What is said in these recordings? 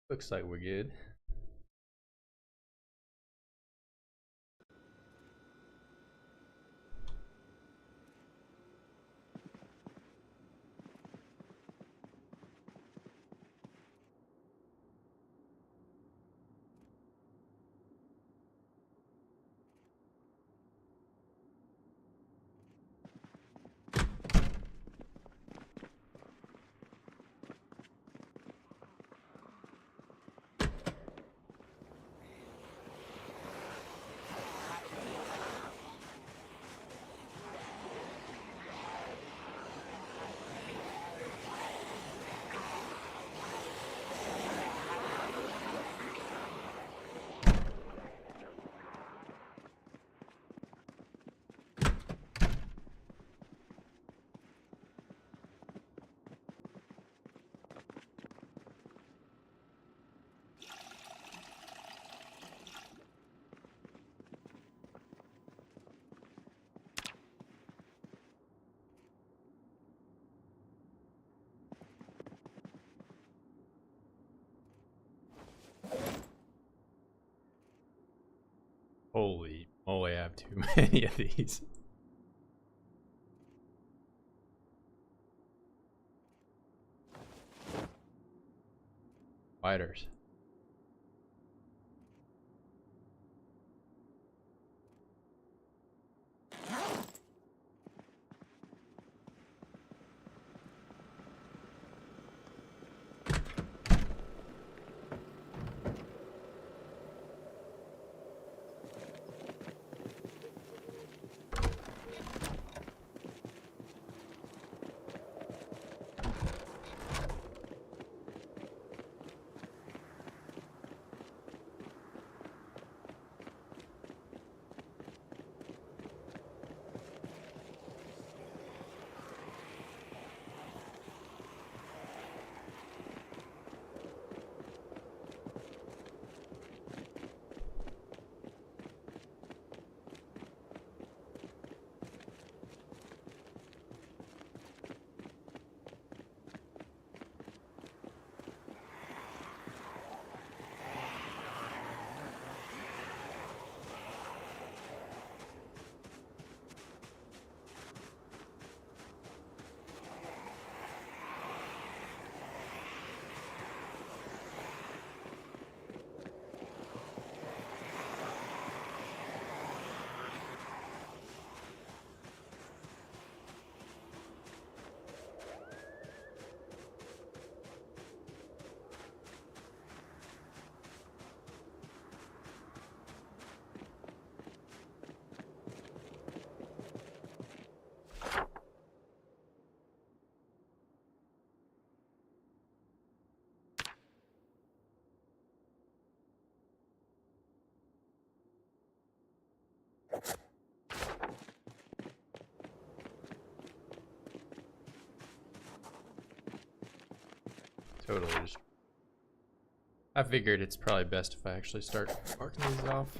Looks like we're good. Holy moly, I have too many of these. Spiders. Totally just. I figured it's probably best if I actually start marking these off.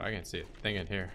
I can see a thing in here.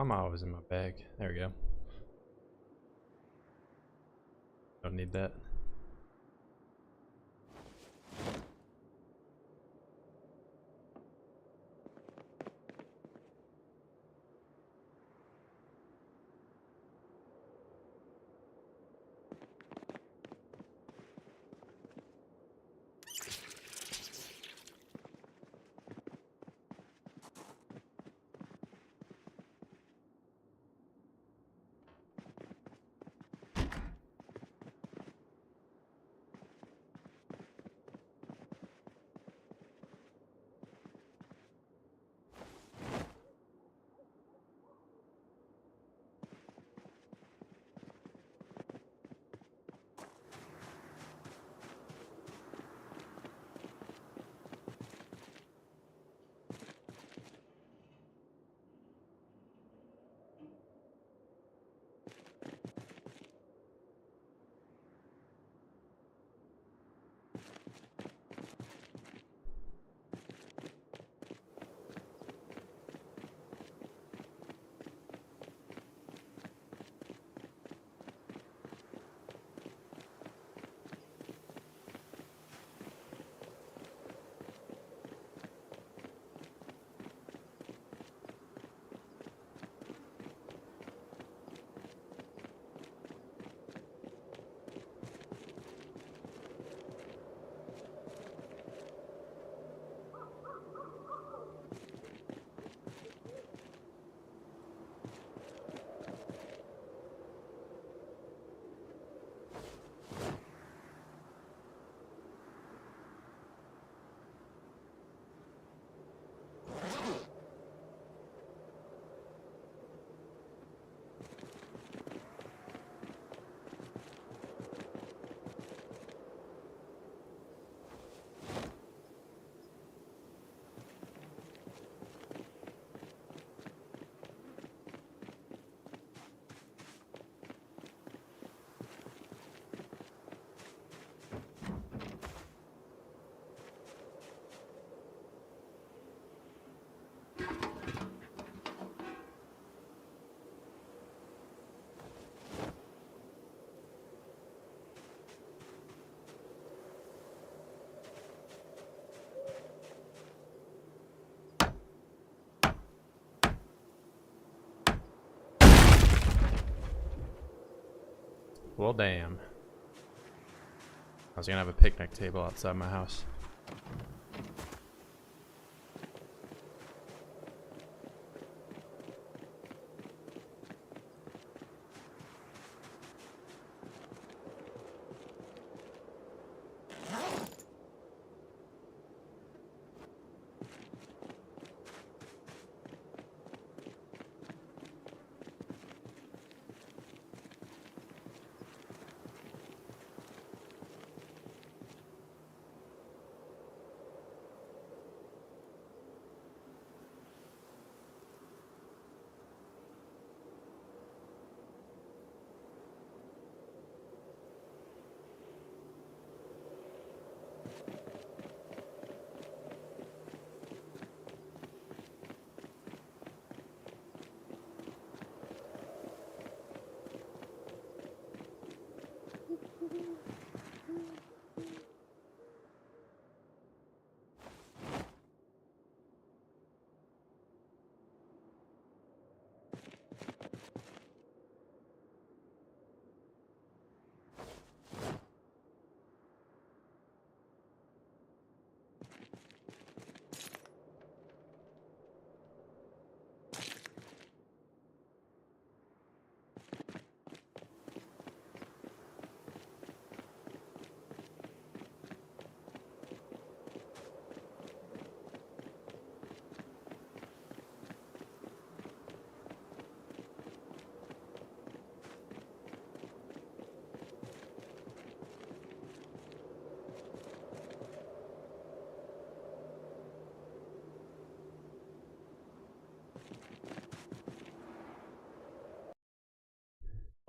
Why am I always in my bag? There we go. Don't need that. Well, damn. I was gonna have a picnic table outside my house.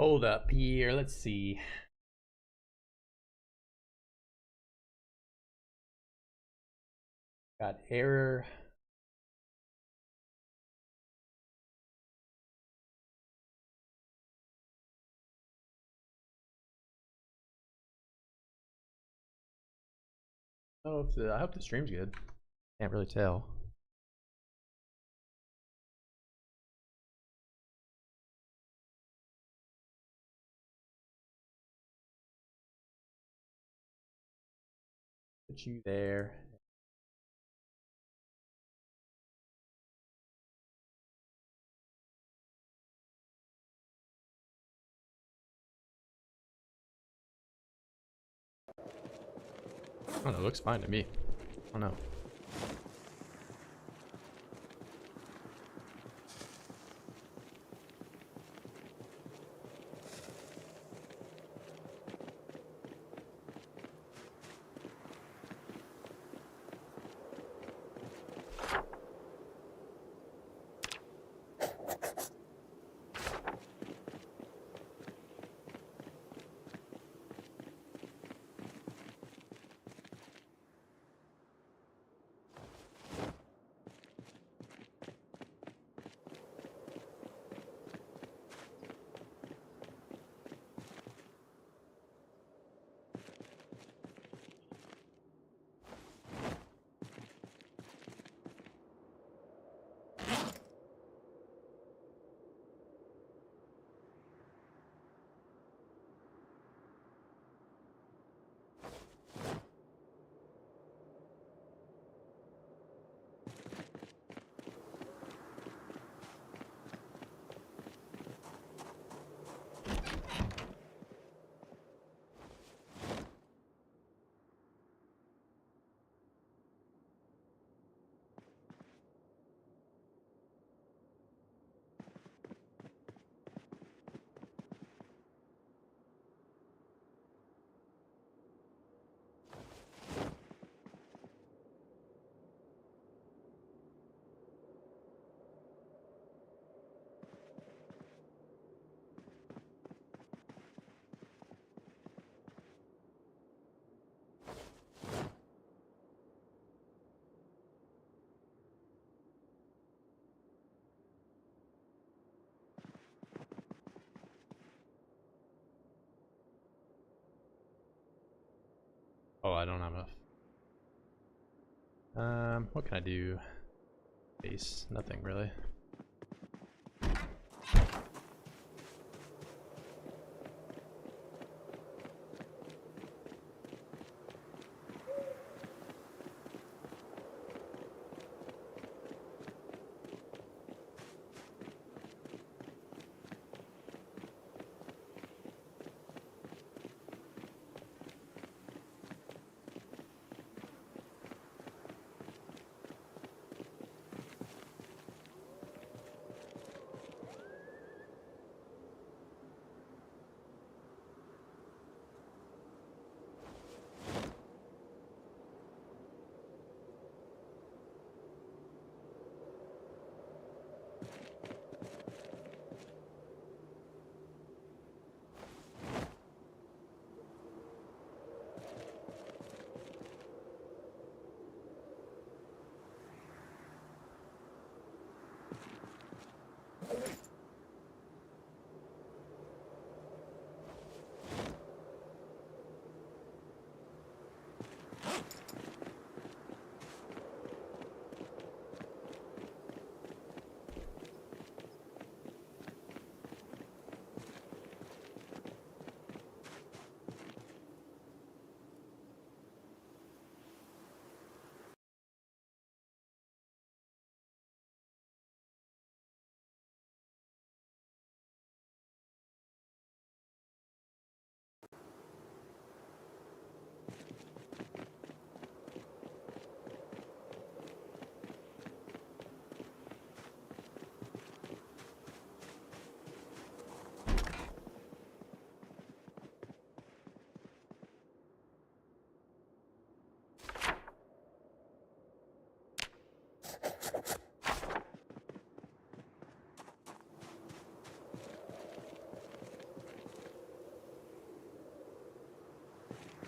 Hold up here, let's see. Got error. Oh, I hope the stream's good. Can't really tell. Put you there. I don't know, it looks fine to me. I don't know. Oh, I don't have enough. What can I do? Base, nothing really.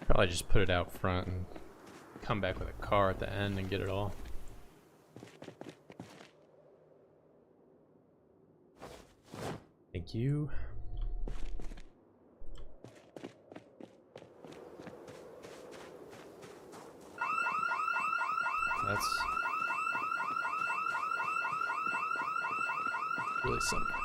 Probably just put it out front and come back with a car at the end and get it all. Thank you. really simple.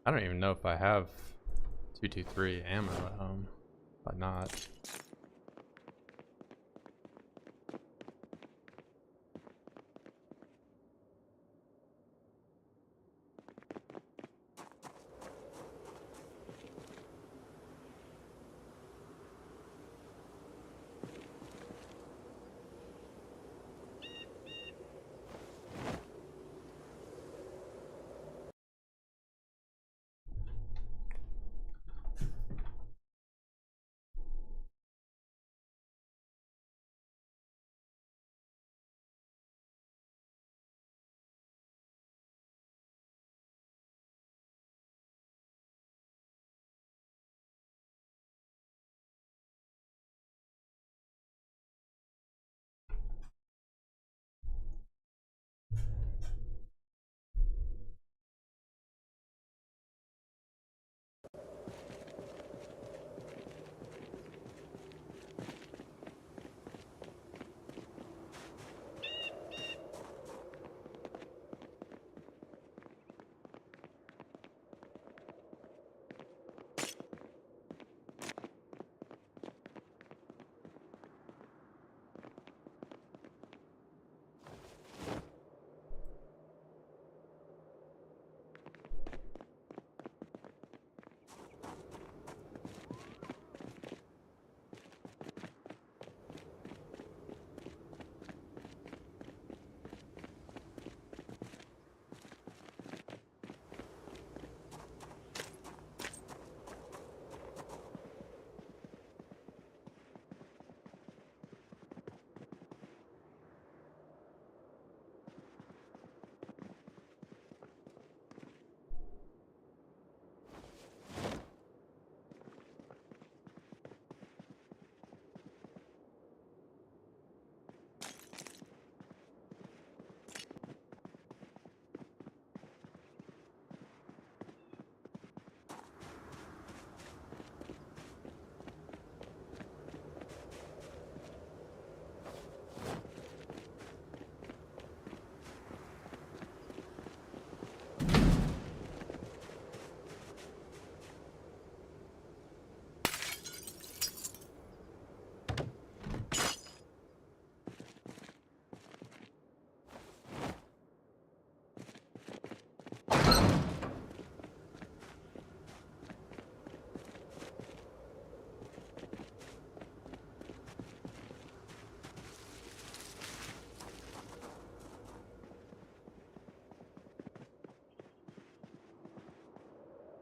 I don't even know if I have 223 ammo at home. Why not?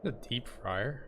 A deep fryer?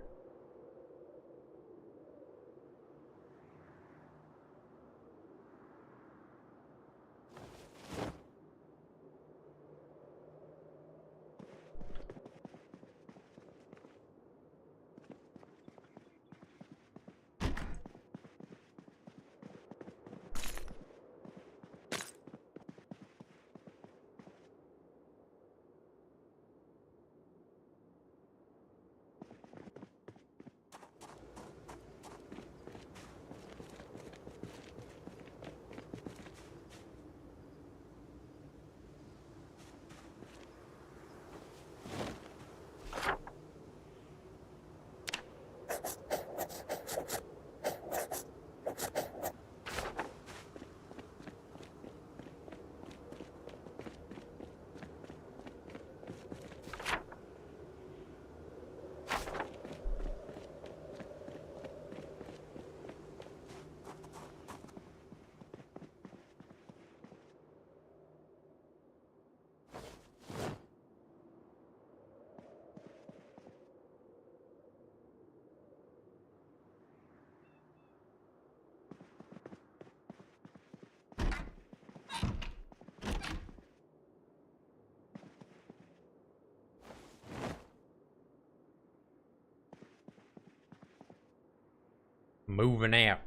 moving out.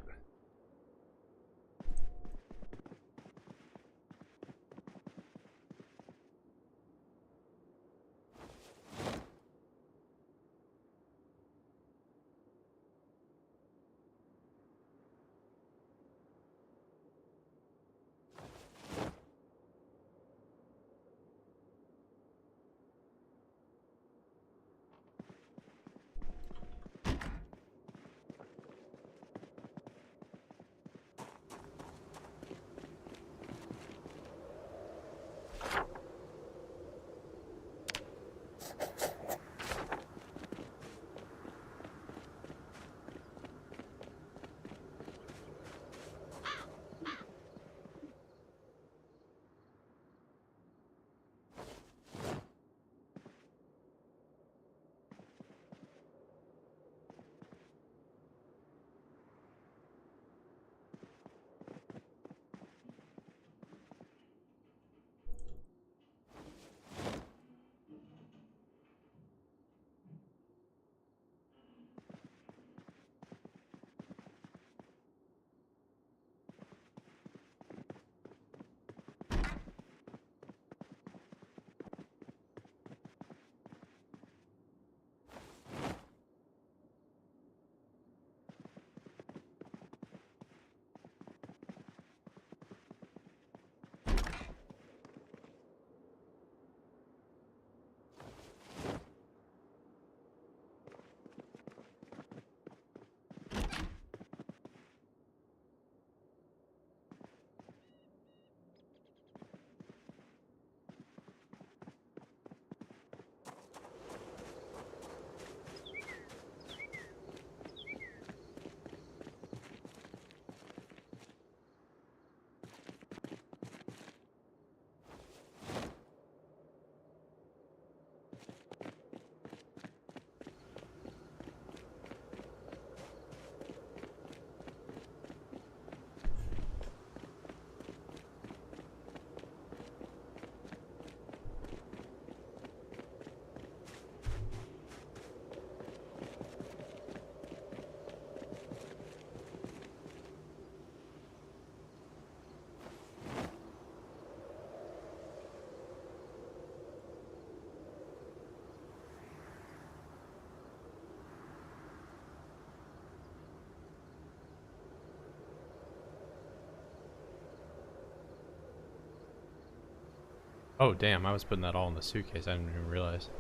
Oh damn, I was putting that all in the suitcase, I didn't even realize.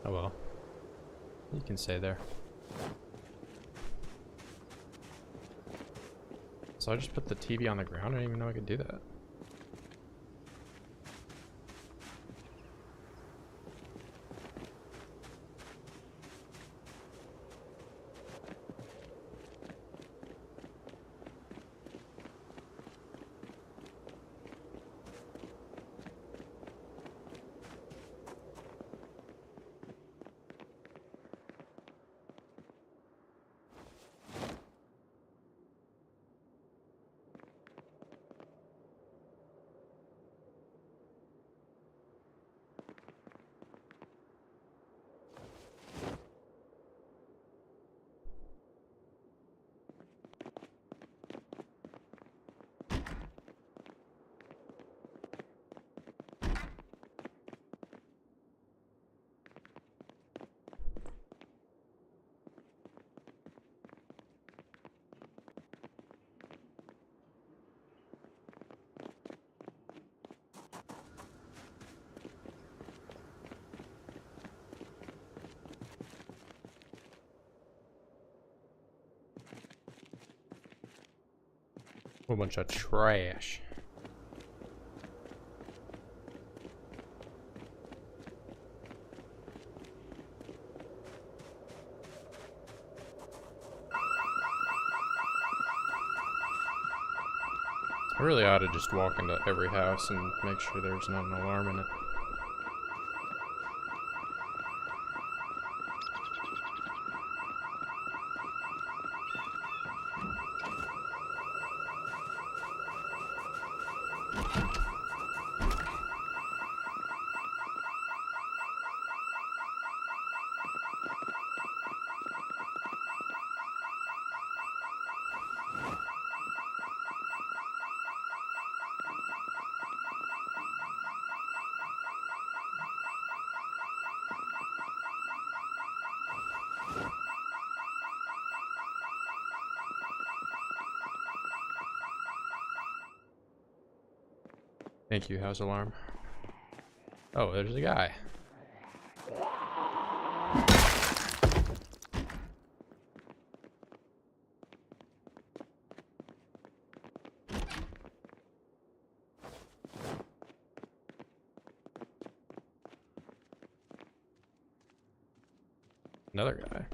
Oh well. You can stay there. So I just put the TV on the ground, I didn't even know I could do that. Whole bunch of trash. I really ought to just walk into every house and make sure there's not an alarm in it. Thank you, house alarm. Oh, there's a guy. Another guy.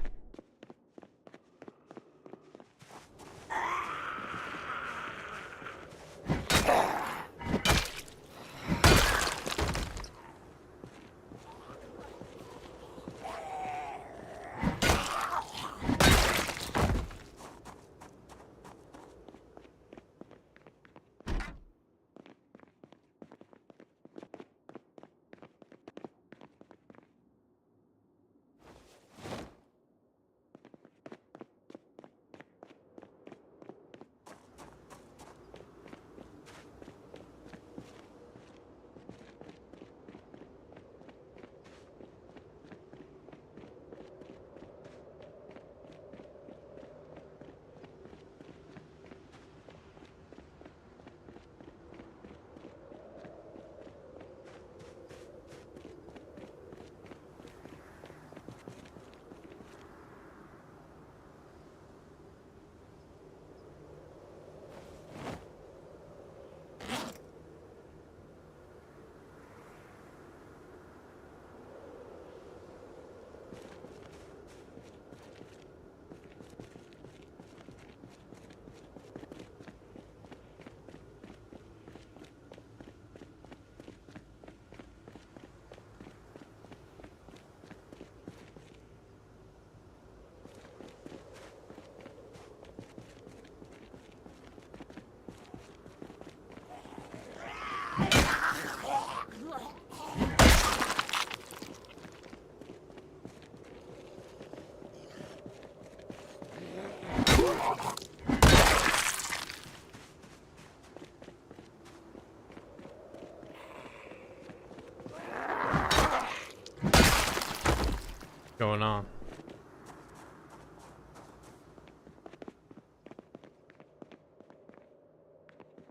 Going on?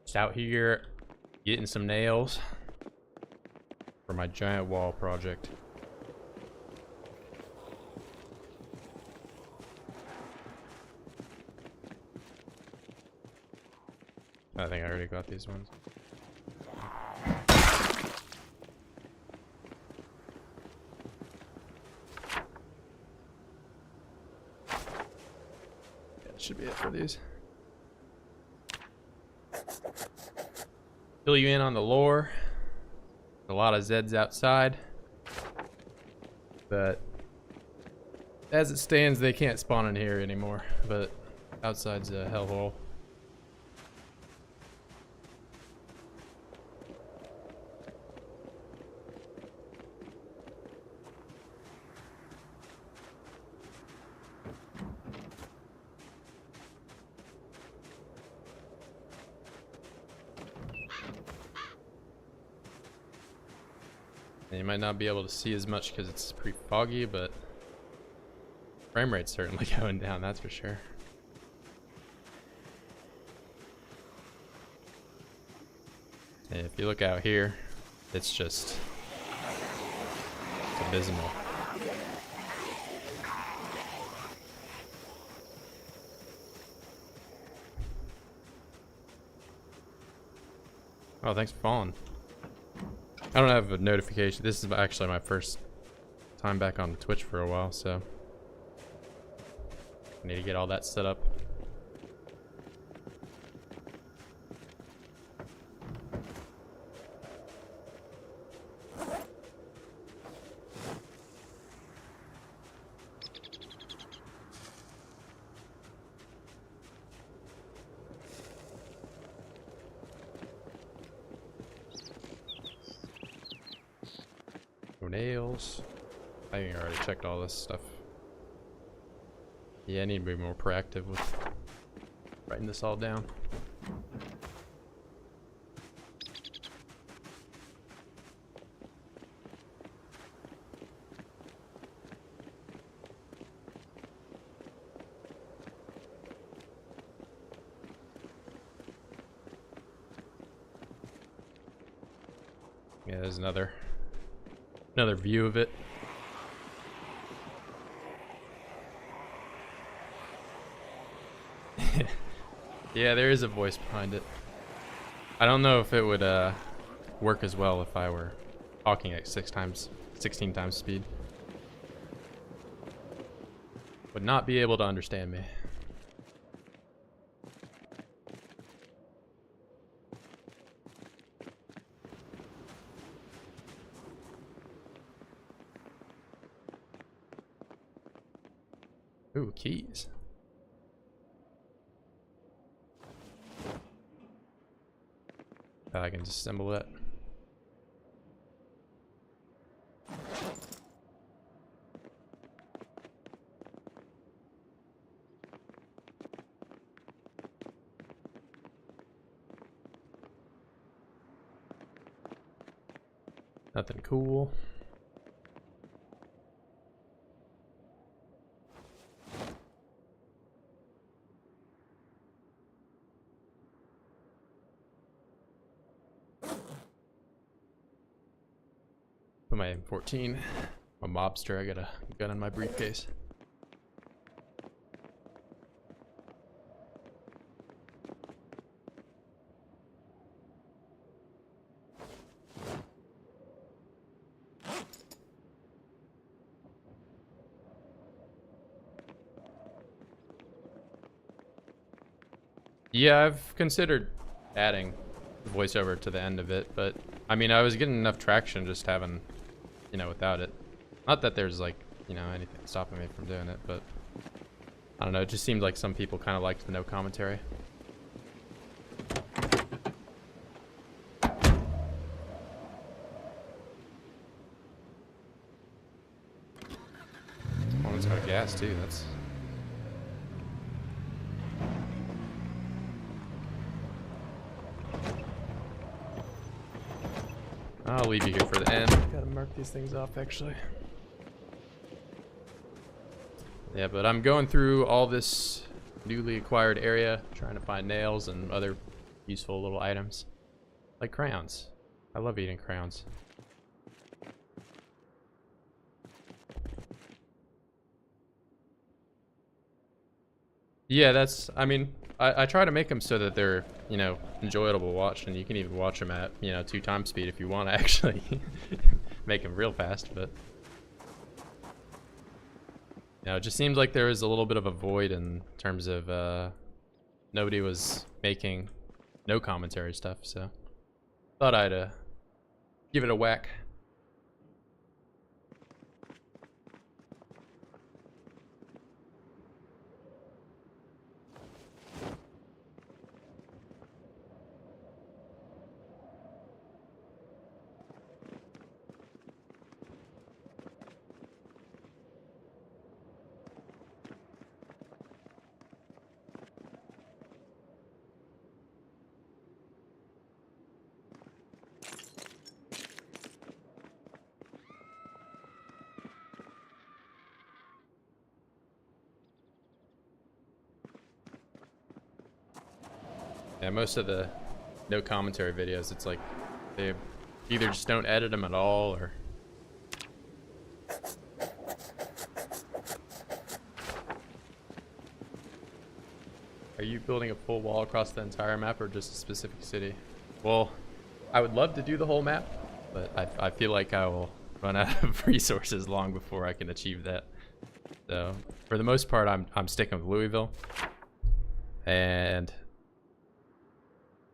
Just out here getting some nails for my giant wall project. I think I already got these ones. Should be it for these. Fill you in on the lore. A lot of Zeds outside, but as it stands, they can't spawn in here anymore. But outside's a hellhole. And you might not be able to see as much because it's pretty foggy, but frame rate's certainly going down, that's for sure. And if you look out here, it's just abysmal. Oh, thanks for following. I don't have a notification. This is actually my first time back on Twitch for a while, so I need to get all that set up. Nails. I think I already checked all this stuff. Yeah, I need to be more proactive with writing this all down. Yeah, there's another view of it. Yeah, there is a voice behind it. I don't know if it would work as well if I were talking at 16 times speed. Would not be able to understand me. Ooh, keys. I can disassemble that. Nothing cool. Put my M14. I'm a mobster. I got a gun in my briefcase. Yeah, I've considered adding the voiceover to the end of it, but I mean, I was getting enough traction just having, you know, without it. Not that there's like, you know, anything stopping me from doing it, but I don't know. It just seemed like some people kind of liked the no commentary. Oh, it's got gas too. That's. I'll leave you here for the end. Gotta mark these things off, actually. Yeah, but I'm going through all this newly acquired area, trying to find nails and other useful little items. Like crayons. I love eating crayons. Yeah, that's, I mean, I try to make them so that they're, you know, enjoyable to watch, and you can even watch them at, you know, 2 times speed if you want to actually make them real fast, but you know, it just seems like there was a little bit of a void in terms of nobody was making no commentary stuff, so thought I'd give it a whack. Yeah, most of the no commentary videos, it's like they either just don't edit them at all, or are you building a full wall across the entire map or just a specific city? Well, I would love to do the whole map, but I feel like I will run out of resources long before I can achieve that. So for the most part, I'm sticking with Louisville, and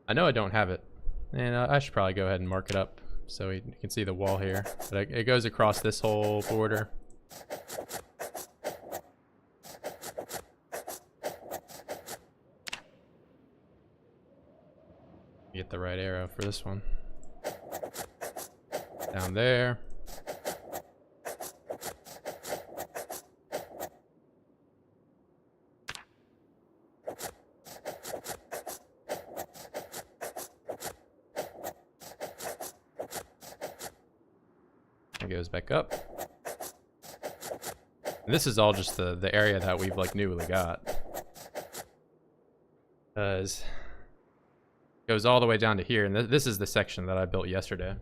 I know I don't have it, and I should probably go ahead and mark it up so you can see the wall here. But it goes across this whole border. Get the right arrow for this one. Down there. It goes back up. And this is all just the area that we've like newly got. Because it goes all the way down to here, and this is the section that I built yesterday.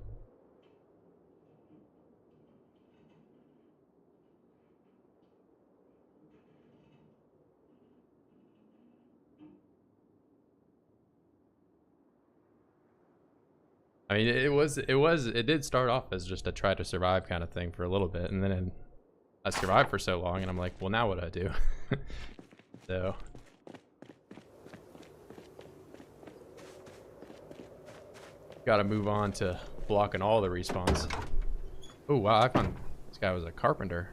I mean, it did start off as just a try to survive kind of thing for a little bit, and then I survived for so long, and I'm like, well, now what do I do? So, gotta move on to blocking all the respawns. Oh wow, I found this guy was a carpenter.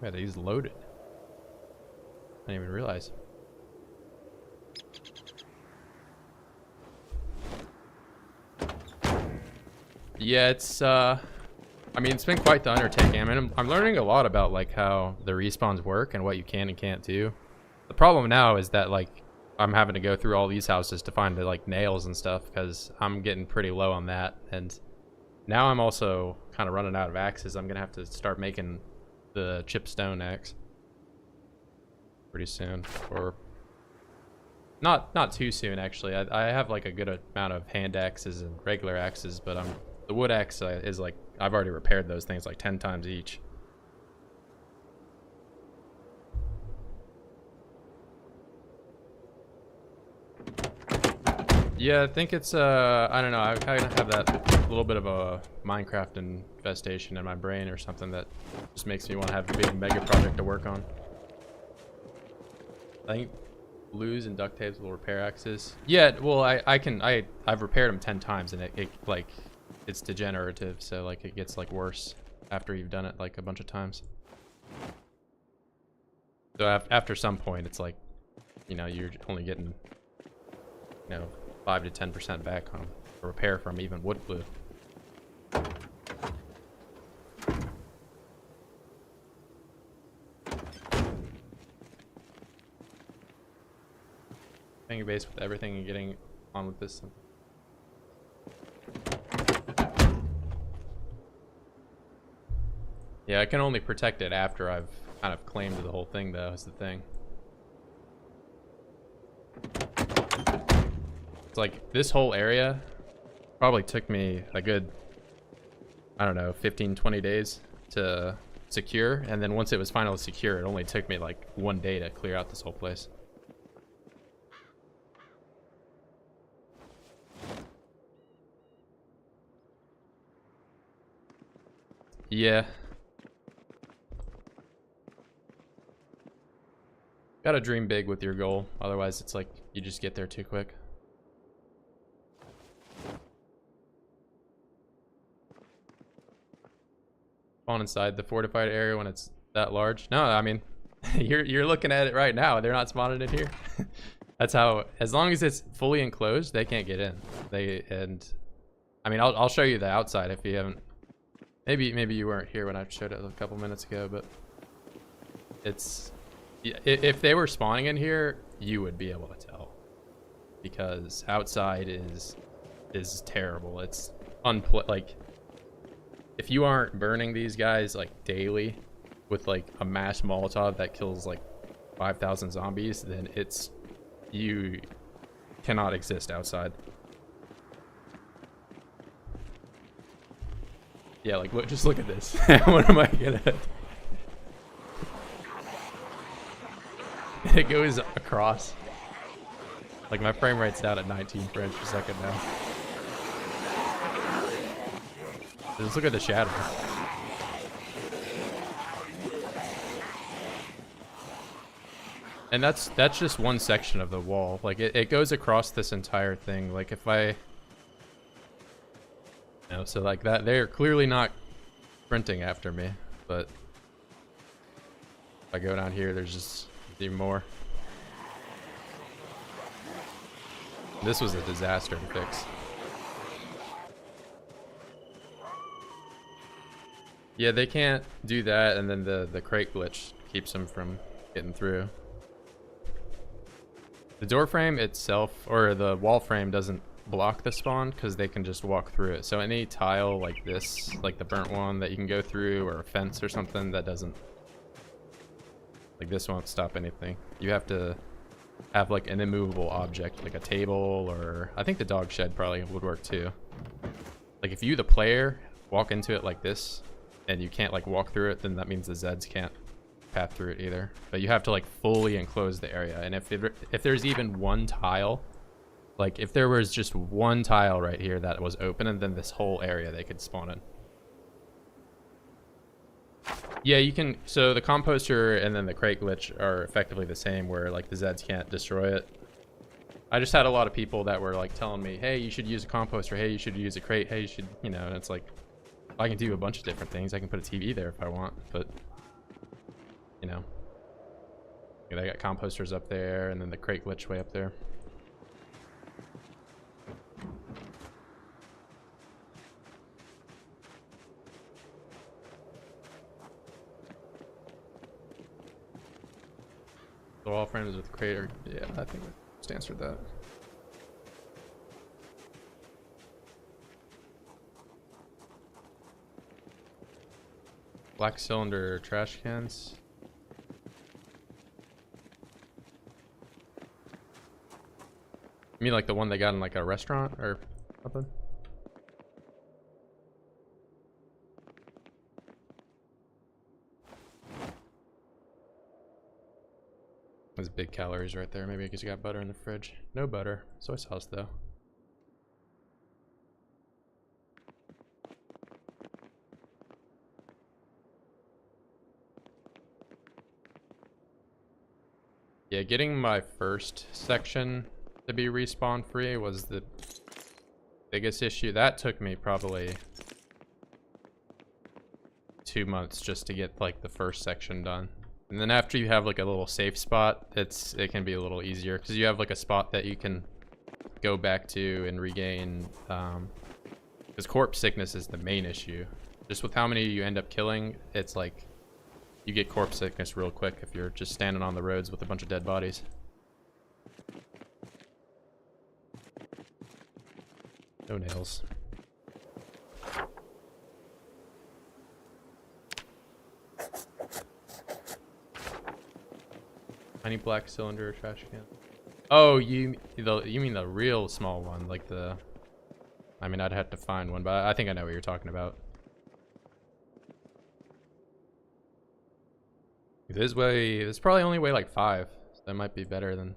Yeah, he's loaded. I didn't even realize. Yeah, it's I mean, it's been quite the undertaking. I mean, I'm learning a lot about like how the respawns work and what you can and can't do. The problem now is that like I'm having to go through all these houses to find the like nails and stuff because I'm getting pretty low on that, and now I'm also kind of running out of axes. I'm gonna have to start making the chip stone axe pretty soon, or not too soon actually. I have like a good amount of hand axes and regular axes, but the wood axe is like, I've already repaired those things like 10 times each. Yeah, I think it's I don't know, I kind of have that little bit of a Minecraft infestation in my brain or something that just makes me want to have a big mega project to work on. I think glues and duct tapes will repair axes. Yeah, well, I've repaired them 10 times, and it like it's degenerative, so like it gets like worse after you've done it like a bunch of times. So after some point, it's like, you know, you're only getting, you know, 5 to 10% back on a repair from even wood glue. Your base with everything and getting on with this. Yeah, I can only protect it after I've kind of claimed the whole thing, though, is the thing. It's like this whole area probably took me a good, I don't know, 15-20 days to secure, and then once it was finally secure, it only took me like 1 day to clear out this whole place. Yeah. Gotta dream big with your goal, otherwise it's like you just get there too quick. Spawn inside the fortified area when it's that large. No, I mean, you're looking at it right now. They're not spawning in here. That's how, as long as it's fully enclosed, they can't get in. I mean, I'll show you the outside if you haven't. Maybe you weren't here when I showed it a couple minutes ago, but it's, if they were spawning in here, you would be able to tell, because outside is terrible. It's like, if you aren't burning these guys like daily with like a mass Molotov that kills like 5,000 zombies, then you cannot exist outside. Yeah, like just look at this. What am I gonna? It goes across. Like my frame rate's down at 19 frames per second now. Just look at the shadow. And that's just one section of the wall. Like it goes across this entire thing. Like if I, so like that, they're clearly not sprinting after me, but if I go down here, there's just even more. This was a disaster to fix. Yeah, they can't do that, and then the crate glitch keeps them from getting through. The door frame itself, or the wall frame, doesn't block the spawn because they can just walk through it. So any tile like this, like the burnt one that you can go through, or a fence or something that doesn't, like this won't stop anything. You have to have like an immovable object, like a table, or I think the dog shed probably would work too. Like if you, the player, walk into it like this and you can't like walk through it, then that means the Zeds can't path through it either. But you have to like fully enclose the area, and if there's even one tile Like if there was just one tile right here that was open, and then this whole area they could spawn in. Yeah, you can. So the composter and then the crate glitch are effectively the same, where like the Zeds can't destroy it. I just had a lot of people that were like telling me, hey, you should use a composter, hey, you should use a crate, hey, you should, you know, and it's like, I can do a bunch of different things. I can put a TV there if I want, but, you know. Yeah, they got composters up there, and then the crate glitch way up there. So all frames with crate are, yeah, I think it stands for that. Black cylinder trash cans. You mean like the one they got in like a restaurant or something? There's big calories right there. Maybe because you got butter in the fridge. No butter. Soy sauce though. Yeah, getting my first section to be respawn free was the biggest issue. That took me probably 2 months just to get like the first section done. And then after you have like a little safe spot, it can be a little easier because you have like a spot that you can go back to and regain. Because corpse sickness is the main issue. Just with how many you end up killing, it's like you get corpse sickness real quick if you're just standing on the roads with a bunch of dead bodies. No nails. Tiny black cylinder trash can. Oh, you mean the real small one, like the. I mean, I'd have to find one, but I think I know what you're talking about. This probably only weigh like 5. So that might be better than.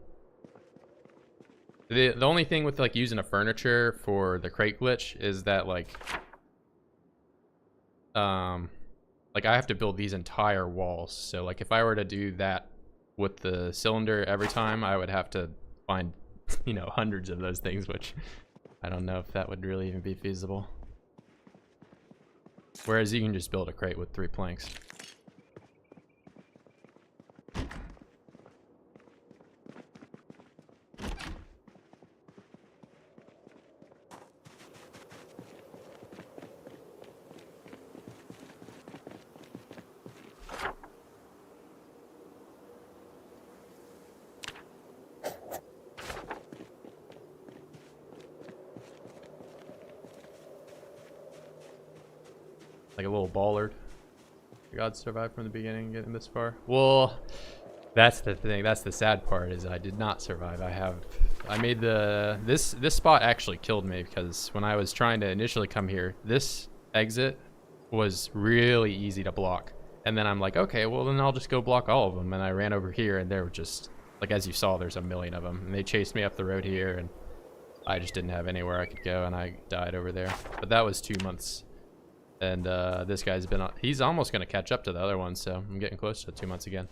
The only thing with like using a furniture for the crate glitch is that like I have to build these entire walls. So like if I were to do that with the cylinder every time, I would have to find, you know, hundreds of those things, which I don't know if that would really even be feasible. Whereas you can just build a crate with 3 planks. Like a little ballard. God survived from the beginning, getting this far. Well, that's the thing. That's the sad part, is I did not survive. I made this spot actually killed me, because when I was trying to initially come here, this exit was really easy to block. And then I'm like, okay, well then I'll just go block all of them. And I ran over here, and there were just, like as you saw, there's a million of them. And they chased me up the road here, and I just didn't have anywhere I could go, and I died over there. But that was 2 months. And this guy's been on, he's almost going to catch up to the other one, so I'm getting close to 2 months again.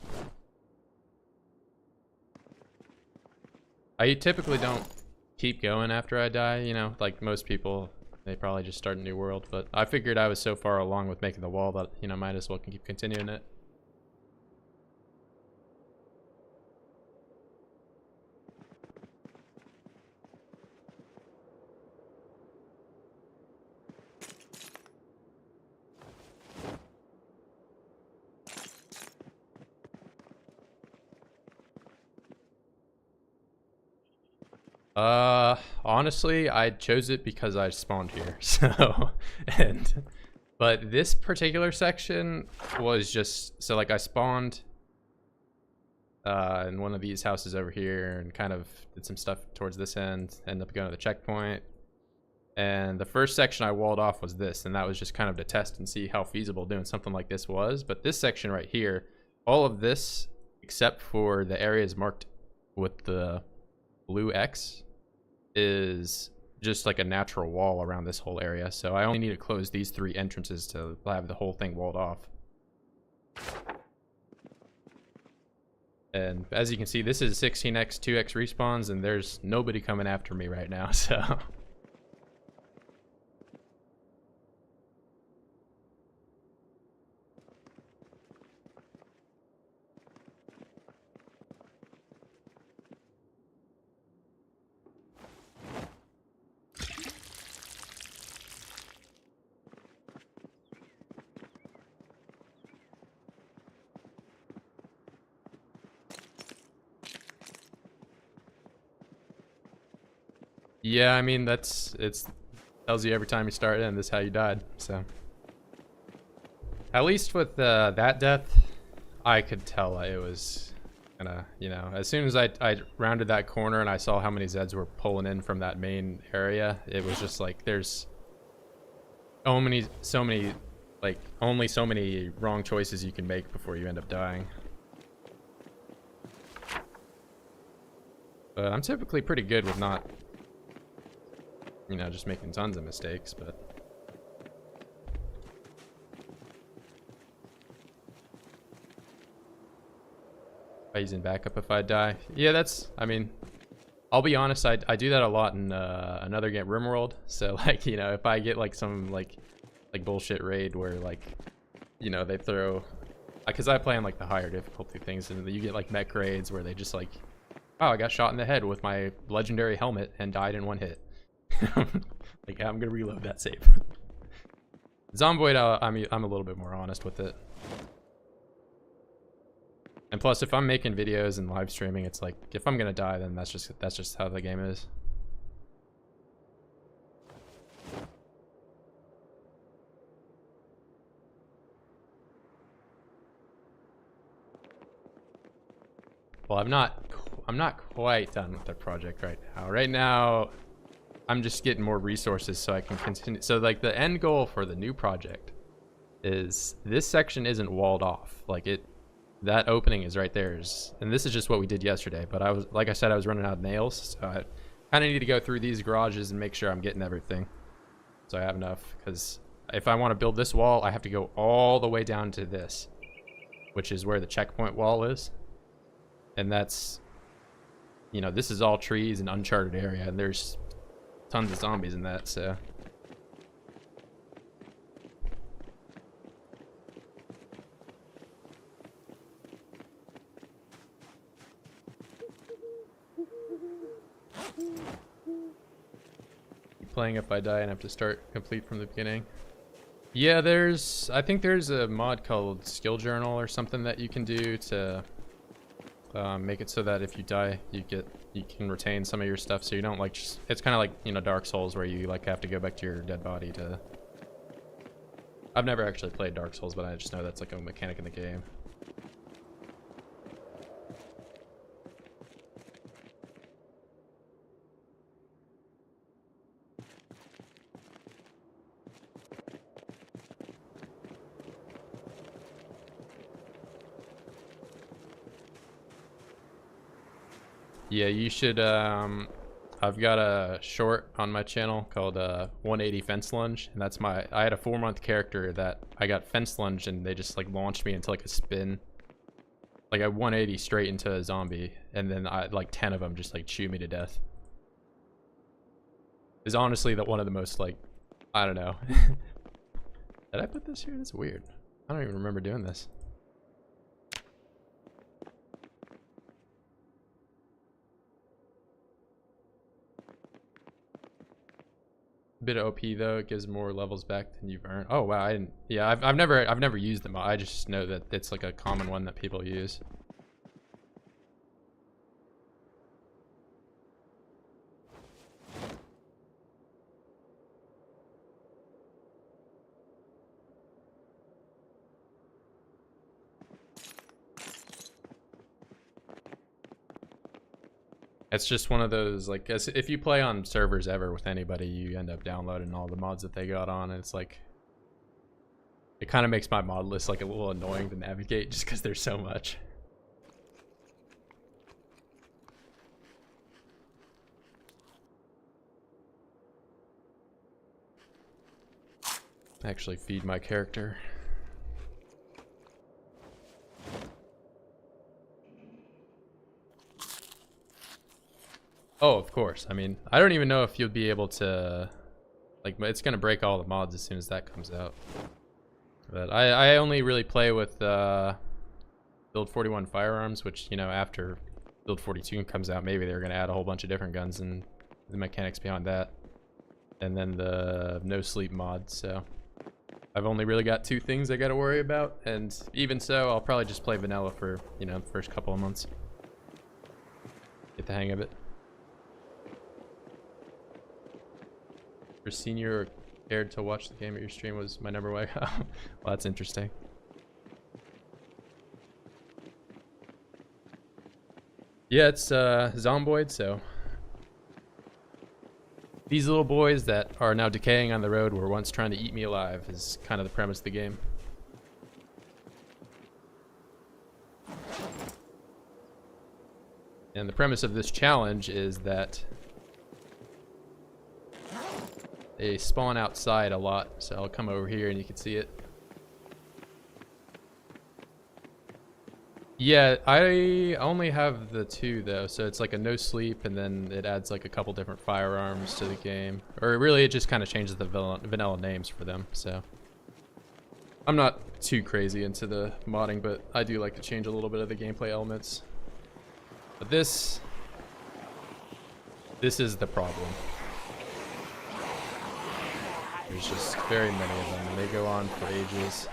I typically don't keep going after I die, you know, like most people, they probably just start a new world, but I figured I was so far along with making the wall that, you know, might as well keep continuing it. Honestly, I chose it because I spawned here. So, but this particular section was just, so like I spawned in one of these houses over here and kind of did some stuff towards this end, ended up going to the checkpoint. And the first section I walled off was this, and that was just kind of to test and see how feasible doing something like this was. But this section right here, all of this, except for the areas marked with the blue X, is just like a natural wall around this whole area. So I only need to close these 3 entrances to have the whole thing walled off. And as you can see, this is 16x, 2x respawns, and there's nobody coming after me right now, so... Yeah, I mean, tells you every time you start in, this is how you died, so. At least with that death, I could tell it was gonna, you know, as soon as I rounded that corner and I saw how many Zeds were pulling in from that main area, it was just like, there's so many, like, only so many wrong choices you can make before you end up dying. But I'm typically pretty good with not, you know, just making tons of mistakes, but... By using backup if I die. Yeah, that's, I mean, I'll be honest, I do that a lot in another game, RimWorld. So, like, you know, if I get, like, some, like bullshit raid where, like, you know, they throw... Because I play on, like, the higher difficulty things, and you get, like, mech raids where they just, like... Oh, I got shot in the head with my legendary helmet and died in 1 hit. Like, I'm gonna reload that save. Zomboid, I'm a little bit more honest with it. And plus, if I'm making videos and live streaming, it's like, if I'm gonna die, then that's just how the game is. Well, I'm not quite done with the project right now. Right now, I'm just getting more resources so I can continue. So, like, the end goal for the new project is this section isn't walled off. Like, that opening is right there. And this is just what we did yesterday. But like I said, I was running out of nails. So I kind of need to go through these garages and make sure I'm getting everything. So I have enough. Because if I want to build this wall, I have to go all the way down to this, which is where the checkpoint wall is. And that's, you know, this is all trees and uncharted area. And there's tons of zombies in that, so. Keep playing if I die and have to start complete from the beginning. Yeah, I think there's a mod called Skill Journal or something that you can do to make it so that if you die, you can retain some of your stuff, so you don't, like, it's kind of like, you know, Dark Souls, where you, like, have to go back to your dead body to... I've never actually played Dark Souls, but I just know that's, like, a mechanic in the game. Yeah, you should, I've got a short on my channel called 180 Fence Lunge, and that's I had a 4-month character that I got fence lunged, and they just, like, launched me into, like, a spin. Like, a 180 straight into a zombie, and then like 10 of them just, like, chew me to death. Is honestly one of the most, like, I don't know. Did I put this here? That's weird. I don't even remember doing this. Bit of OP though, it gives more levels back than you've earned. Oh wow, I didn't. Yeah, I've never used them. I just know that it's, like, a common one that people use. It's just one of those, like, if you play on servers ever with anybody, you end up downloading all the mods that they got on, and it's like, it kind of makes my mod list, like, a little annoying to navigate just because there's so much. actually feed my character. Oh, of course. I mean, I don't even know if you'll be able to... Like, it's gonna break all the mods as soon as that comes out. But I only really play with Build 41 firearms, which, you know, after Build 42 comes out, maybe they're gonna add a whole bunch of different guns and the mechanics beyond that. And then the no sleep mod, so... I've only really got 2 things I gotta worry about, and even so, I'll probably just play vanilla for, you know, the first couple of months. Get the hang of it. For senior cared to watch the game at your stream was my number 1. Well, that's interesting. Yeah, it's Zomboid, so these little boys that are now decaying on the road were once trying to eat me alive is kind of the premise of the game. And the premise of this challenge is that they spawn outside a lot, so I'll come over here and you can see it. Yeah, I only have the 2 though, so it's like a no sleep and then it adds like a couple different firearms to the game. Or really it just kind of changes the vanilla names for them, so. I'm not too crazy into the modding, but I do like to change a little bit of the gameplay elements. But this is the problem. There's just very many of them and they go on for ages.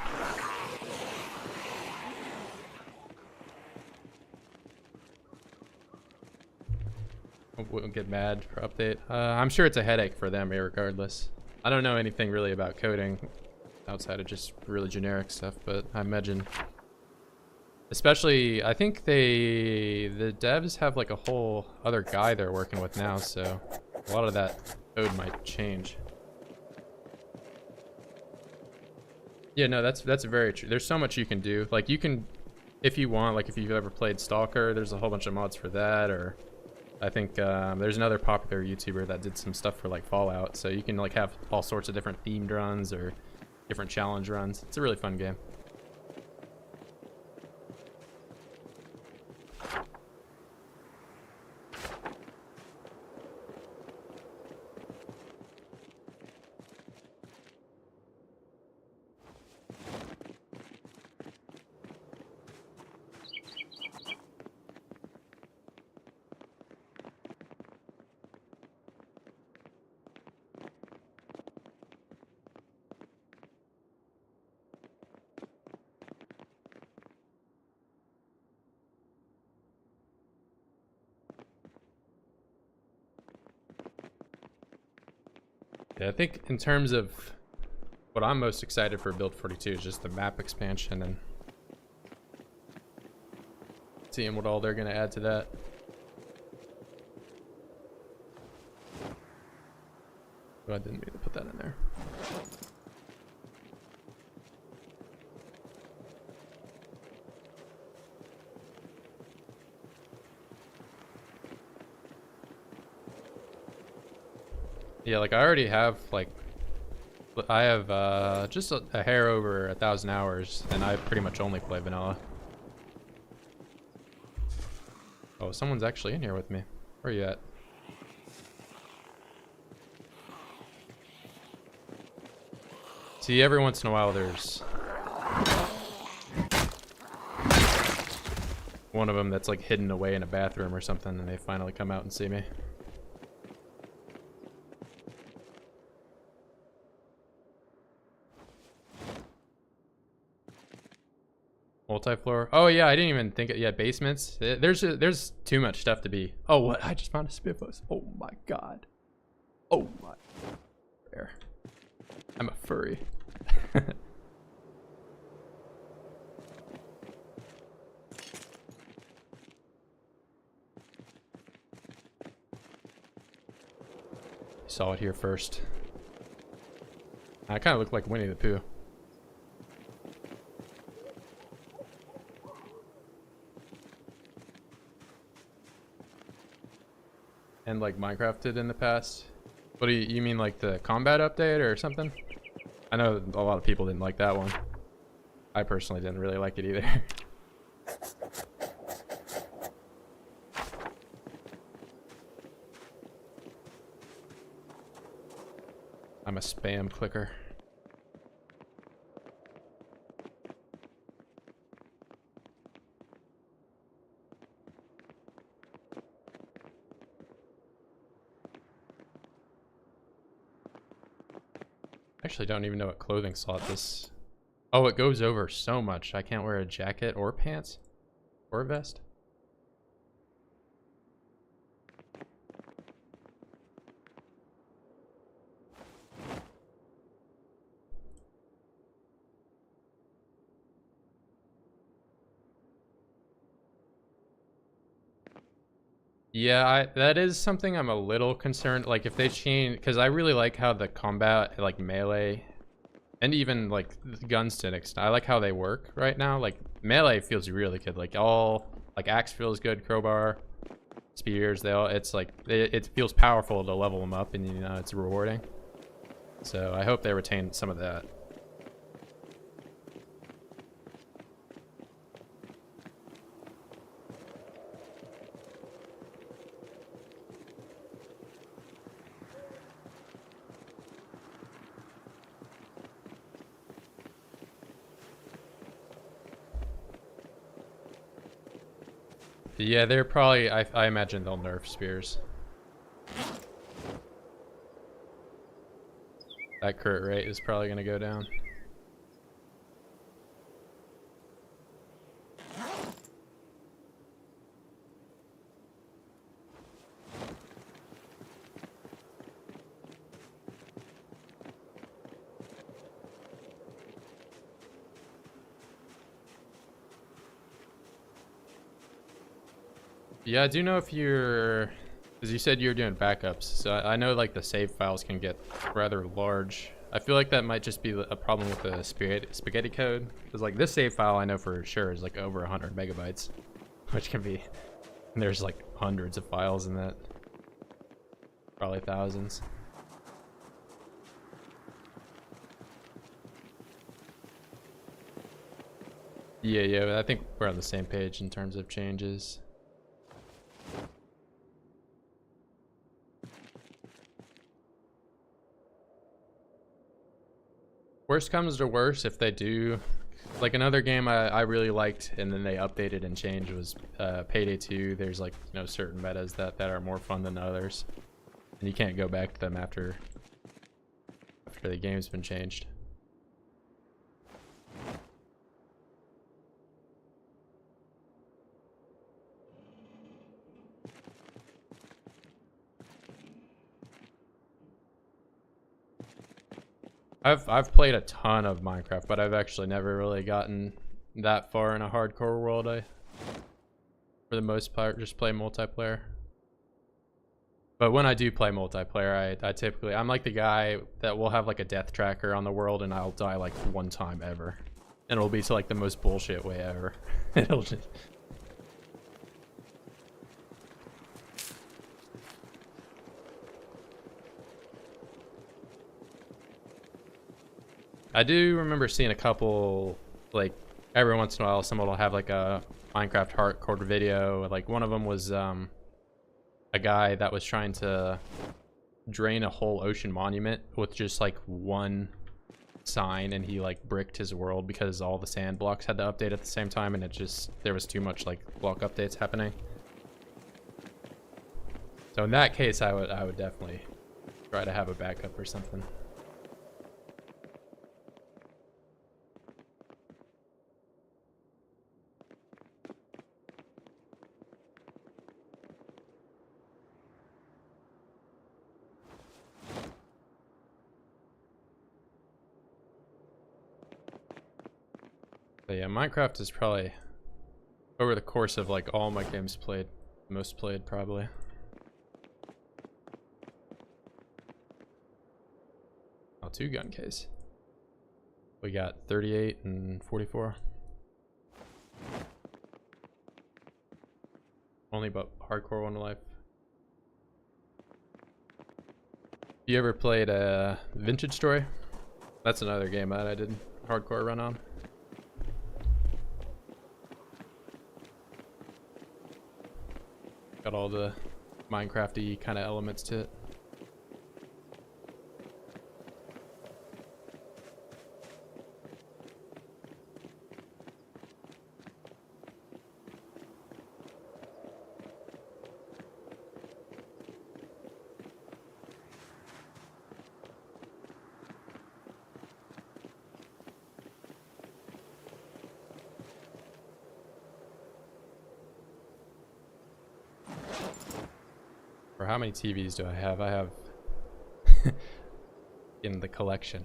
Wouldn't get mad for update. I'm sure it's a headache for them regardless. I don't know anything really about coding outside of just really generic stuff, but I imagine, especially, I think the devs have like a whole other guy they're working with now, so a lot of that code might change. Yeah, no, that's very true. There's so much you can do. Like you can, if you want, like if you've ever played Stalker, there's a whole bunch of mods for that, or I think there's another popular YouTuber that did some stuff for like Fallout, so you can like have all sorts of different themed runs or different challenge runs. It's a really fun game. Yeah, I think in terms of what I'm most excited for Build 42 is just the map expansion and seeing what all they're going to add to that. Oh, I didn't mean to put that in there. Yeah, like I already have like, I have just a hair over 1,000 hours and I pretty much only play vanilla. Oh, someone's actually in here with me. Where are you at? See, every once in a while there's one of them that's like hidden away in a bathroom or something and they finally come out and see me. Multi-floor. Oh yeah, I didn't even think it. Yeah, basements. There's too much stuff to be. Oh, what? I just found a spiffos. Oh my god. Oh my. There. I'm a furry. Saw it here first. I kind of look like Winnie the Pooh. And like Minecraft did in the past. What do you mean, like the combat update or something? I know a lot of people didn't like that one. I personally didn't really like it either. I'm a spam clicker. Actually don't even know what clothing slot this... Oh, it goes over so much. I can't wear a jacket or pants or a vest. Yeah, that is something I'm a little concerned. Like if they change, because I really like how the combat, like melee, and even like guns to an extent, I like how they work right now. Like melee feels really good. Like axe feels good, crowbar, spears. It's like it feels powerful to level them up, and you know it's rewarding. So I hope they retain some of that. Yeah, they're probably, I imagine they'll nerf spears. That crit rate is probably going to go down. Yeah, I do know if you're, because you said you were doing backups, so I know like the save files can get rather large. I feel like that might just be a problem with the spaghetti code, because like this save file I know for sure is like over 100 megabytes, which can be, and there's like hundreds of files in that, probably thousands. Yeah, I think we're on the same page in terms of changes. Worst comes to worst, if they do, like another game I really liked and then they updated and changed was Payday 2. There's like, you know, certain metas that are more fun than others, and you can't go back to them after the game's been changed. I've played a ton of Minecraft, but I've actually never really gotten that far in a hardcore world. I, for the most part, just play multiplayer. But when I do play multiplayer, I typically, I'm like the guy that will have like a death tracker on the world, and I'll die like one time ever, and it'll be to like the most bullshit way ever. It'll just... I do remember seeing a couple, like every once in a while someone will have like a Minecraft hardcore video. Like one of them was a guy that was trying to drain a whole ocean monument with just like one sign, and he like bricked his world because all the sand blocks had to update at the same time, and it just, there was too much like block updates happening. So in that case I would definitely try to have a backup or something. But yeah, Minecraft is probably, over the course of like all my games played, most played probably. Oh, 2-gun case. We got 38 and 44. Only but hardcore one life. You ever played a Vintage Story? That's another game that I did hardcore run on. Got all the Minecraft-y kind of elements to it. Or how many TVs do I have? I have in the collection.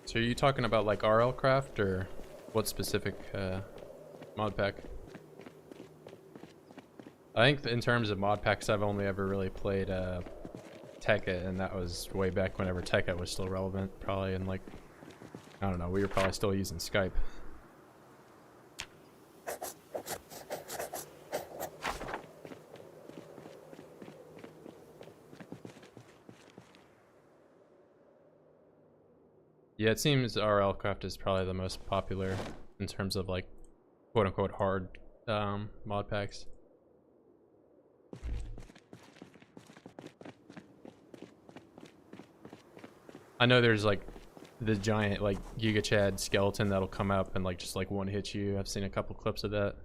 So are you talking about like RL Craft or what specific mod pack? I think in terms of mod packs, I've only ever really played Tekkit, and that was way back whenever Tekkit was still relevant. Probably in like, I don't know, we were probably still using Skype. Yeah, it seems RL Craft is probably the most popular in terms of like quote-unquote hard mod packs. I know there's like the giant like Giga Chad skeleton that'll come up and like just like one hit you. I've seen a couple clips of that.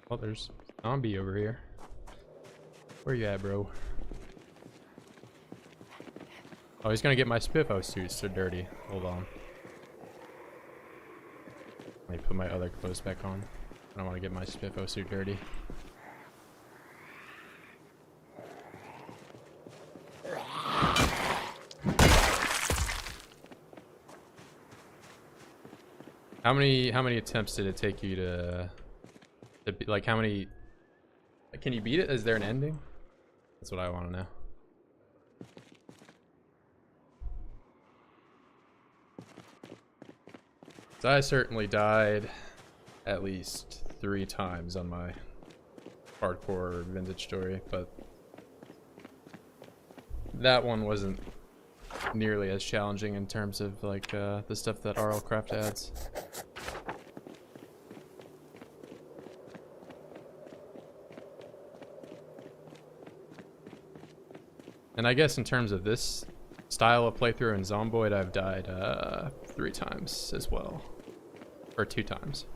Oh, there's a zombie over here. Where you at, bro? Oh, he's gonna get my Spiffo suit so dirty. Hold on. Let me put my other clothes back on. I don't want to get my Spiffo suit dirty. How many attempts did it take you to be, like how many? Can you beat it? Is there an ending? That's what I want to know. So I certainly died at least 3 times on my hardcore vintage story, but that one wasn't nearly as challenging in terms of like the stuff that RL Craft adds. And I guess in terms of this style of playthrough in Zomboid, I've died 3 times as well. Or 2 times.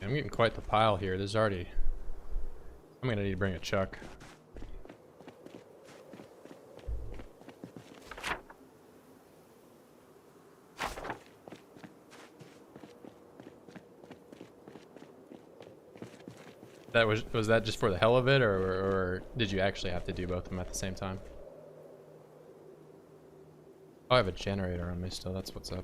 I'm getting quite the pile here. There's already... I'm gonna need to bring a chuck. That was that just for the hell of it, or did you actually have to do both of them at the same time? Oh, I have a generator on me still. That's what's up.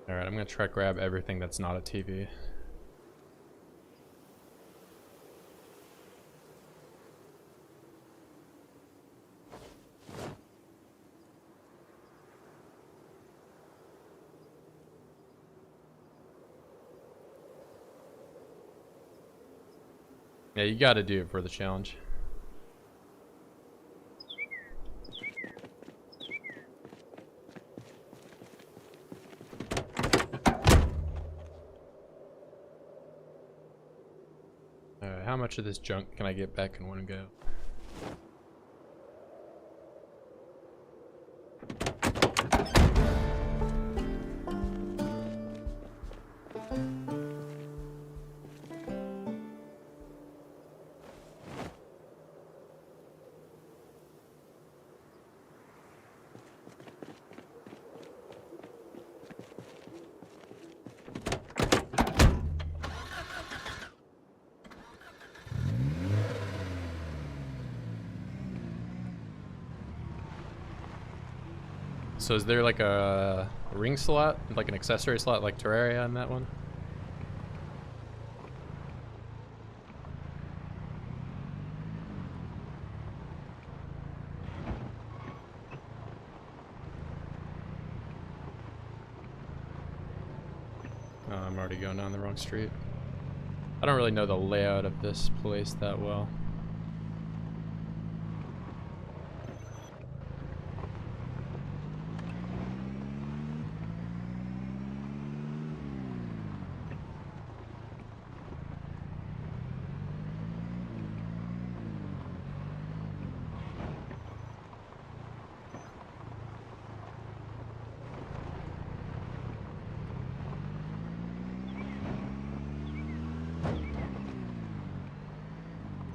Alright, I'm gonna try to grab everything that's not a TV. Yeah, you gotta do it for the challenge. Alright, how much of this junk can I get back in one go? So is there like a ring slot, like an accessory slot like Terraria on that one? Oh, I'm already going down the wrong street. I don't really know the layout of this place that well.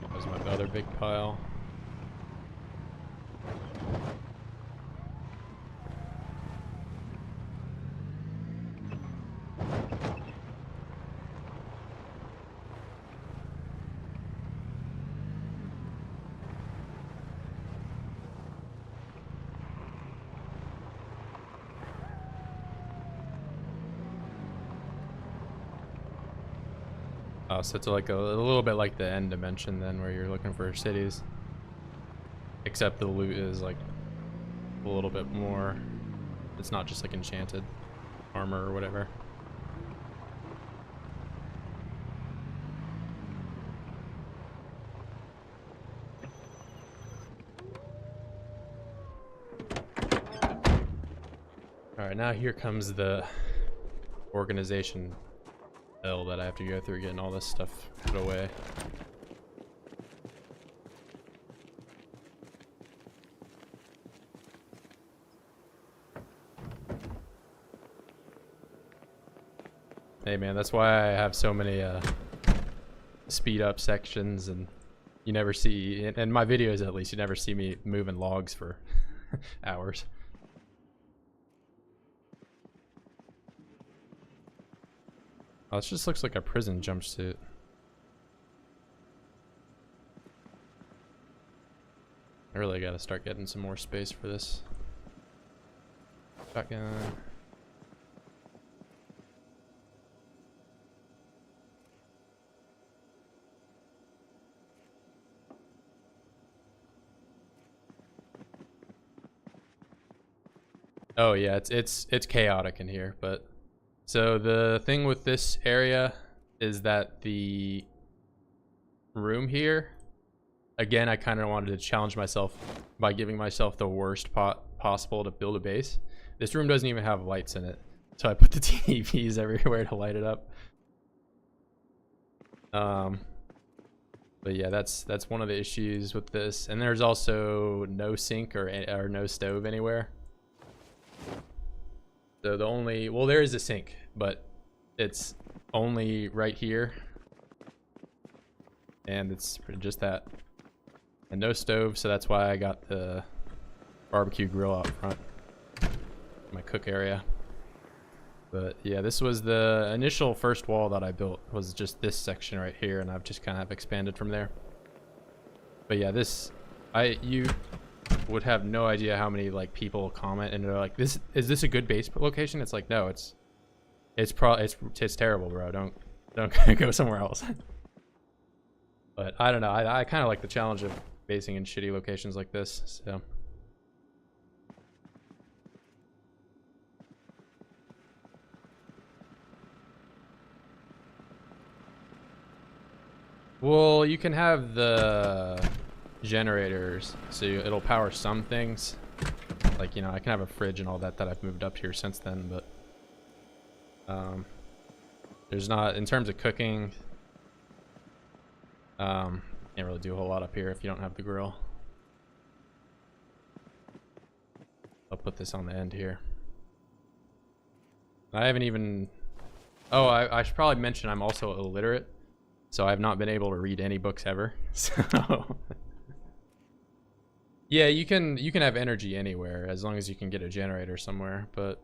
That was my other big pile. Oh, so it's like a little bit like the end dimension then, where you're looking for cities. Except the loot is like a little bit more. It's not just like enchanted armor or whatever. Alright, now here comes the organization hell that I have to go through getting all this stuff put away. Hey man, that's why I have so many speed up sections, and you never see, in my videos at least, you never see me moving logs for hours. Oh, this just looks like a prison jumpsuit. I really gotta start getting some more space for this. Shotgun. Oh yeah, it's chaotic in here, but so the thing with this area is that the room here, again, I kind of wanted to challenge myself by giving myself the worst possible to build a base. This room doesn't even have lights in it, so I put the TVs everywhere to light it up. But yeah, that's one of the issues with this, and there's also no sink or no stove anywhere. So the only, well, there is a sink, but it's only right here, and it's just that, and no stove. So that's why I got the barbecue grill out front, my cook area. But yeah, this was the initial first wall that I built, was just this section right here, and I've just kind of expanded from there. But yeah, this, you would have no idea how many like people comment and they're like, "This is this a good base location?" It's like, no, it's terrible, bro. Don't go somewhere else. But I don't know. I kind of like the challenge of basing in shitty locations like this. So. Well, you can have the generators, so it'll power some things. Like, you know, I can have a fridge and all that I've moved up here since then, but there's not, in terms of cooking, can't really do a whole lot up here if you don't have the grill. I'll put this on the end here. I haven't even, oh, I should probably mention I'm also illiterate, so I've not been able to read any books ever. So yeah, you can have energy anywhere as long as you can get a generator somewhere, but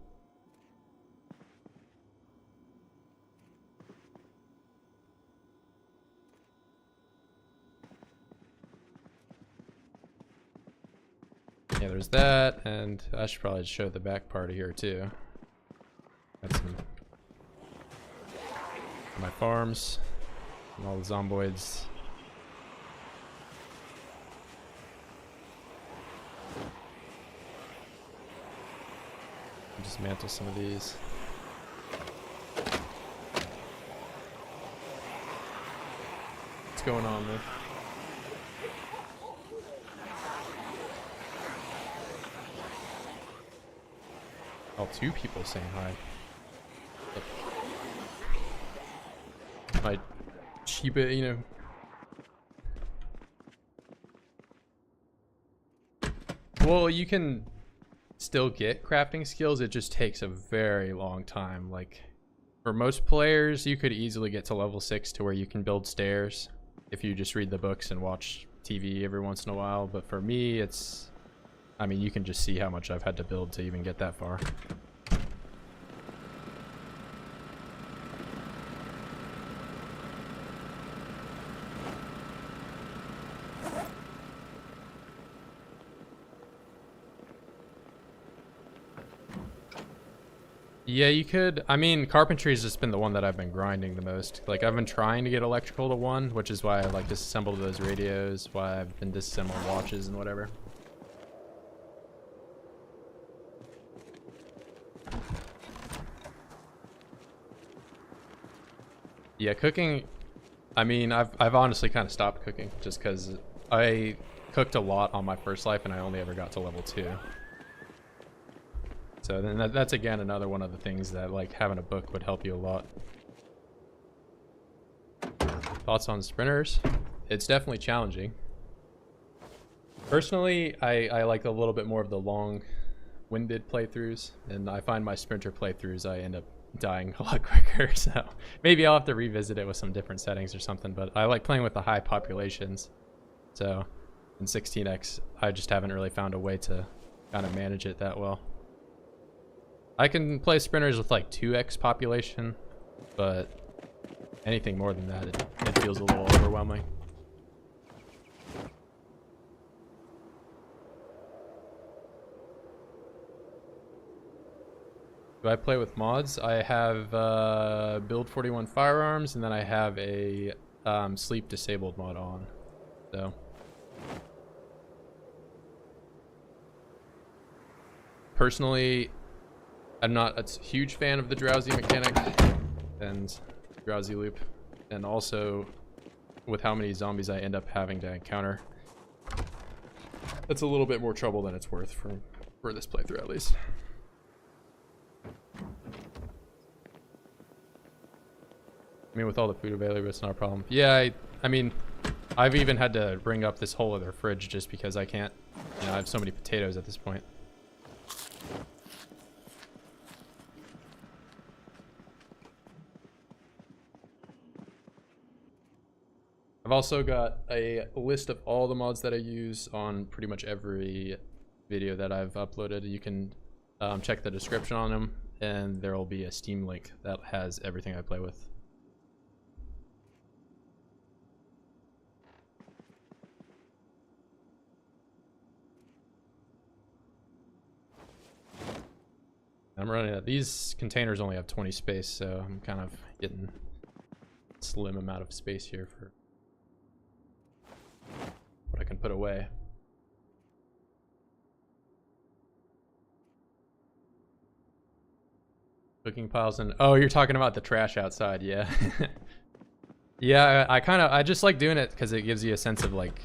yeah, there's that, and I should probably show the back part of here too. That's my farms and all the zomboids. Dismantle some of these. What's going on, man? Oh, two people saying hi. My cheap, you know. Well, you can still get crafting skills, it just takes a very long time. Like, for most players, you could easily get to level 6 to where you can build stairs if you just read the books and watch TV every once in a while. But for me, it's, I mean, you can just see how much I've had to build to even get that far. Yeah, you could. I mean, carpentry has just been the one that I've been grinding the most. Like, I've been trying to get electrical to 1, which is why I like disassembled those radios, why I've been disassembling watches and whatever. Yeah, cooking, I mean, I've honestly kind of stopped cooking just because I cooked a lot on my first life and I only ever got to level 2. So then that's again another one of the things that, like, having a book would help you a lot. Thoughts on sprinters? It's definitely challenging. Personally, I like a little bit more of the long-winded playthroughs, and I find my sprinter playthroughs I end up dying a lot quicker, so maybe I'll have to revisit it with some different settings or something, but I like playing with the high populations. So in 16x, I just haven't really found a way to kind of manage it that well. I can play sprinters with like 2x population, but anything more than that, it feels a little overwhelming. Do I play with mods? I have build 41 firearms, and then I have a sleep disabled mod on. So personally, I'm not a huge fan of the drowsy mechanic and drowsy loop, and also with how many zombies I end up having to encounter, that's a little bit more trouble than it's worth for this playthrough at least. I mean, with all the food available, it's not a problem. Yeah, I mean, I've even had to bring up this whole other fridge just because I can't, you know, I have so many potatoes at this point. I've also got a list of all the mods that I use on pretty much every video that I've uploaded. You can check the description on them, and there will be a Steam link that has everything I play with. I'm running out. These containers only have 20 space, so I'm kind of getting a slim amount of space here for what I can put away. Cooking piles and oh, you're talking about the trash outside, yeah. Yeah, I just like doing it because it gives you a sense of like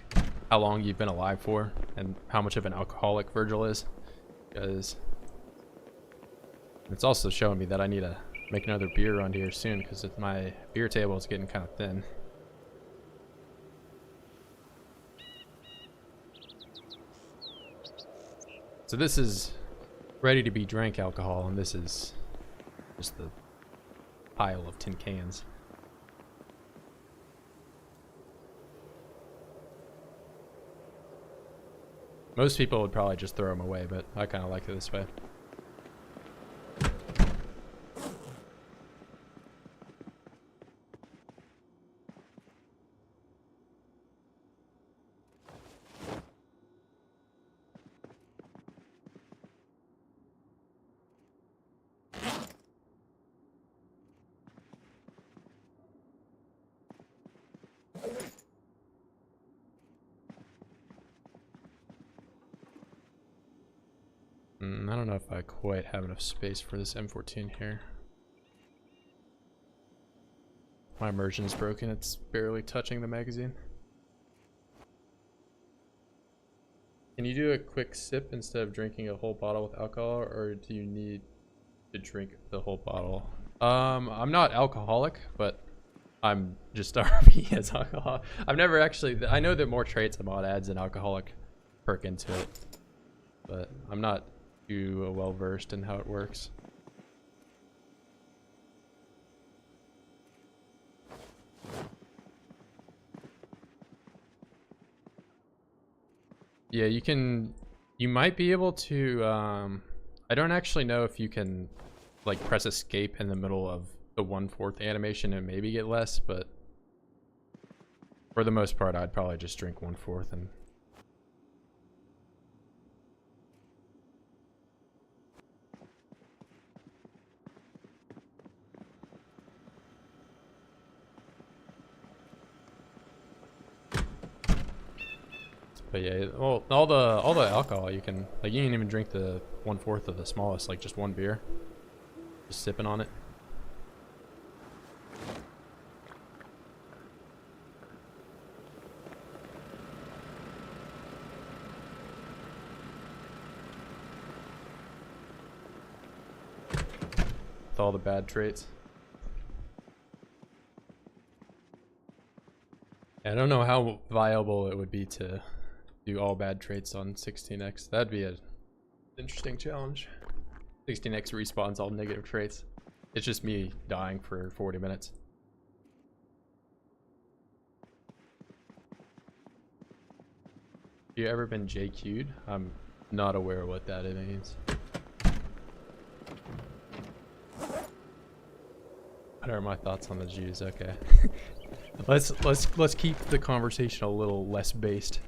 how long you've been alive for and how much of an alcoholic Virgil is. Because it's also showing me that I need to make another beer run here soon because my beer table is getting kind of thin. So this is ready to be drank alcohol, and this is just the pile of tin cans. Most people would probably just throw them away, but I kind of like it this way. I don't know if I quite have enough space for this M14 here. My immersion is broken, it's barely touching the magazine. Can you do a quick sip instead of drinking a whole bottle with alcohol, or do you need to drink the whole bottle? I'm not alcoholic, but I'm just RP as alcohol. I've never actually, I know that more traits a mod adds an alcoholic perk into it, but I'm not too well versed in how it works. Yeah, you might be able to, I don't actually know if you can like press escape in the middle of the 1/4 animation and maybe get less, but for the most part, I'd probably just drink 1/4 and but yeah, well, all the alcohol you can even drink the 1/4 of the smallest, like just one beer, just sipping on it. With all the bad traits. I don't know how viable it would be to do all bad traits on 16x. That'd be an interesting challenge. 16x respawns all negative traits. It's just me dying for 40 minutes. Have you ever been JQ'd? I'm not aware of what that means. What are my thoughts on the Jews? Okay. let's keep the conversation a little less based.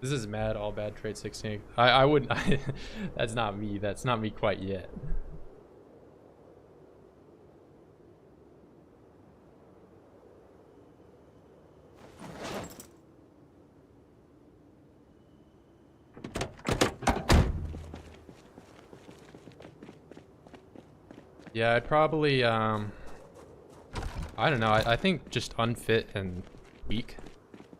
This is mad all bad trade 16. I wouldn't that's not me. That's not me quite yet. Yeah, I'd probably I don't know. I think just unfit and weak,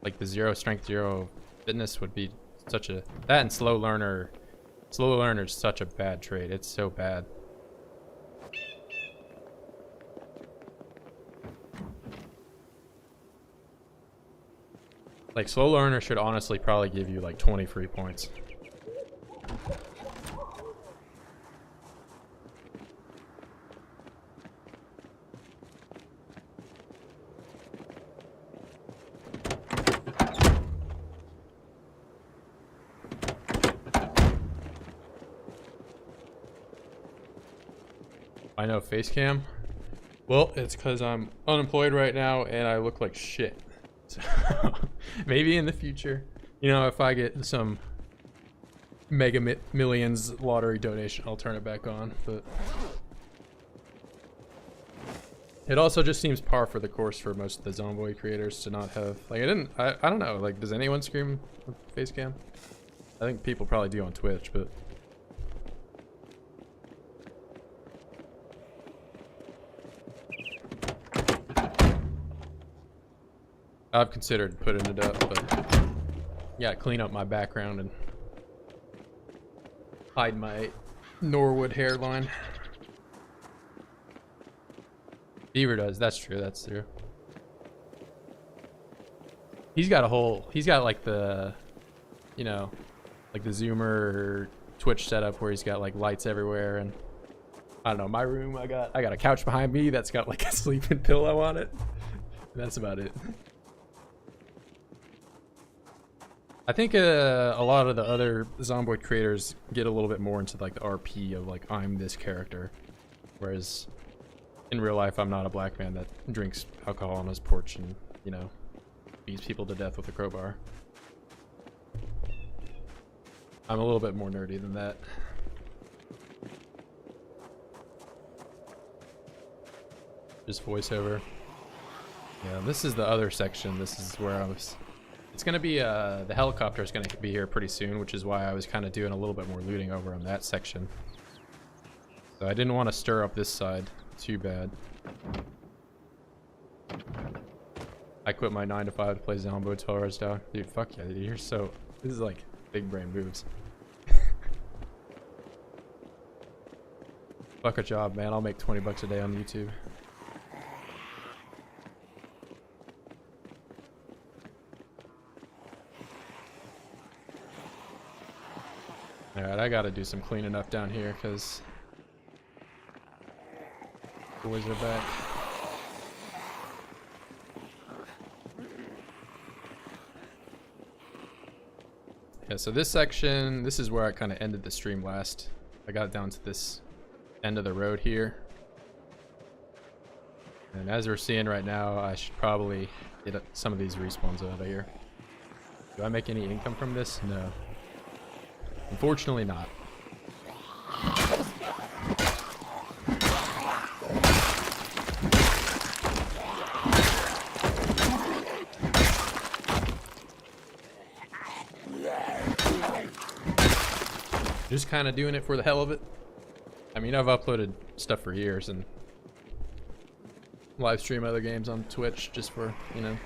like the 0 strength, 0 fitness would be such a, that and slow learner. Slow learner is such a bad trait. It's so bad. Like slow learner should honestly probably give you like 20 free points. I know, face cam. Well, it's because I'm unemployed right now and I look like shit. So maybe in the future, you know, if I get some mega millions lottery donation, I'll turn it back on. But It also just seems par for the course for most of the Zomboid creators to not have, like, I don't know, like, does anyone stream with face cam? I think people probably do on Twitch, but I've considered putting it up, but yeah, clean up my background and hide my Norwood hairline. Beaver does. That's true. That's true. He's got like the, you know, like the Zoomer Twitch setup where he's got like lights everywhere, and I don't know. My room, I got a couch behind me that's got like a sleeping pillow on it. And that's about it. I think a lot of the other Zomboid creators get a little bit more into like the RP of like, I'm this character, whereas in real life I'm not a black man that drinks alcohol on his porch and, you know, beats people to death with a crowbar. I'm a little bit more nerdy than that. Just voiceover. Yeah, this is the other section. This is where I was... It's going to be, the helicopter is going to be here pretty soon, which is why I was kind of doing a little bit more looting over on that section. So I didn't want to stir up this side too bad. I quit my 9 to 5 to play Zomboid 12 hours down. Dude, fuck yeah, dude, you're so... This is like big brain moves. Fuck a job, man. I'll make 20 bucks a day on YouTube. Alright, I gotta do some cleaning up down here because the boys are back. Yeah, so this section, this is where I kind of ended the stream last. I got down to this end of the road here. And as we're seeing right now, I should probably get some of these respawns out of here. Do I make any income from this? No. Unfortunately not. Just kind of doing it for the hell of it. I mean, I've uploaded stuff for years and live stream other games on Twitch just for, you know.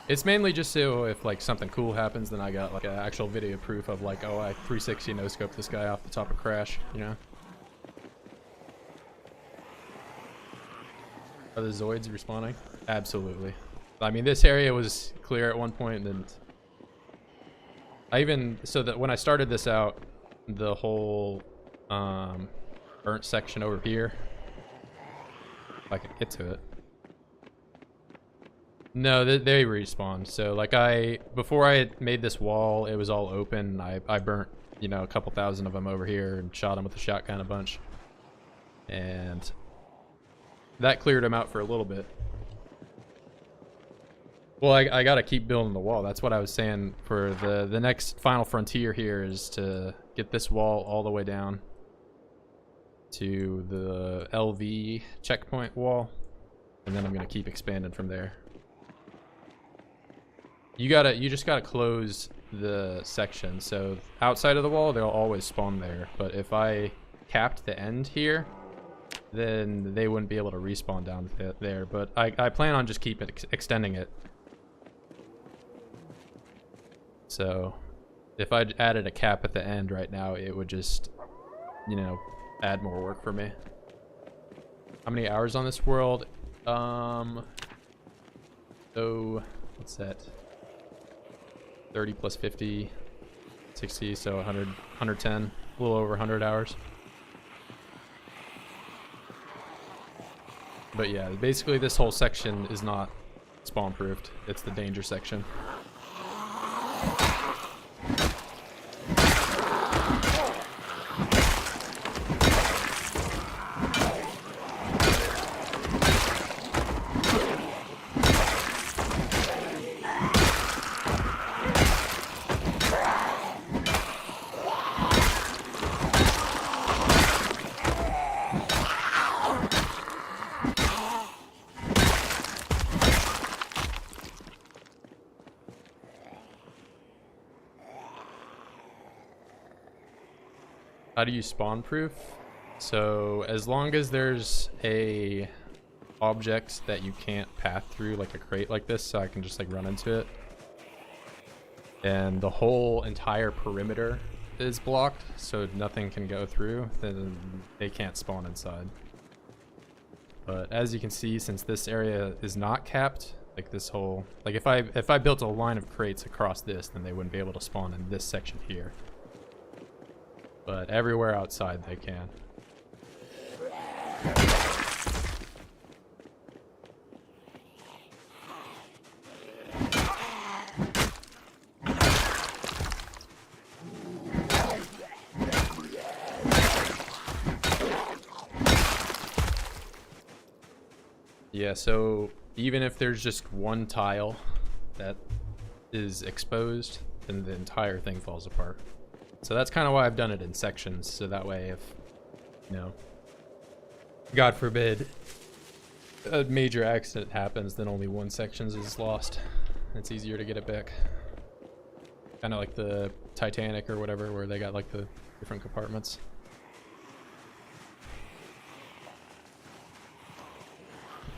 It's mainly just so if like something cool happens, then I got like an actual video proof of like, oh, I 360 no scope this guy off the top of Crash, you know. Are the Zoids respawning? Absolutely. I mean, this area was clear at one point, and I even, so that when I started this out, the whole burnt section over here, if I could get to it. No, they respawned. So like before I had made this wall, it was all open. I burnt, you know, a couple thousand of them over here and shot them with a shotgun a bunch. And that cleared them out for a little bit. Well, I gotta keep building the wall. That's what I was saying for the next final frontier here is to get this wall all the way down to the LV checkpoint wall. And then I'm gonna keep expanding from there. You just gotta close the section. So outside of the wall, they'll always spawn there. But if I capped the end here, then they wouldn't be able to respawn down there. But I plan on just extending it. So if I added a cap at the end right now, it would just, you know, add more work for me. How many hours on this world? So what's that? 30 plus 50, 60, so 100, 110, a little over 100 hours. But yeah, basically this whole section is not spawn proofed. It's the danger section. how do you spawn proof? So as long as there's a object that you can't path through, like a crate like this, so I can just like run into it, and the whole entire perimeter is blocked so nothing can go through, then they can't spawn inside. But as you can see, since this area is not capped, like this whole, like if I built a line of crates across this, then they wouldn't be able to spawn in this section here. But everywhere outside they can. Yeah, so even if there's just one tile that is exposed, then the entire thing falls apart. So that's kind of why I've done it in sections, so that way if, you know, God forbid, a major accident happens, then only one section is lost. It's easier to get it back. Kind of like the Titanic or whatever, where they got like the different compartments.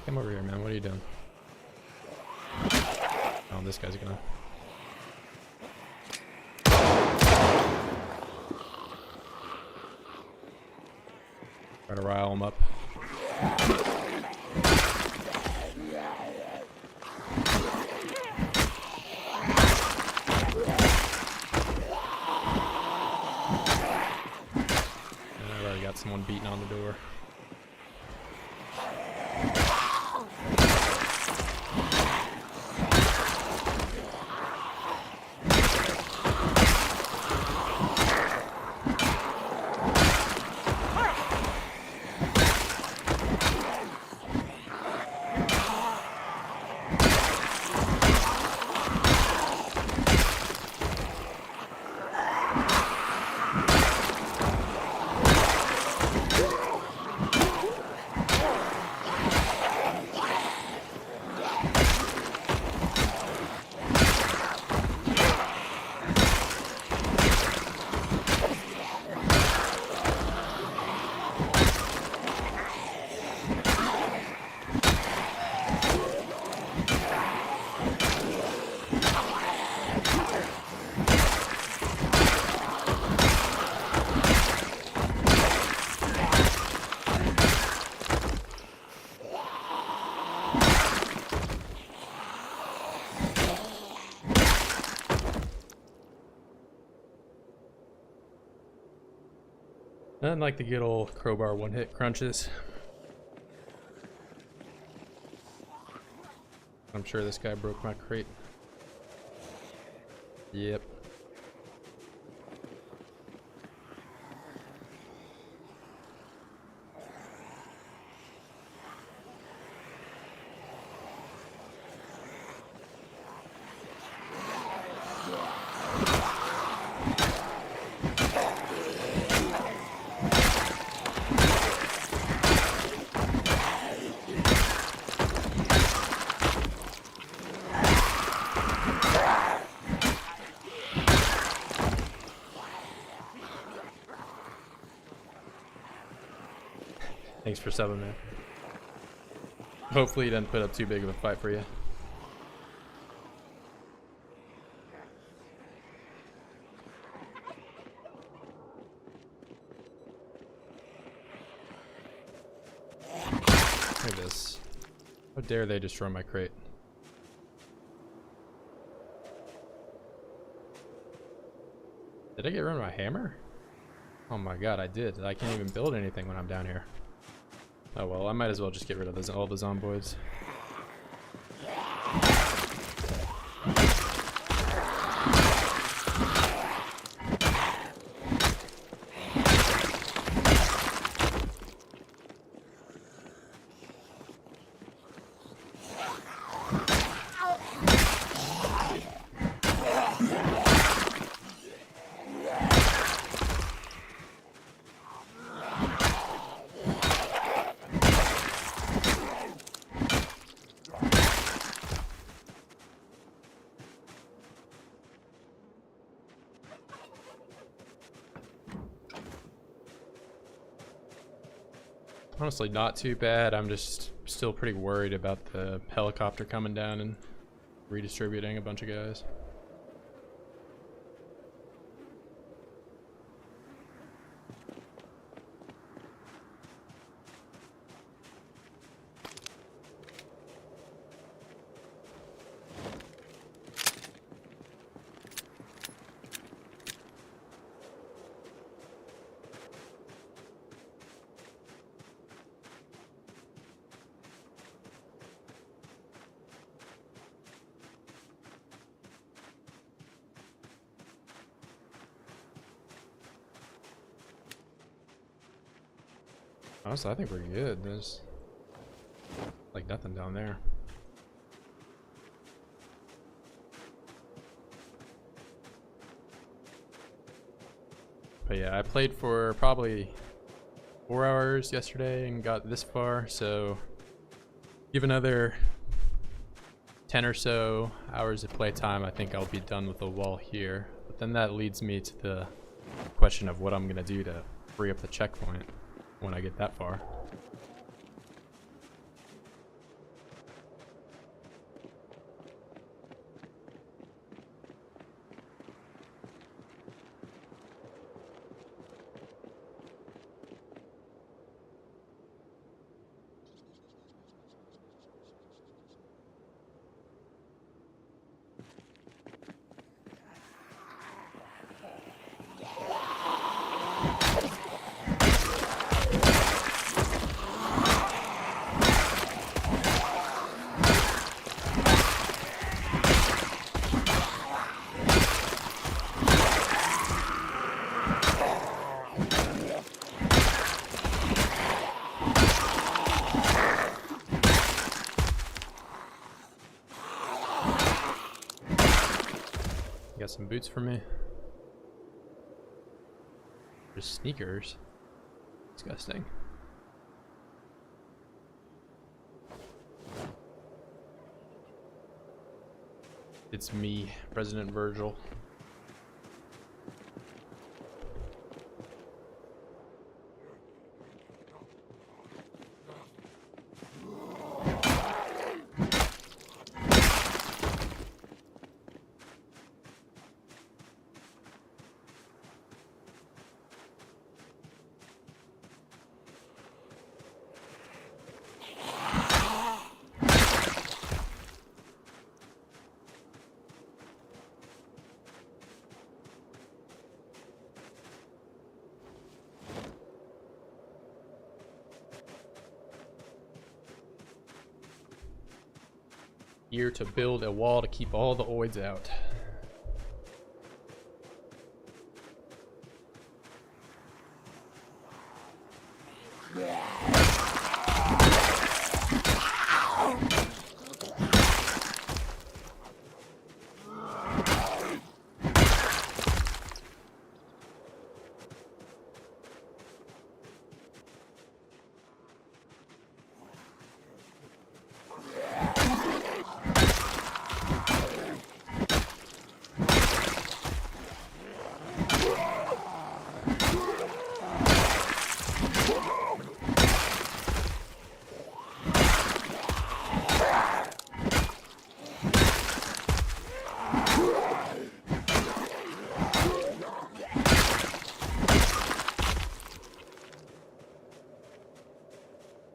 Come over here, man. What are you doing? Oh, this guy's gonna... try to rile him up. And I've already got someone beating on the door. Nothing like the good old crowbar one-hit crunches. I'm sure this guy broke my crate. Yep. Thanks for subbing, man. Hopefully he didn't put up too big of a fight for you. Look at this. How dare they destroy my crate? Did I get run by a hammer? Oh my god, I did. I can't even build anything when I'm down here. Oh well, I might as well just get rid of all the zomboids. Honestly, not too bad. I'm just still pretty worried about the helicopter coming down and redistributing a bunch of guys. Honestly, I think we're good. There's like nothing down there. But yeah, I played for probably 4 hours yesterday and got this far, so give another 10 or so hours of playtime, I think I'll be done with the wall here. But then that leads me to the question of what I'm gonna do to free up the checkpoint when I get that far. Got some boots for me. Just sneakers. Disgusting. It's me, President Virgil. Here to build a wall to keep all the oids out.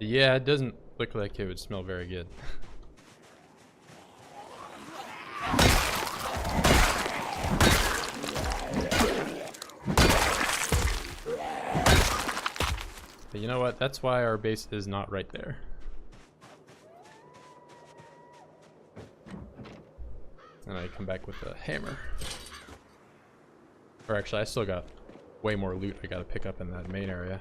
Yeah, it doesn't look like it would smell very good. But you know what? That's why our base is not right there. And I come back with a hammer. Or actually, I still got way more loot I gotta pick up in that main area.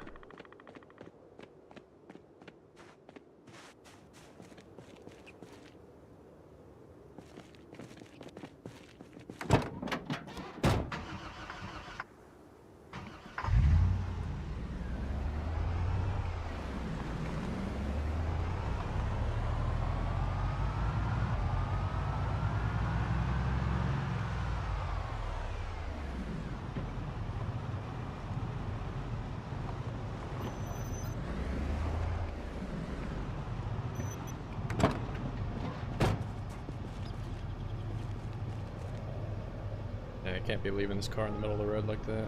can't be leaving this car in the middle of the road like that.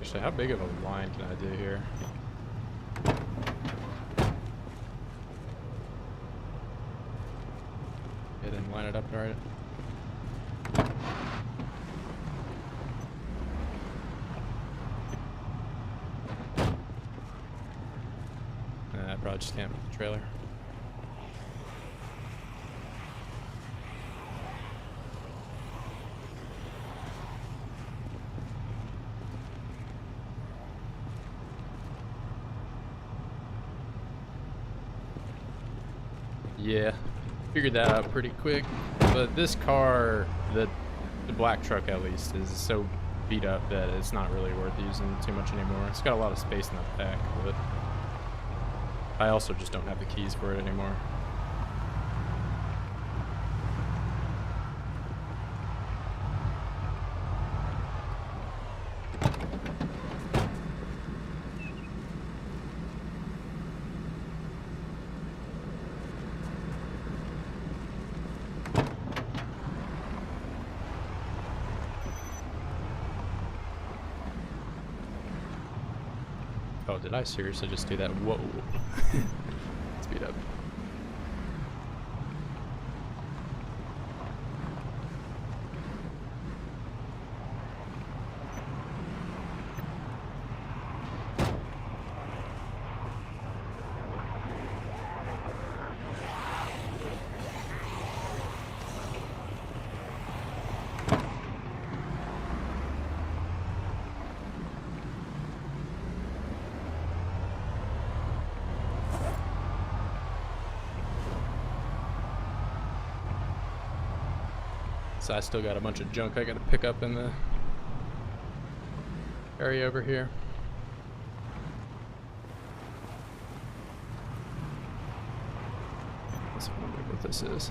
Actually, how big of a line can I do here? It didn't line it up right. I probably just can't with the trailer. Yeah, figured that out pretty quick. But this car, the black truck at least, is so beat up that it's not really worth using too much anymore. It's got a lot of space in the back, but I also just don't have the keys for it anymore. Oh, did I seriously just do that? Whoa. Speed up. So I still got a bunch of junk I gotta pick up in the area over here. Let's wonder what this is.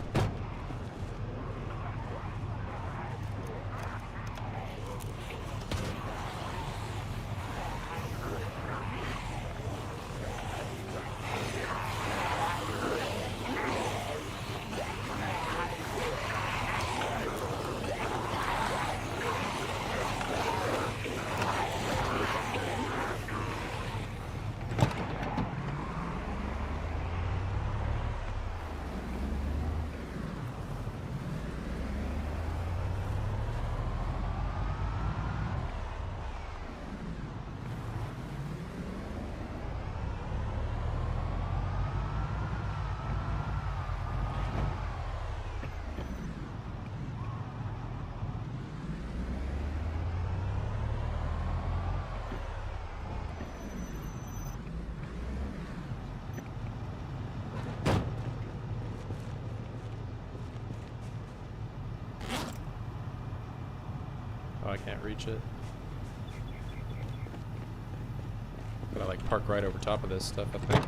Oh, I can't reach it. Gotta like park right over top of this stuff, I think.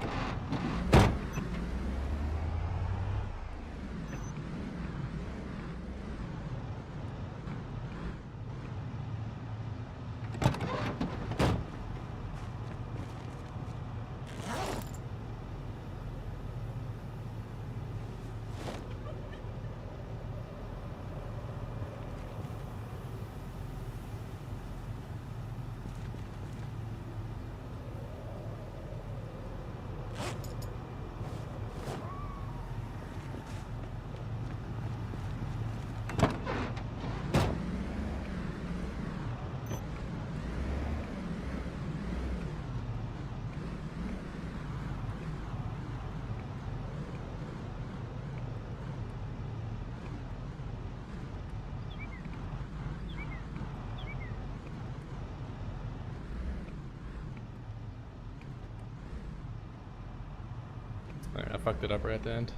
fucked it up right at the end.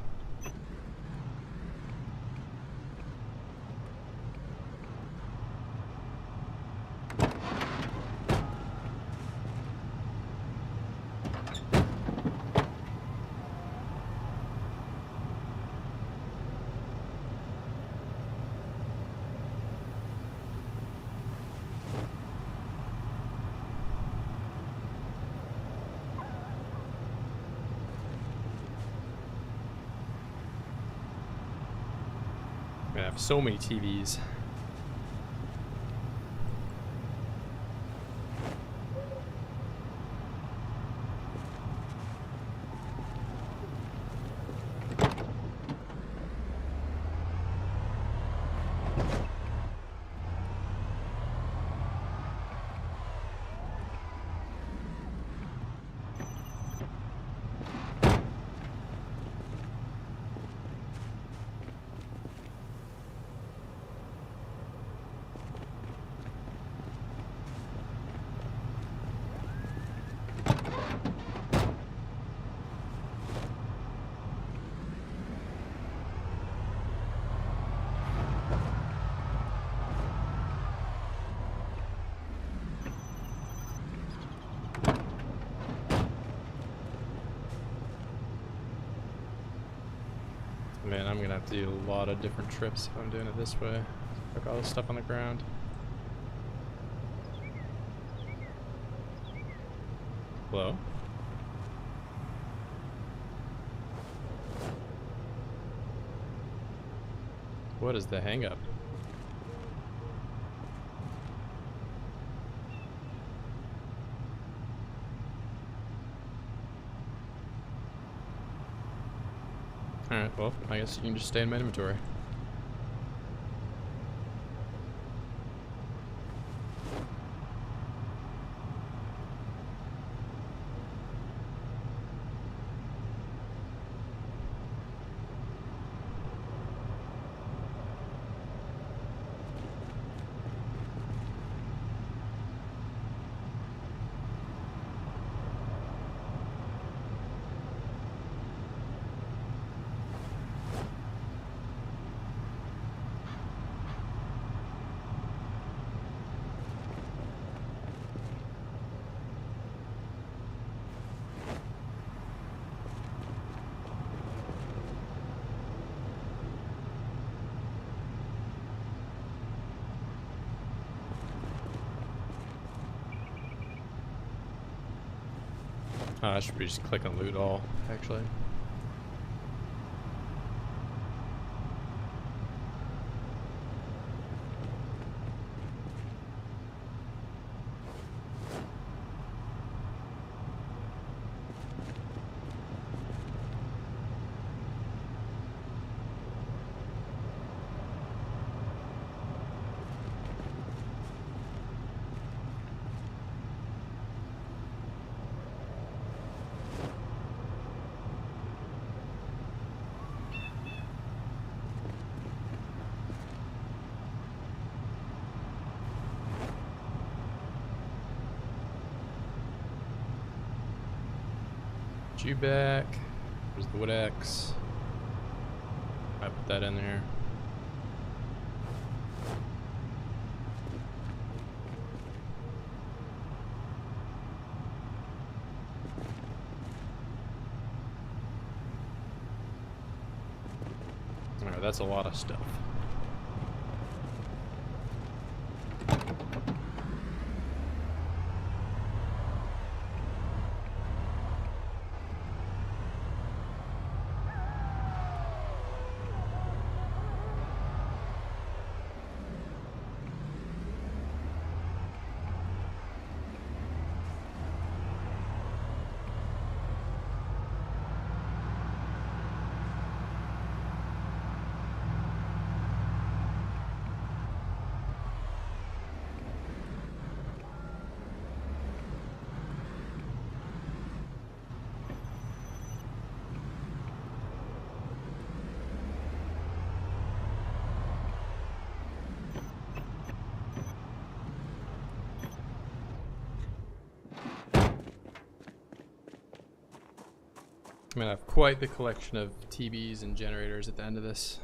I have so many TVs. Man, I'm gonna have to do a lot of different trips if I'm doing it this way. Look, all this stuff on the ground. Hello? What is the hang up? Alright, well, I guess you can just stay in my inventory. I should be just click on loot all, actually. You back. There's the wood axe. I put that in there. Alright, that's a lot of stuff. I'm gonna have quite the collection of TVs and generators at the end of this.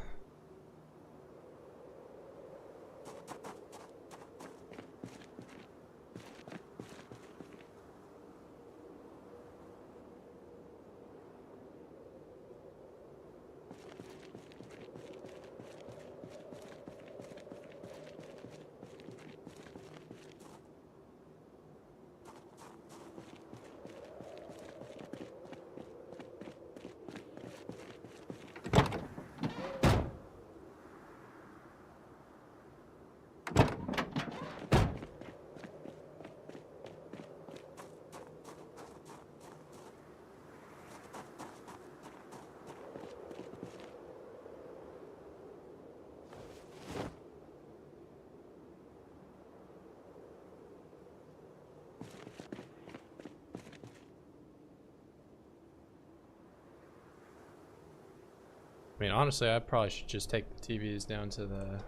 I mean, honestly, I probably should just take the TVs down to the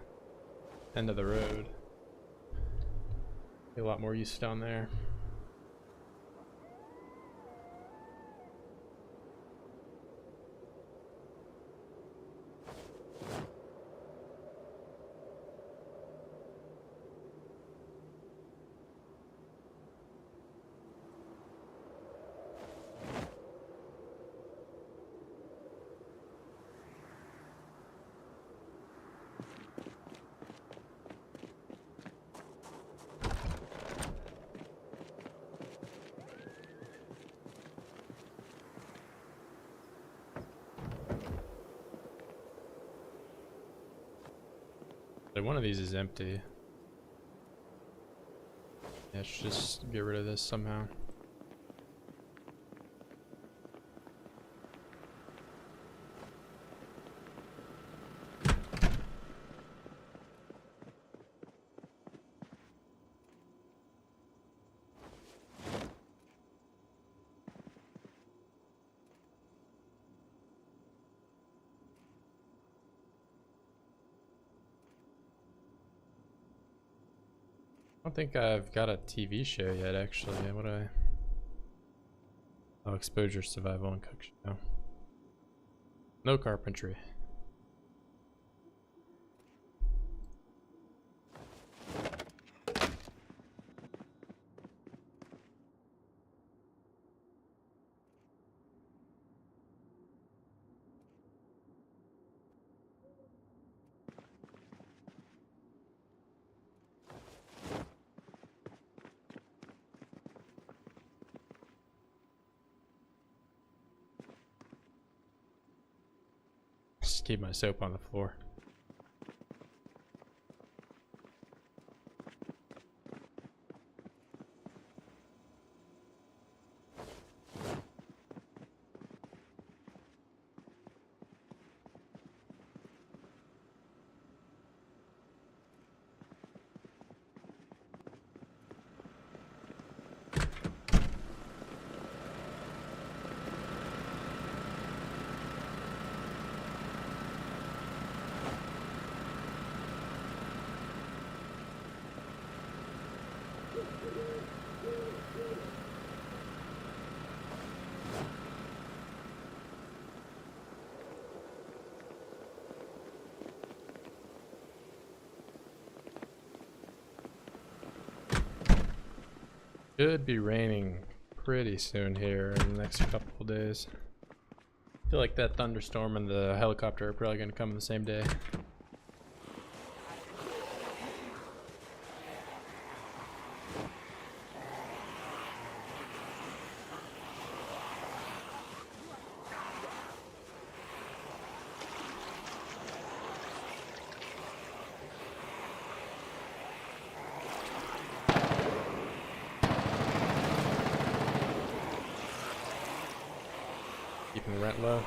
end of the road. Be a lot more use down there. So one of these is empty. Yeah, I should just get rid of this somehow. I don't think I've got a TV show yet, actually. What do I... Oh, exposure, survival, and cook show. No carpentry. Just keep my soap on the floor. Should be raining pretty soon here in the next couple of days. I feel like that thunderstorm and the helicopter are probably going to come the same day. Keeping rent low.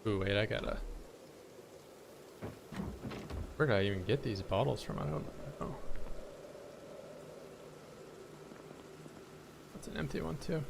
Ooh, wait, I gotta... Where did I even get these bottles from? I don't know. That's an empty one too.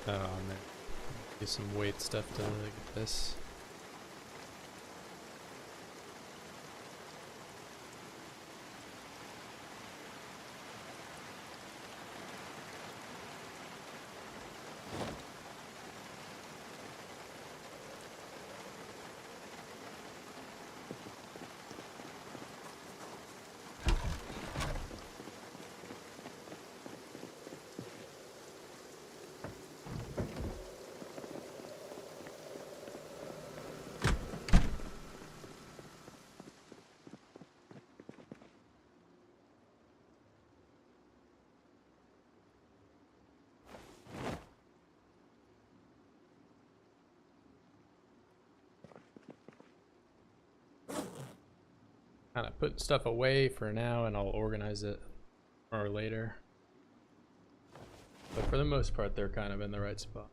Oh man, do some weight stuff to get this. Kind of put stuff away for now and I'll organize it or later. But for the most part, they're kind of in the right spot.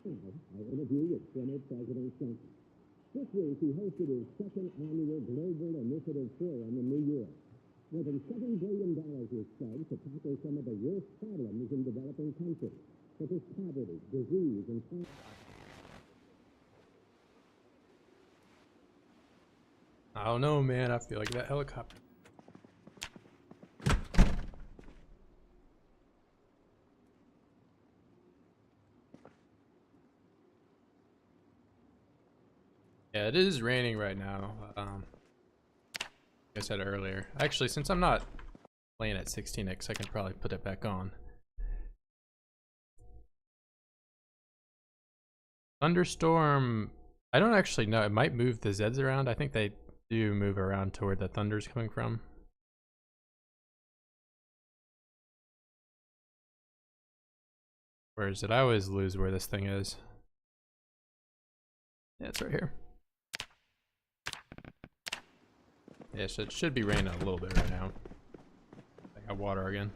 I interview with former President Trump. This week, he hosted his second annual Global Initiative Forum in New York. More than $7 billion was spent to tackle some of the worst problems in developing countries, such as poverty, disease, and crime. I don't know, man. I feel like that helicopter. Yeah, it is raining right now. Like I said earlier. Actually, since I'm not playing at 16x, I can probably put it back on. Thunderstorm, I don't actually know. It might move the Zeds around. I think they do move around to where the thunder's coming from. Where is it? I always lose where this thing is. Yeah, it's right here. Yeah, so it should be raining a little bit right now. I got water again.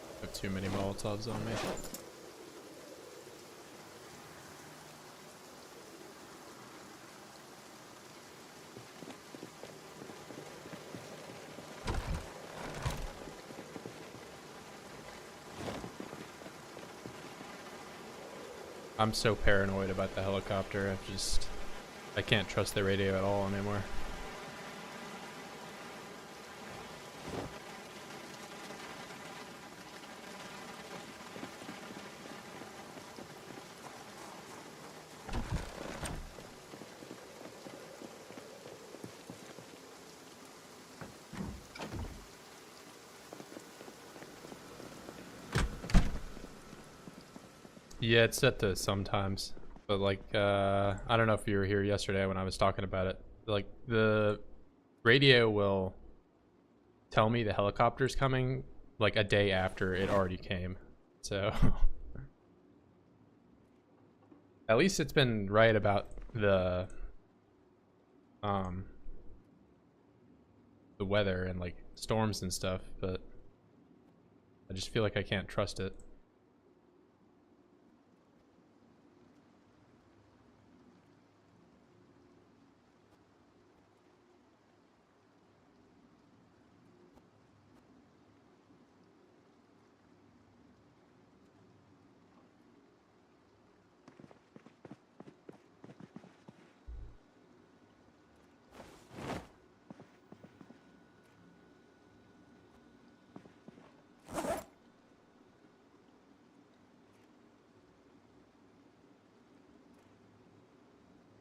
I have too many Molotovs on me. I'm so paranoid about the helicopter. I can't trust the radio at all anymore. Yeah, it's set to sometimes, but like, I don't know if you were here yesterday when I was talking about it. Like, the radio will tell me the helicopter's coming like a day after it already came. So, at least it's been right about um, the weather and like storms and stuff, but I just feel like I can't trust it.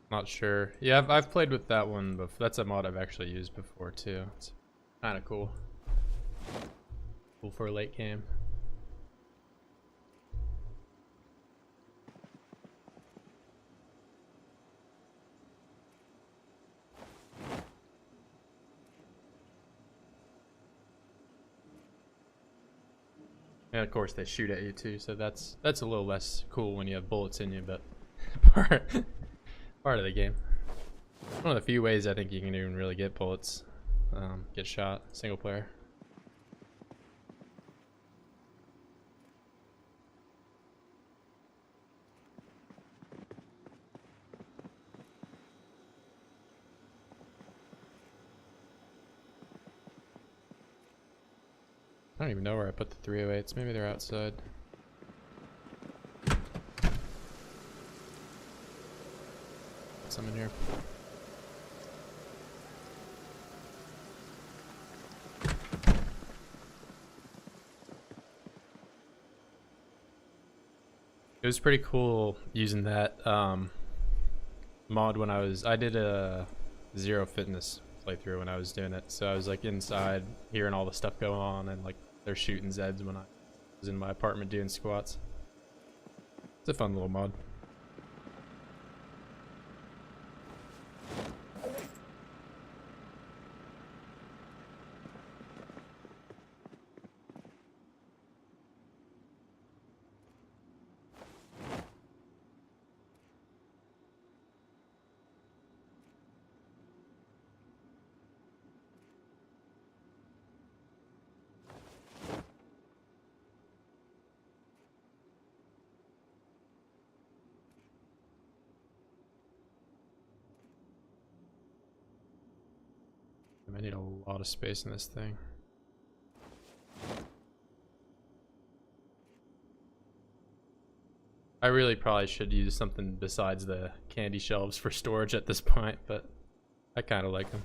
Not sure. Yeah, I've played with that one before. That's a mod I've actually used before too. It's kind of cool. Cool for a late game. And of course they shoot at you too, so that's a little less cool when you have bullets in you, but part part of the game. One of the few ways I think you can even really get bullets, get shot, single player. I don't even know where I put the 308s. Maybe they're outside. Some in here. It was pretty cool using that mod when I did a Zero Fitness playthrough when I was doing it. So I was like inside hearing all the stuff go on, and like they're shooting Zeds when I was in my apartment doing squats. It's a fun little mod. I need a lot of space in this thing. I really probably should use something besides the candy shelves for storage at this point, but I kind of like them.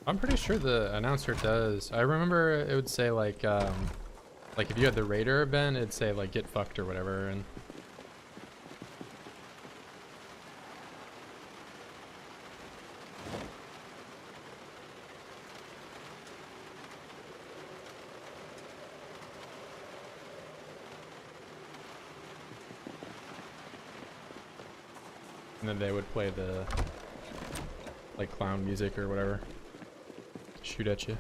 I'm pretty sure the announcer does. I remember it would say like if you had the Raider event, it'd say like get fucked or whatever, and then they would play the like clown music or whatever. Shoot at you.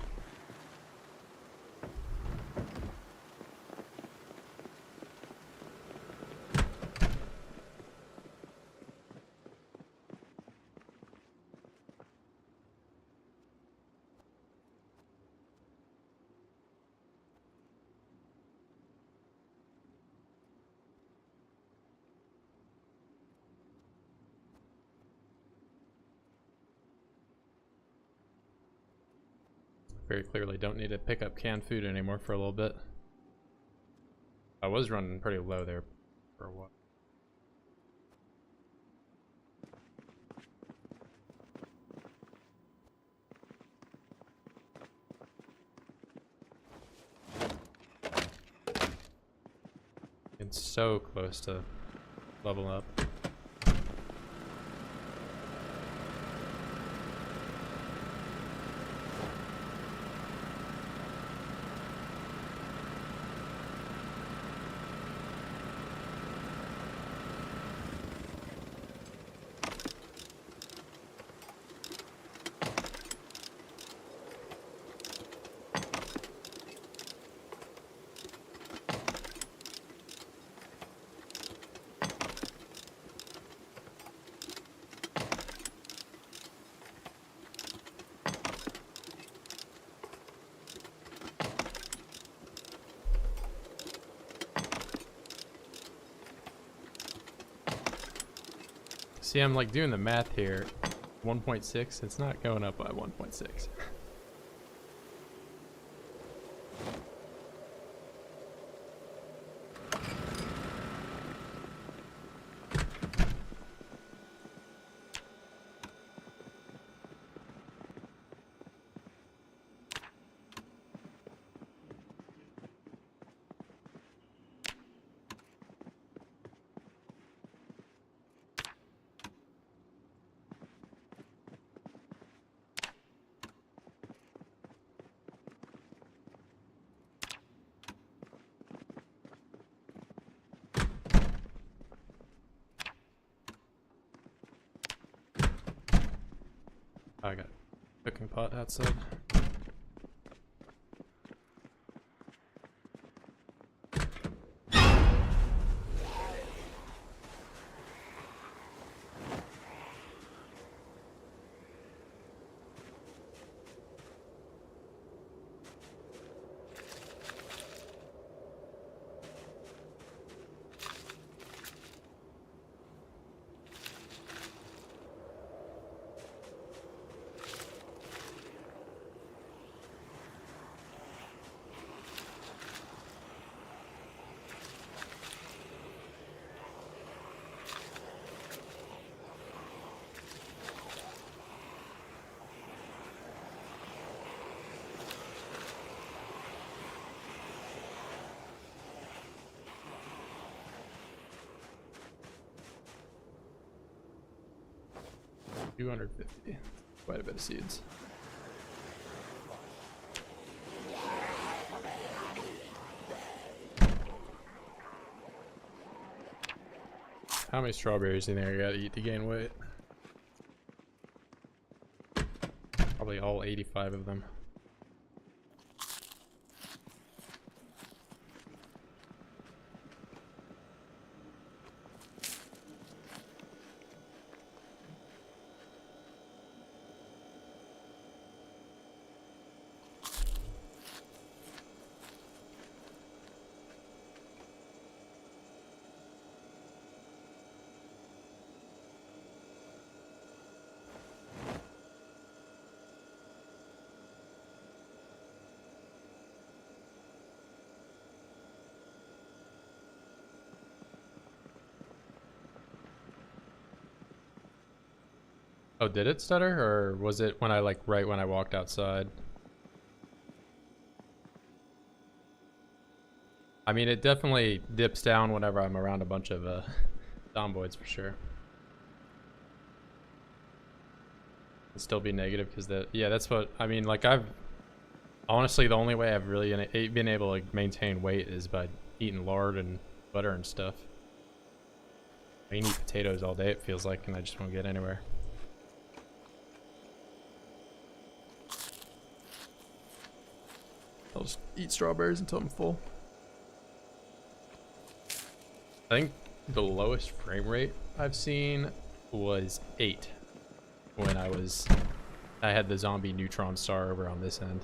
Very clearly don't need to pick up canned food anymore for a little bit. I was running pretty low there for a while. It's so close to level up. See, I'm like doing the math here. 1.6, it's not going up by 1.6. I got a cooking pot outside. $250. Quite a bit of seeds. How many strawberries do you think I gotta eat to gain weight? Probably all 85 of them. Oh, did it stutter, or was it when I like right when I walked outside? I mean, it definitely dips down whenever I'm around a bunch of Zomboids for sure. It'd still be negative because yeah, that's what I mean. Like I've honestly, the only way I've really been able to maintain weight is by eating lard and butter and stuff. I can eat potatoes all day, it feels like, and I just won't get anywhere. I'll just eat strawberries until I'm full. I think the lowest frame rate I've seen was 8 when I had the zombie neutron star over on this end.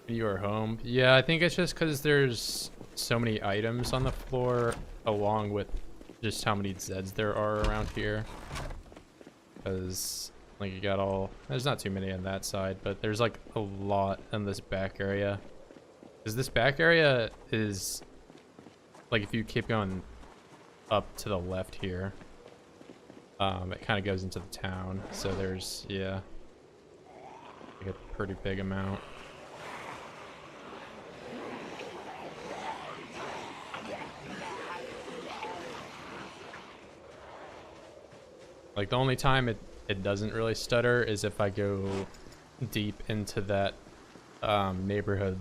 You are home. Yeah, I think it's just because there's so many items on the floor, along with just how many Zeds there are around here. Because, like, you got there's not too many on that side, but there's, like, a lot in this back area. Because this back area is, like, if you keep going up to the left here, it kind of goes into the town. So there's, yeah, like a pretty big amount. Like, the only time it doesn't really stutter is if I go deep into that neighborhood.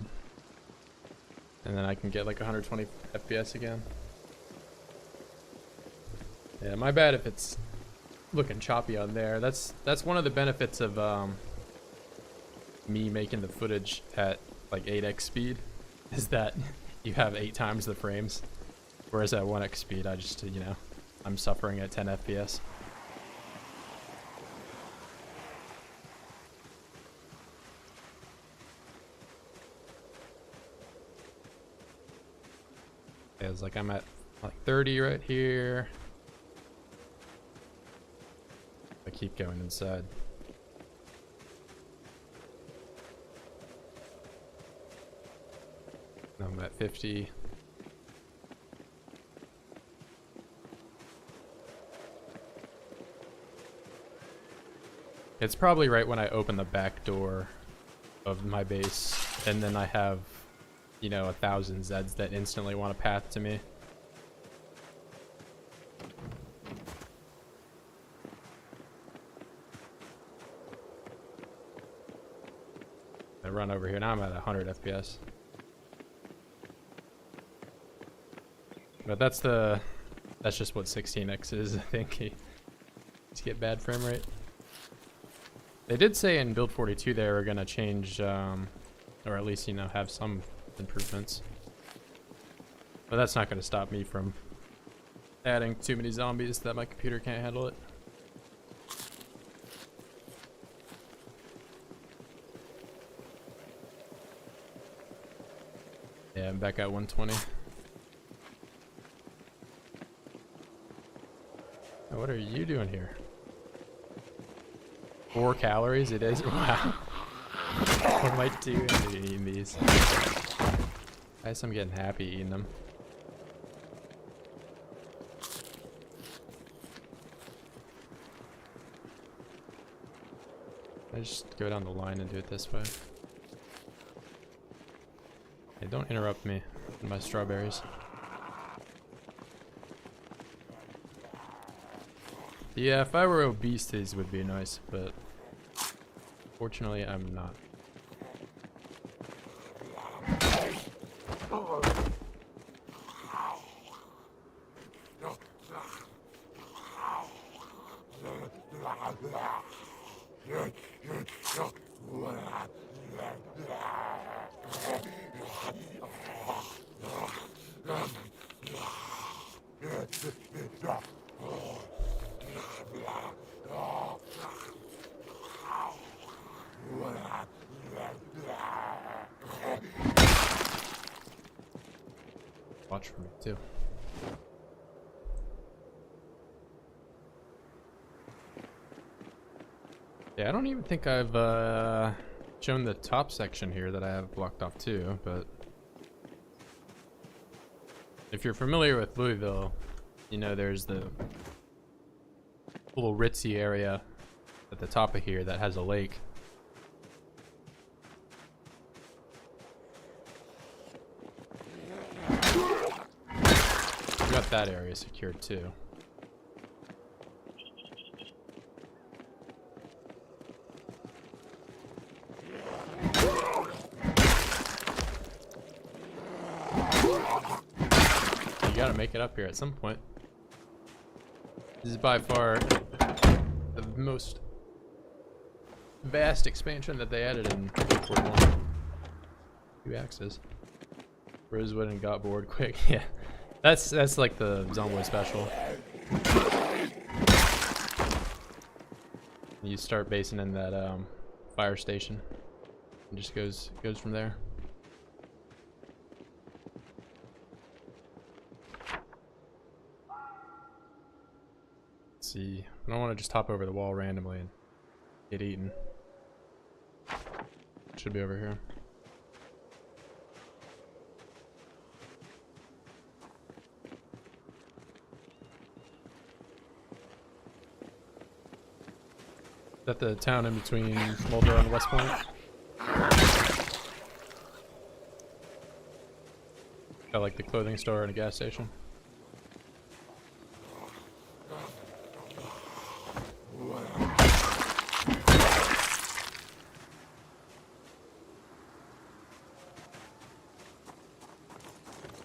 And then I can get like 120 FPS again. Yeah, my bad if it's looking choppy on there. That's one of the benefits of me making the footage at like 8x speed, is that you have 8 times the frames. Whereas at 1x speed, I just, you know, I'm suffering at 10 FPS. It's like I'm at like 30 right here. I keep going inside. Now I'm at 50. It's probably right when I open the back door of my base, and then I have, you know, 1,000 Zeds that instantly want a path to me. I run over here. Now I'm at 100 FPS. But that's just what 16x is, I think. You get bad frame rate. They did say in build 42 they were gonna change, or at least, you know, have some improvements. But that's not gonna stop me from adding too many zombies that my computer can't handle it. Yeah, I'm back at 120. Oh, what are you doing here? 4 calories it is? Wow. What am I doing eating these? I guess I'm getting happy eating them. I just go down the line and do it this way. Hey, don't interrupt me with my strawberries. Yeah, if I were obese, these would be nice, but fortunately, I'm not. Watch for me too. Yeah, I don't even think I've shown the top section here that I have blocked off too, but if you're familiar with Louisville, you know there's the little ritzy area at the top of here that has a lake. We got that area secured too. You gotta make it up here at some point. This is by far the most vast expansion that they added in 1.1. 2 axes. Rosewood and got bored quick. Yeah, that's like the Zomboid special. You start basing in that fire station, and just goes from there. Let's see, I don't want to just hop over the wall randomly and get eaten. Should be over here. Is that the town in between Mulder and West Point? Got like the clothing store and a gas station.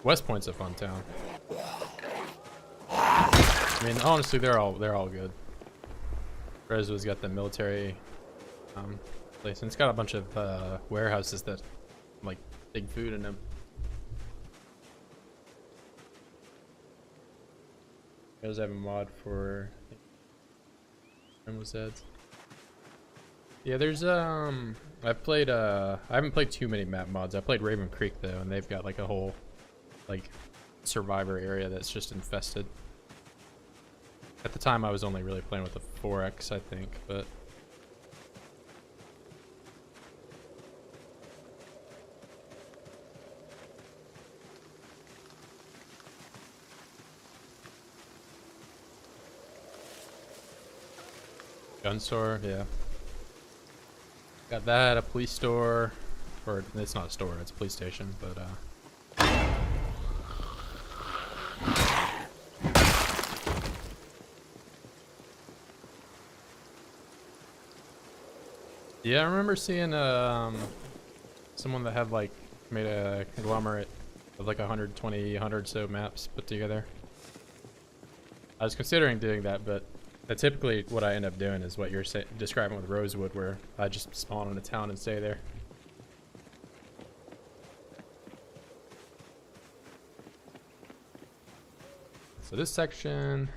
West Point's a fun town. I mean, honestly, they're all good. Rosewood's got the military place, and it's got a bunch of warehouses that like big food in them. It does have a mod for Endless Ads. Yeah, there's I've played I haven't played too many map mods. I played Raven Creek though, and they've got like a whole like survivor area that's just infested. At the time I was only really playing with the 4X, I think, but gun store, yeah. Got that, a police store, or it's not a store, it's a police station, but yeah, I remember seeing someone that had like made a conglomerate of like 100 so maps put together. I was considering doing that, but typically what I end up doing is what you're describing with Rosewood, where I just spawn in a town and stay there. So this section,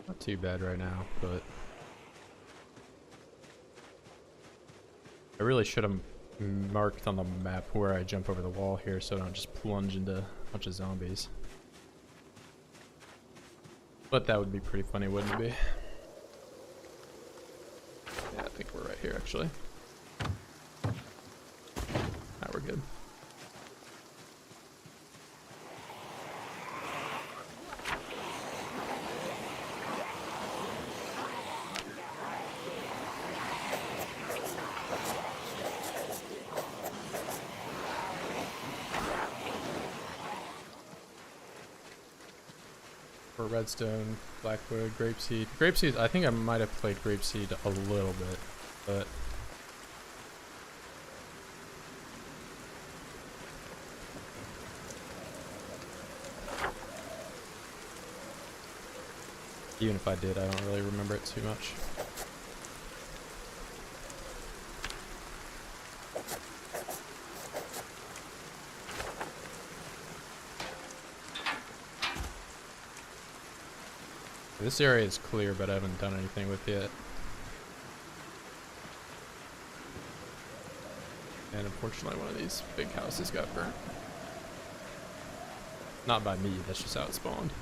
not too bad right now, but I really should have marked on the map where I jump over the wall here so I don't just plunge into a bunch of zombies. But that would be pretty funny, wouldn't it be? Yeah, I think we're right here actually. Now we're good. For redstone, blackwood, grapeseed. Grapeseed, I think I might have played grapeseed a little bit, but even if I did, I don't really remember it too much. This area is clear, but I haven't done anything with it yet. And unfortunately, one of these big houses got burnt. Not by me, that's just how it spawned.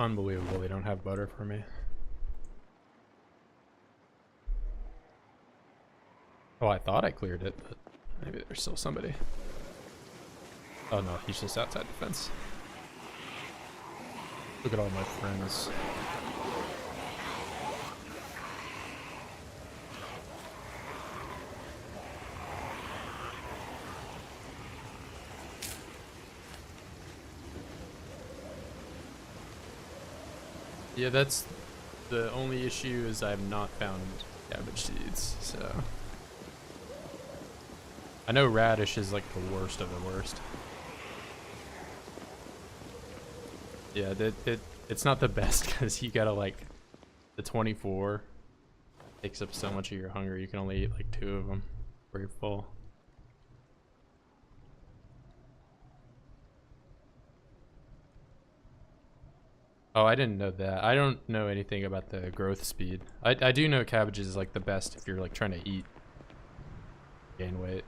Unbelievable they don't have butter for me. Oh, I thought I cleared it, but maybe there's still somebody. Oh no, he's just outside the fence. Look at all my friends. Yeah, that's the only issue is I have not found cabbage seeds, so. I know radish is like the worst of the worst. Yeah, it's not the best because you gotta like, the 24 takes up so much of your hunger, you can only eat like 2 of them before you're full. Oh, I didn't know that. I don't know anything about the growth speed. I do know cabbage is like the best if you're like trying to eat, gain weight.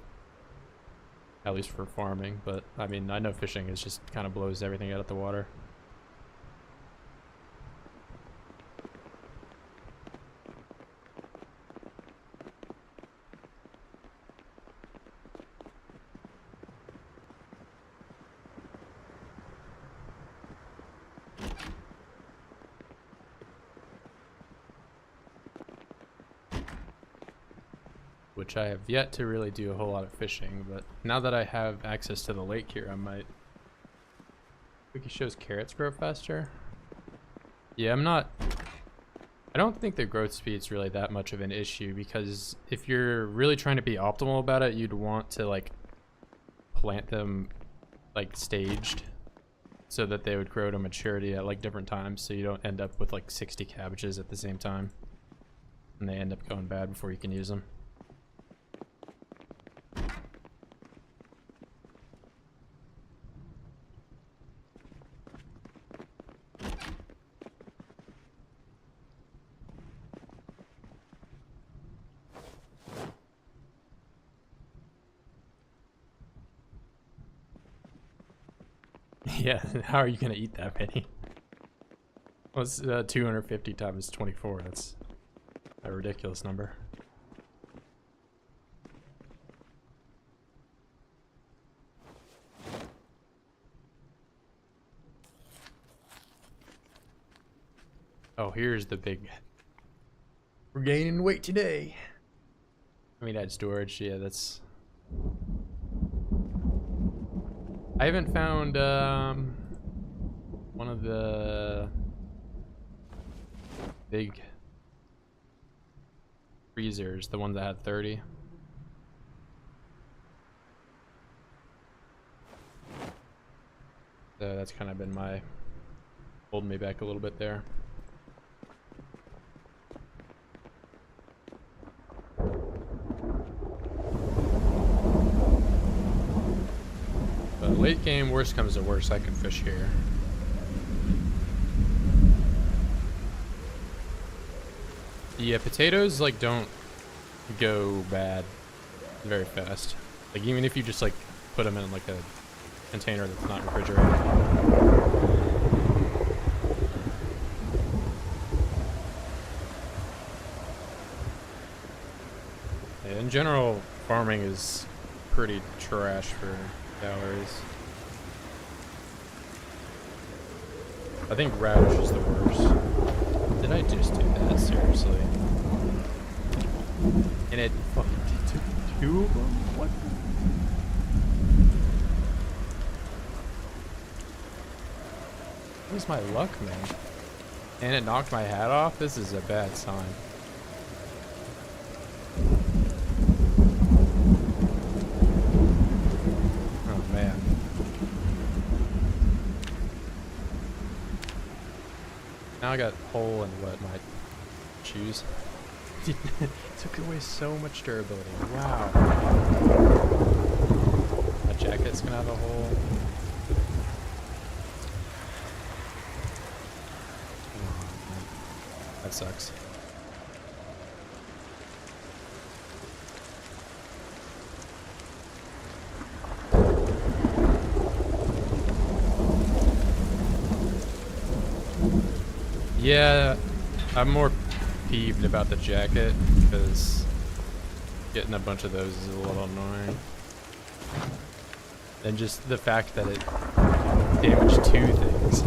At least for farming, but I mean, I know fishing is just kind of blows everything out of the water. Which I have yet to really do a whole lot of fishing, but now that I have access to the lake here, I might. Wiki shows carrots grow faster. Yeah, I don't think the growth speed's really that much of an issue, because if you're really trying to be optimal about it, you'd want to like plant them like staged so that they would grow to maturity at like different times, so you don't end up with like 60 cabbages at the same time and they end up going bad before you can use them. Yeah, how are you gonna eat that many? Well, it's 250 times 24. That's a ridiculous number. Oh, here's the big. We're gaining weight today. I mean, add storage. Yeah, that's. I haven't found one of the big freezers, the one that had 30. So that's kind of been holding me back a little bit there. But late game, worst comes to worst, I can fish here. The potatoes like don't go bad very fast. Like even if you just like put them in like a container that's not refrigerated. Yeah, in general, farming is pretty trash for calories. I think radish is the worst. Did I just do that? Seriously? And it fucking took 2 of them? What? What is my luck, man? And it knocked my hat off? This is a bad sign. Oh, man. Now I got hole in what my shoes. It took away so much durability. Wow. My jacket's gonna have a hole. That sucks. Yeah, I'm more peeved about the jacket because getting a bunch of those is a little annoying. And just the fact that it damaged 2 things.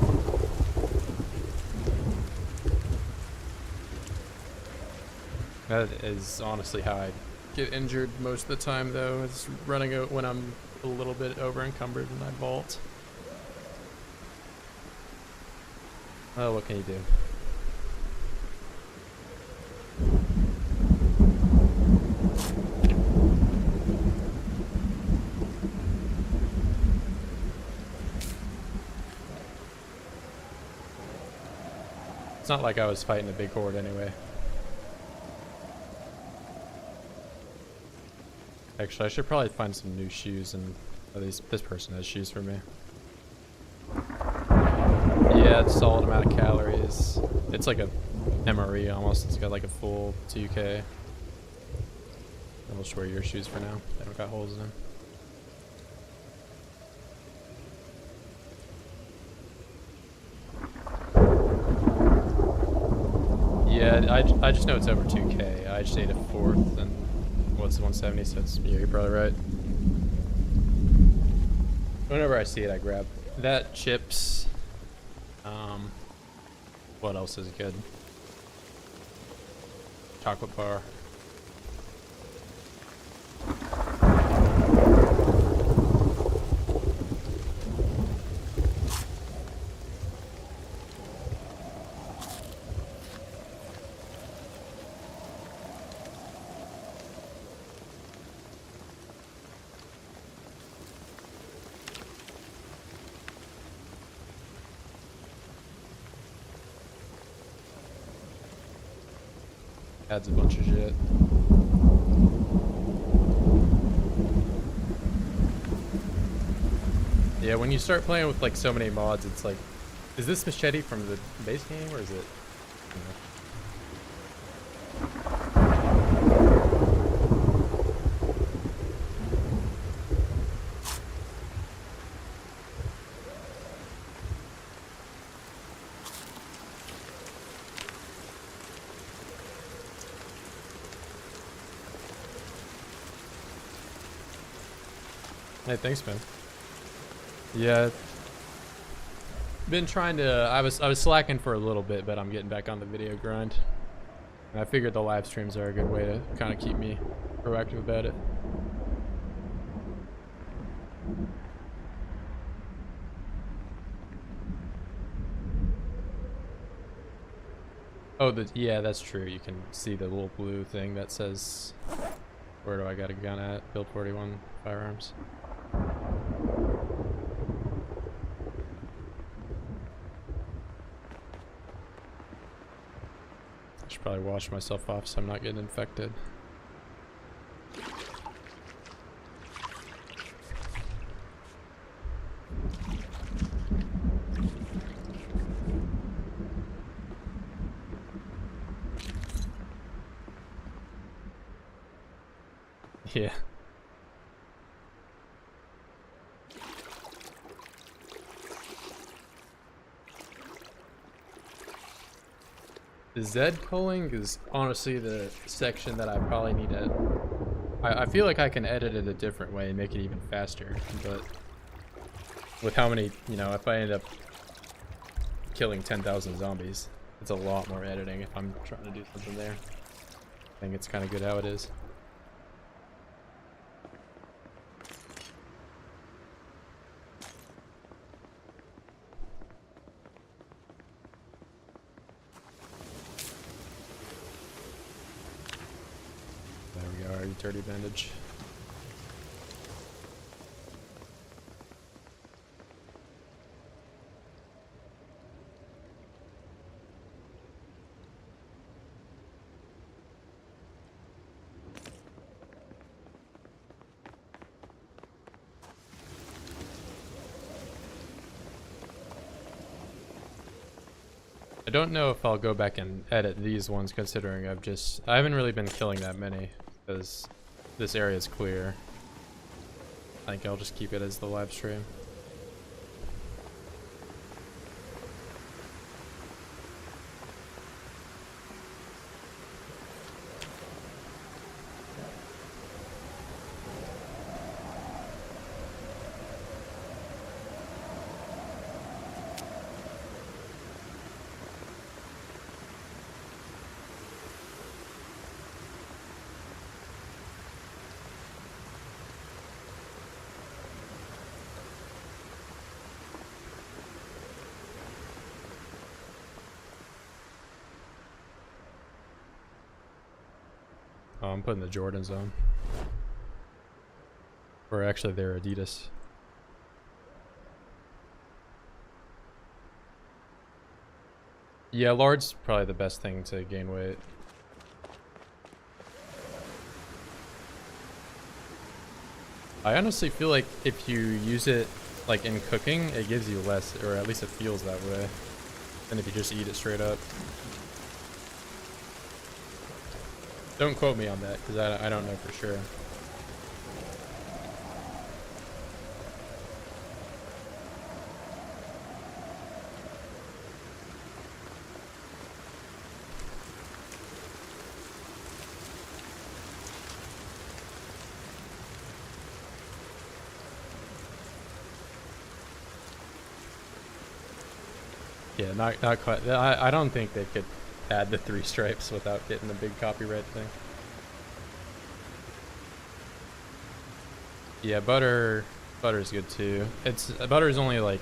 That is honestly how I get injured most of the time, though, is running out when I'm a little bit over encumbered in my vault. Oh, what can you do? It's not like I was fighting a big horde anyway. Actually, I should probably find some new shoes, and at least this person has shoes for me. Yeah, it's a solid amount of calories. It's like a MRE almost. It's got like a full 2K. I'll just wear your shoes for now. They haven't got holes in them. Yeah, I just know it's over 2K. I just ate a 4th, and what's 170, so it's, yeah, you're probably right. Whenever I see it, I grab that, chips. What else is good? Chocolate bar. Adds a bunch of shit. Yeah, when you start playing with like so many mods, it's like, is this machete from the base game or is it? You know? Hey, thanks, man. Yeah, been trying to. I was slacking for a little bit, but I'm getting back on the video grind. And I figured the live streams are a good way to kind of keep me proactive about it. Oh, yeah, that's true. You can see the little blue thing that says, where do I got a gun at? Build 41 firearms. I should probably wash myself off so I'm not getting infected. Yeah. The Z culling is honestly the section that I probably need to... I feel like I can edit it a different way and make it even faster, but with how many, you know, if I end up killing 10,000 zombies, it's a lot more editing if I'm trying to do something there. I think it's kind of good how it is. Dirty bandage. I don't know if I'll go back and edit these ones, considering I haven't really been killing that many because this area is clear. I think I'll just keep it as the live stream. Oh, I'm putting the Jordans on. Or actually, they're Adidas. Yeah, large's probably the best thing to gain weight. I honestly feel like if you use it like in cooking, it gives you less, or at least it feels that way, than if you just eat it straight up. Don't quote me on that, because I don't know for sure. Yeah, not quite. I don't think they could add the 3 stripes without getting a big copyright thing. Yeah, butter's good too. Butter's only like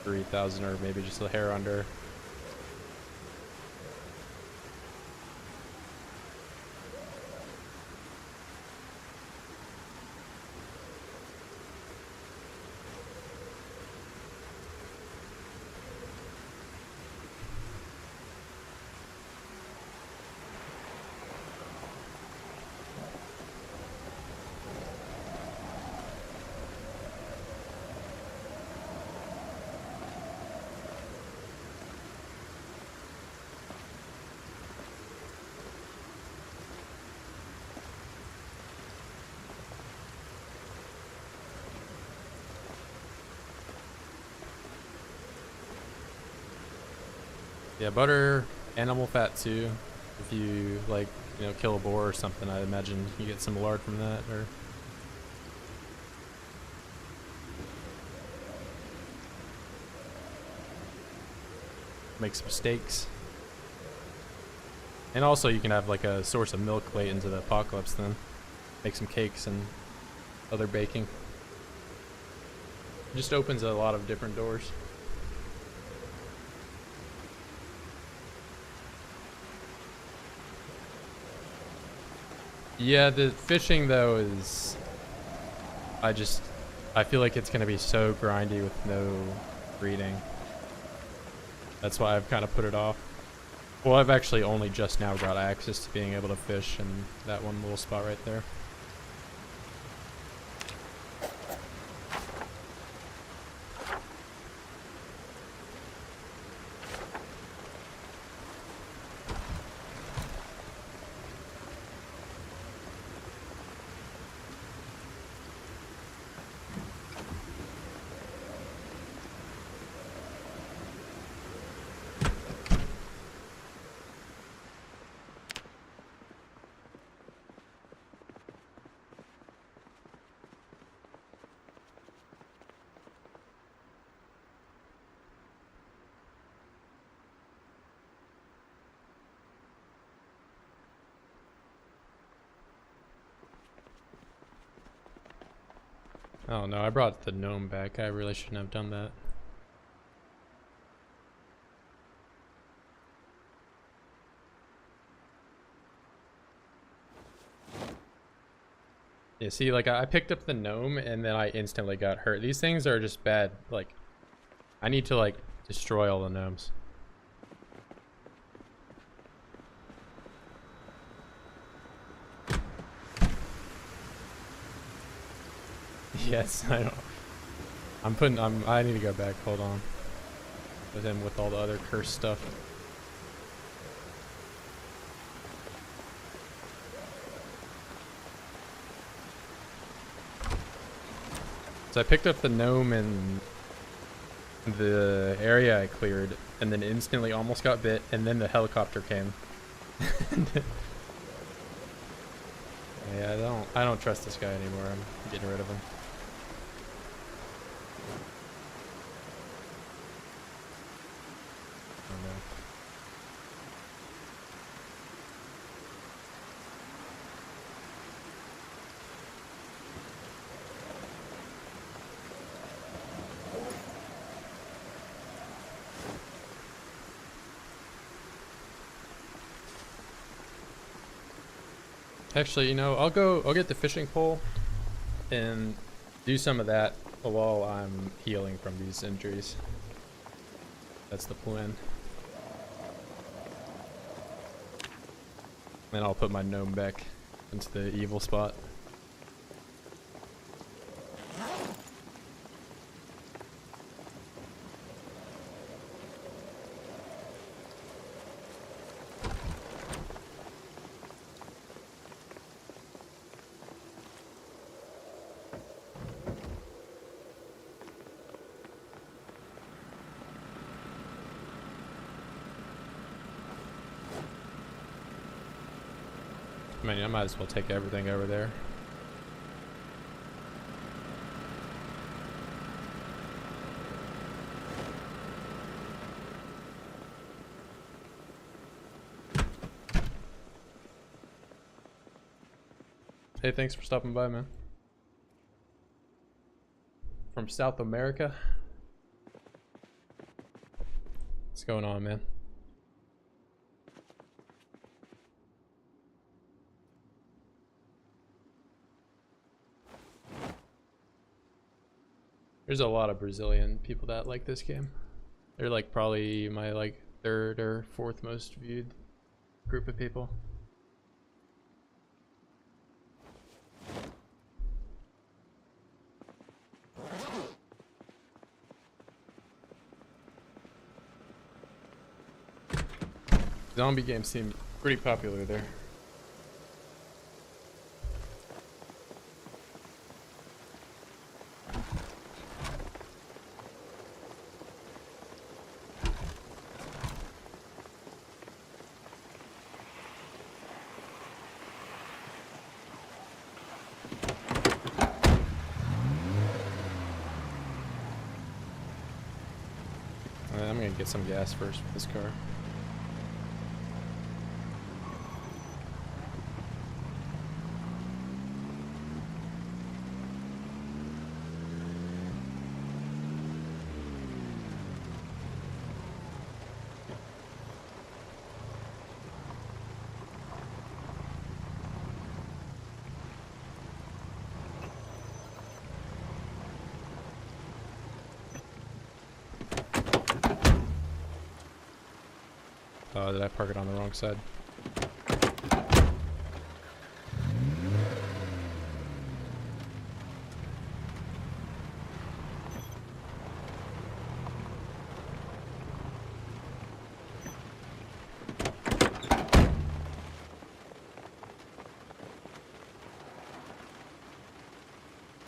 3,000 or maybe just a hair under. Yeah, butter, animal fat too. If you like, you know, kill a boar or something, I imagine you get some lard from that, or make some steaks. And also you can have like a source of milk late into the apocalypse then. Make some cakes and other baking. It just opens a lot of different doors. Yeah, the fishing though is, I feel like it's gonna be so grindy with no breeding. That's why I've kind of put it off. Well, I've actually only just now got access to being able to fish in that one little spot right there. Oh no, I brought the gnome back. I really shouldn't have done that. Yeah, see, like I picked up the gnome and then I instantly got hurt. These things are just bad. Like, I need to like destroy all the gnomes. Yes, I know. I need to go back. Hold on. With him with all the other cursed stuff. So I picked up the gnome in the area I cleared, and then instantly almost got bit, and then the helicopter came. Yeah, I don't trust this guy anymore. I'm getting rid of him. Oh no. Actually, you know, I'll get the fishing pole and do some of that while I'm healing from these injuries. That's the plan. Then I'll put my gnome back into the evil spot. I mean, I might as well take everything over there. Hey, thanks for stopping by, man. From South America. What's going on, man? There's a lot of Brazilian people that like this game. They're like probably my like third or fourth most viewed group of people. Zombie games seem pretty popular there. I'm gonna get some gas first with this car. Oh, did I park it on the wrong side?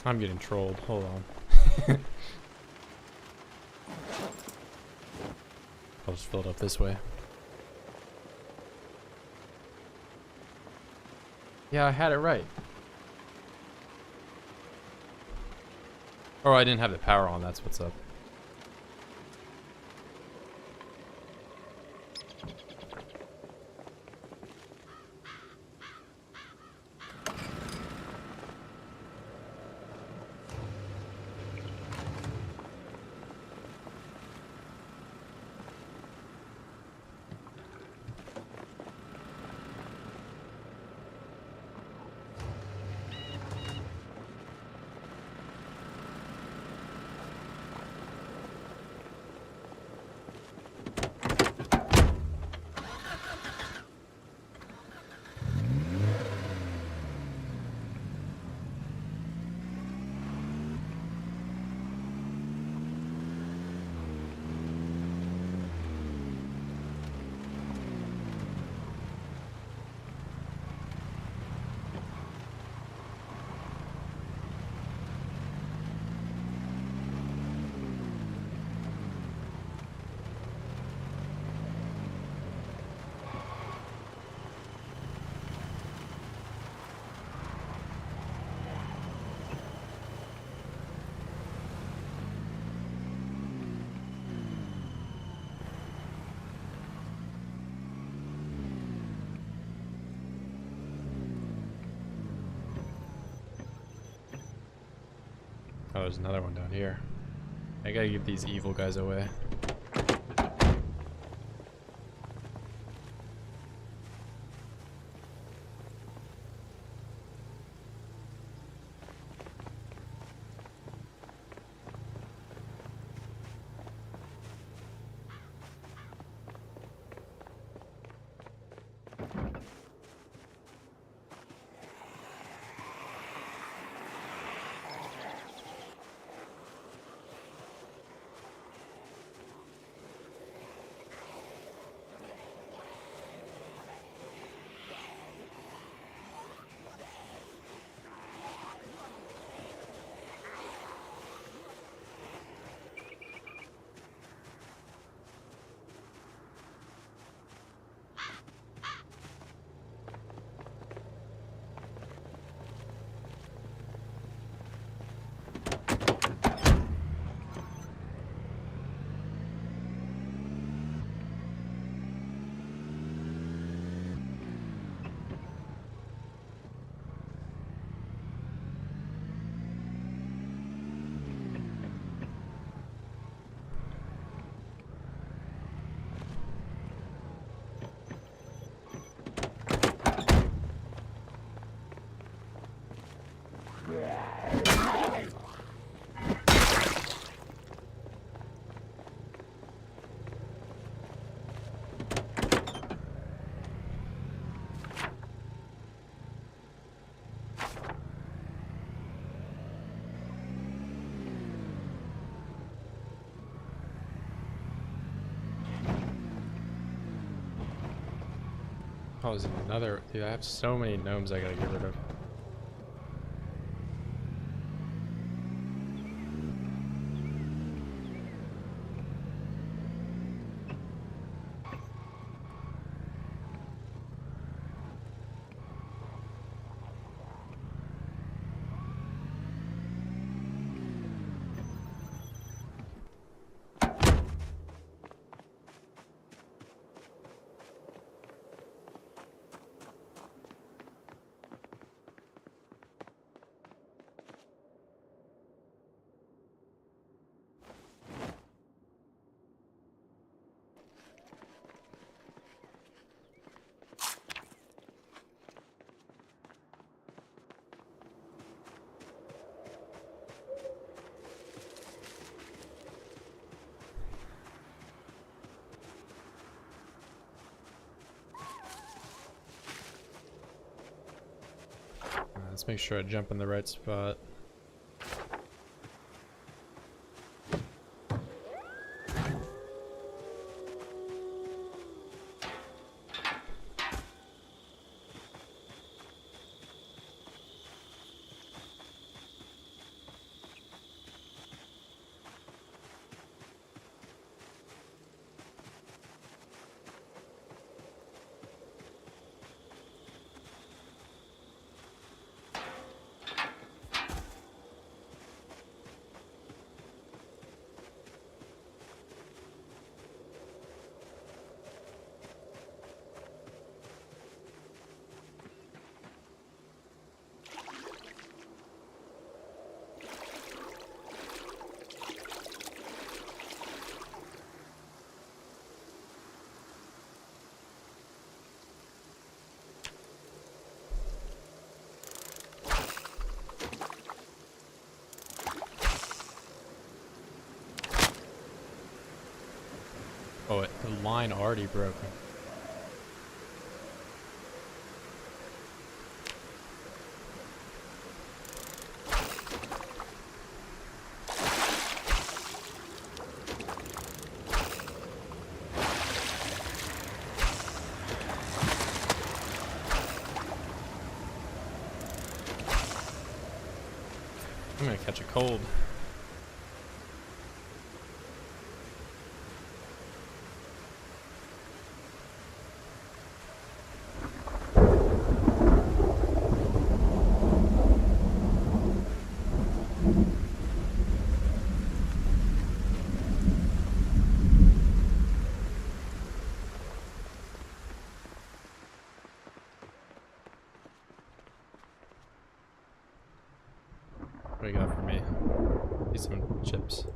I'm getting trolled. Hold on. I'll just fill it up this way. Yeah, I had it right. Oh, I didn't have the power on, that's what's up. Oh, there's another one down here. I gotta give these evil guys away. Oh, there's another. Dude, I have so many gnomes I gotta get rid of. Let's make sure I jump in the right spot. Oh, the line already broken. I'm gonna catch a cold. What do you got for me? Need some chips.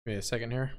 Give me a second here.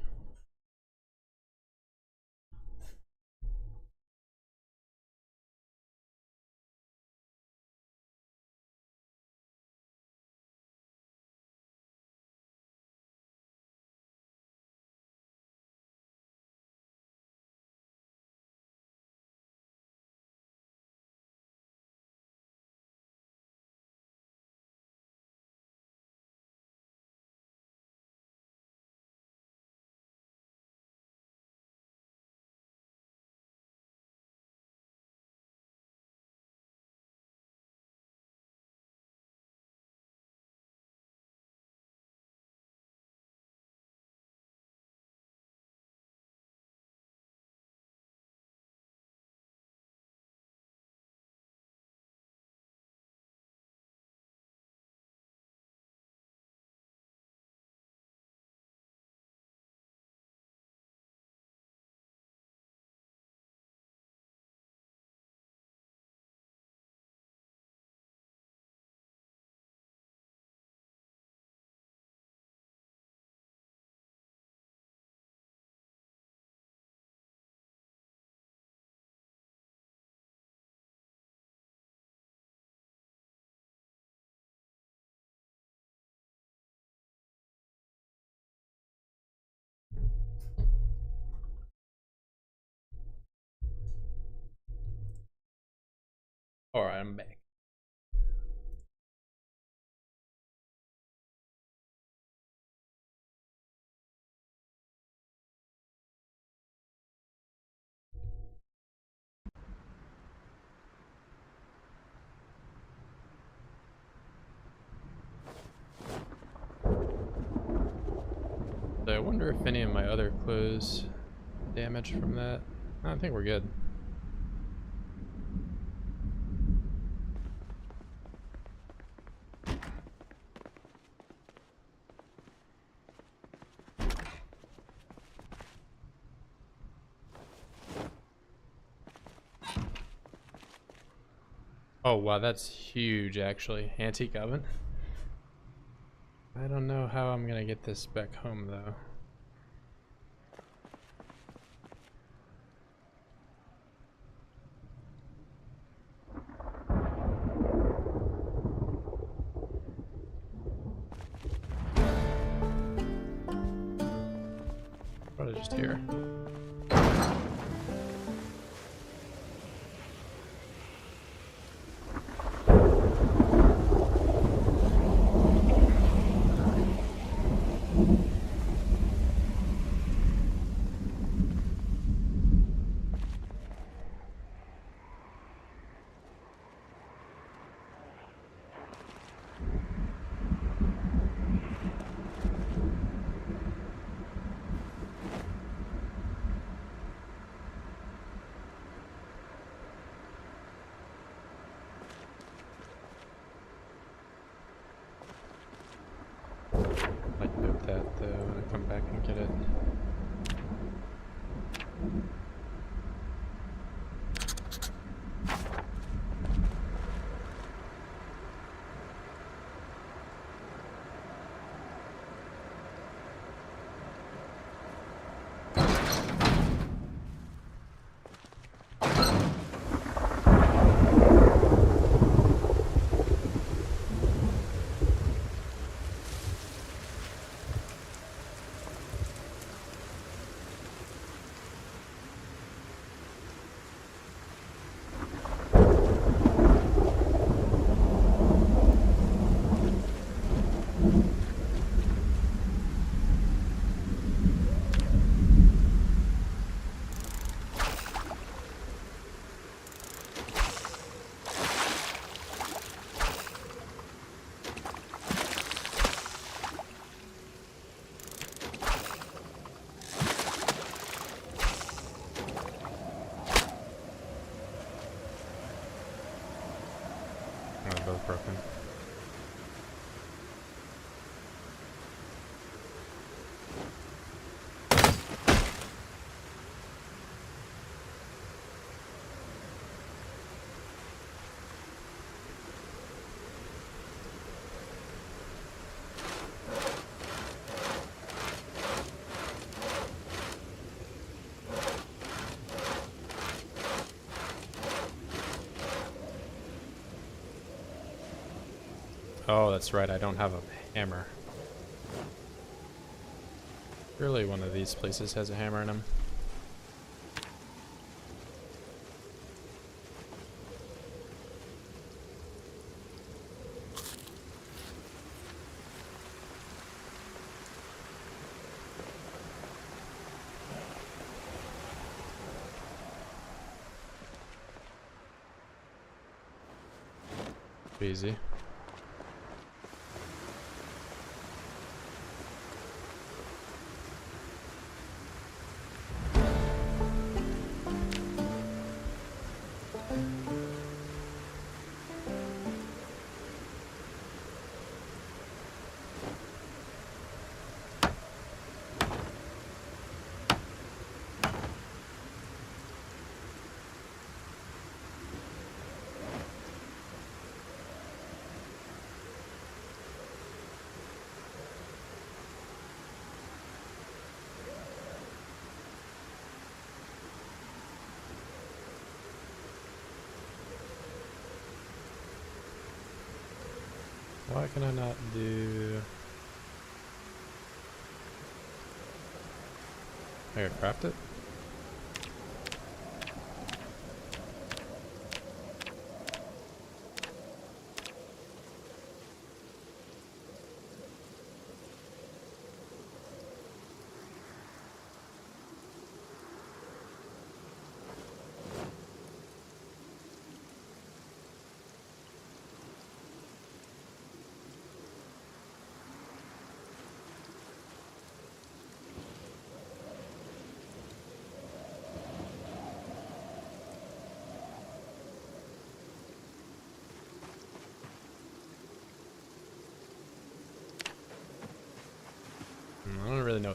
Alright, I'm back. So I wonder if any of my other clothes damage from that. I think we're good. Oh wow, that's huge actually. Antique oven. I don't know how I'm gonna get this back home though. Probably just here. Might note that though when I come back and get it. Oh, they're both broken. Oh, that's right, I don't have a hammer. Surely one of these places has a hammer in them. Easy. Why can I not do... I gotta craft it?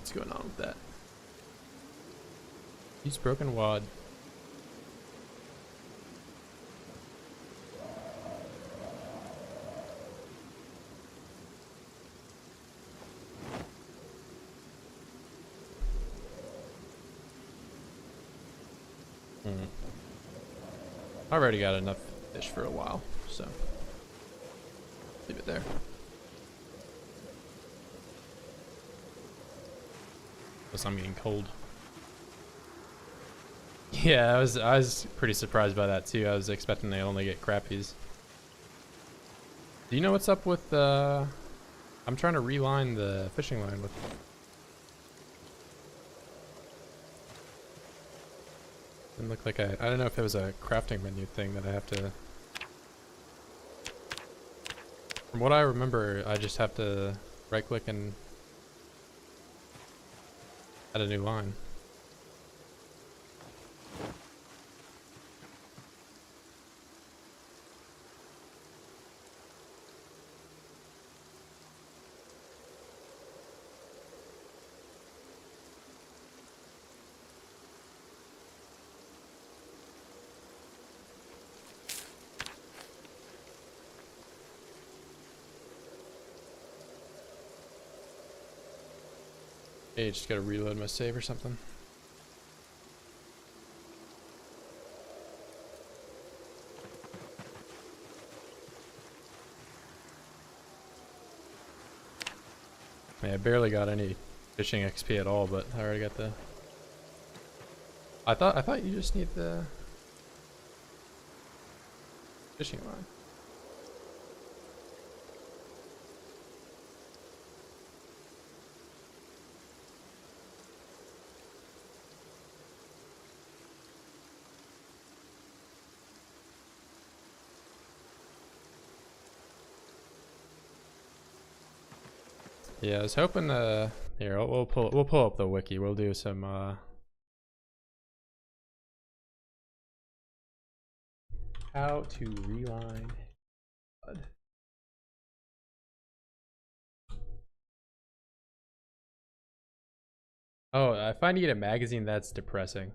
what's going on with that. Use broken wad. I already got enough fish for a while, so leave it there. Plus I'm getting cold. Yeah, I was pretty surprised by that too. I was expecting they only get crappies. Do you know what's up with I'm trying to reline the fishing line with Didn't look like I don't know if it was a crafting menu thing that I have to. From what I remember, I just have to right click and add a new line. Hey, just gotta reload my save or something. Yeah, I barely got any fishing XP at all, but I already got the. I thought you just need the fishing line. Yeah, I was hoping here we'll pull up the wiki. We'll do some how to reline HUD. Oh, I find you get a magazine, that's depressing.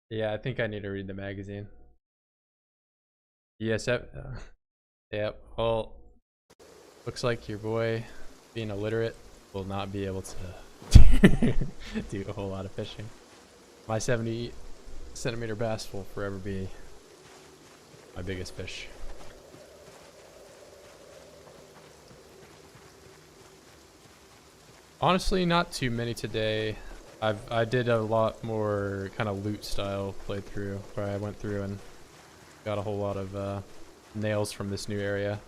Yeah, I think I need to read the magazine. Yes, yep. Well, looks like your boy, being illiterate, will not be able to do a whole lot of fishing. My 70-centimeter bass will forever be my biggest fish. Honestly, not too many today. I did a lot more kind of loot style playthrough where I went through and got a whole lot of nails from this new area.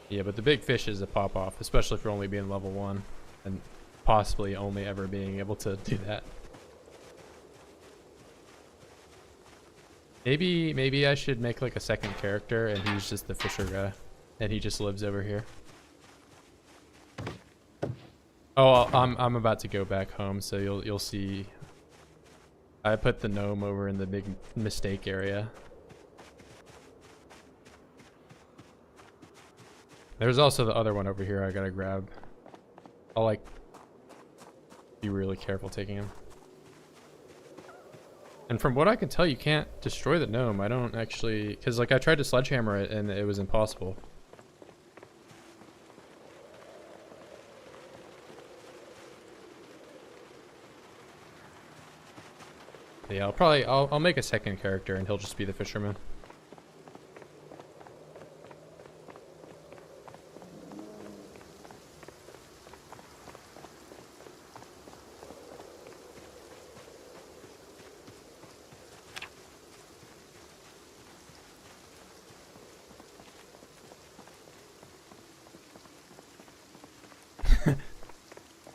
Yeah, but the big fish is a pop off, especially for only being level 1 and possibly only ever being able to do that. Maybe I should make like a second character and he's just the fisher guy and he just lives over here. Oh, I'm about to go back home, so you'll see. I put the gnome over in the big mistake area. There's also the other one over here I gotta grab. I'll like be really careful taking him. And from what I can tell, you can't destroy the gnome. I don't actually, because like I tried to sledgehammer it and it was impossible. Yeah, I'll make a second character and he'll just be the fisherman.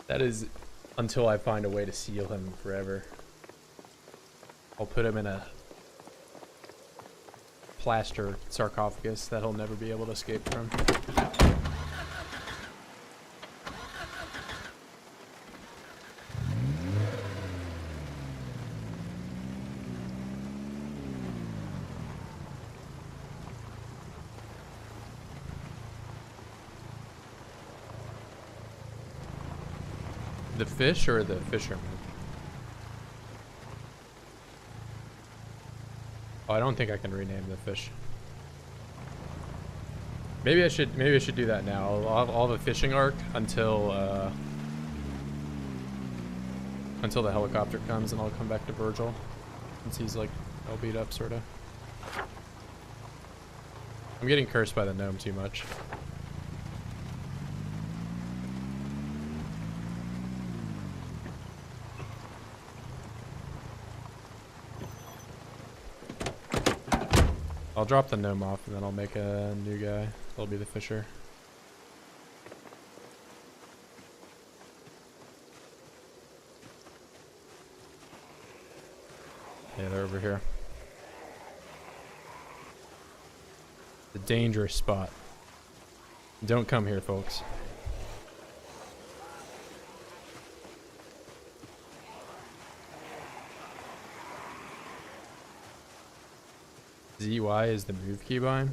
That is until I find a way to seal him forever. I'll put him in a plaster sarcophagus that he'll never be able to escape from. The fish or the fisherman? Oh, I don't think I can rename the fish. Maybe I should do that now. I'll have a fishing arc until the helicopter comes, and I'll come back to Virgil since he's like all beat up, sort of. I'm getting cursed by the gnome too much. I'll drop the gnome off and then I'll make a new guy. He'll be the fisher. Yeah, they're over here. The dangerous spot. Don't come here, folks. ZY is the move keybind.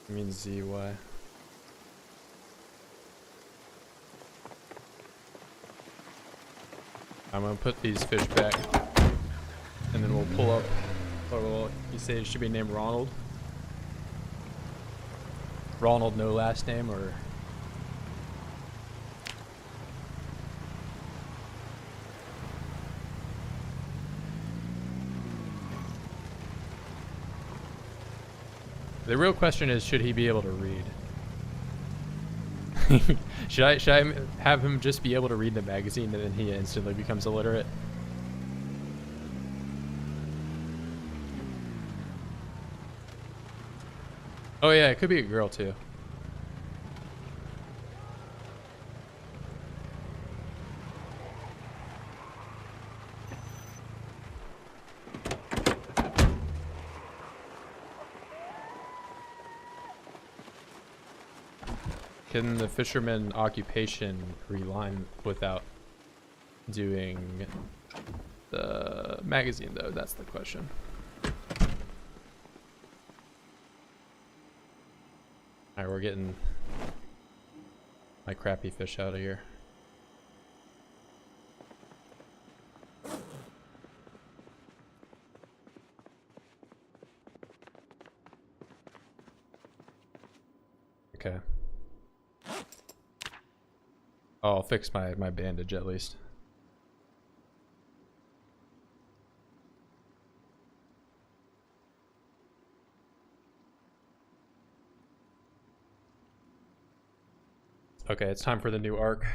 I mean ZY. I'm gonna put these fish back, and then we'll pull up. Or will you say it should be named Ronald? Ronald, no last name, or the real question is, should he be able to read? should I have him just be able to read the magazine and then he instantly becomes illiterate? Oh yeah, it could be a girl too. Can the fisherman occupation reline without doing the magazine though? That's the question. Alright, we're getting my crappy fish out of here. Okay. Oh, I'll fix my bandage at least. Okay, it's time for the new arc.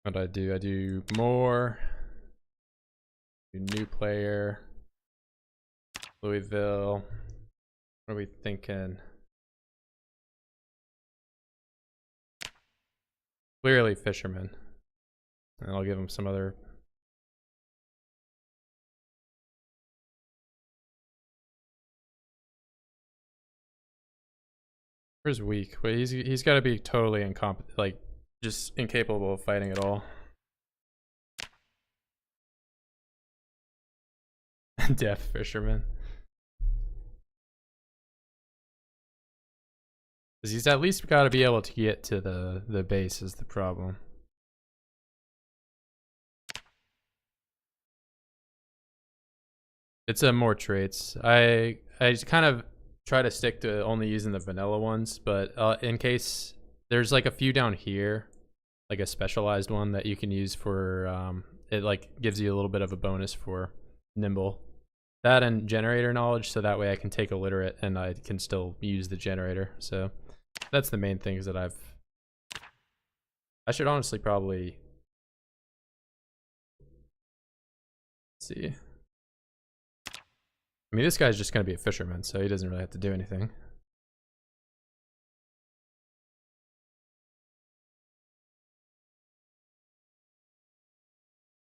What do I do? I do more. Do new player. Louisville. What are we thinking? Clearly fisherman. And I'll give him some other. Where's weak? Wait, he's got to be totally incompetent, like just incapable of fighting at all. Deaf fisherman. Because he's at least got to be able to get to the base is the problem. It's more traits. I just kind of try to stick to only using the vanilla ones, but in case there's like a few down here, like a specialized one that you can use for it like gives you a little bit of a bonus for nimble. That and generator knowledge, so that way I can take illiterate and I can still use the generator. So that's the main things that I should honestly probably see. I mean, this guy's just going to be a fisherman, so he doesn't really have to do anything.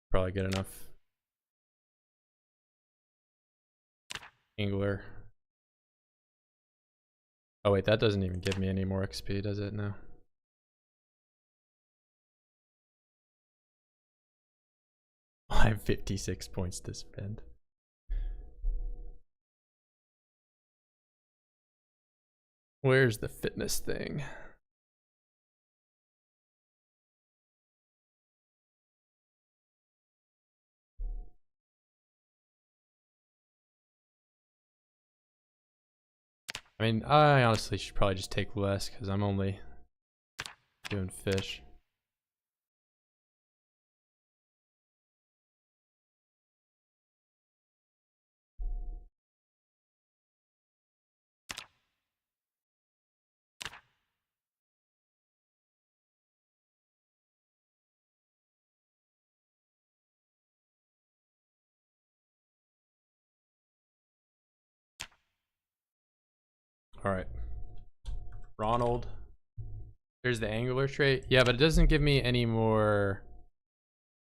Probably good enough. Angler. Oh wait, that doesn't even give me any more XP, does it? No. I have 56 points to spend. Where's the fitness thing? I mean, I honestly should probably just take less because I'm only doing fish. All right, Ronald. There's the angler trait. Yeah, but it doesn't give me any more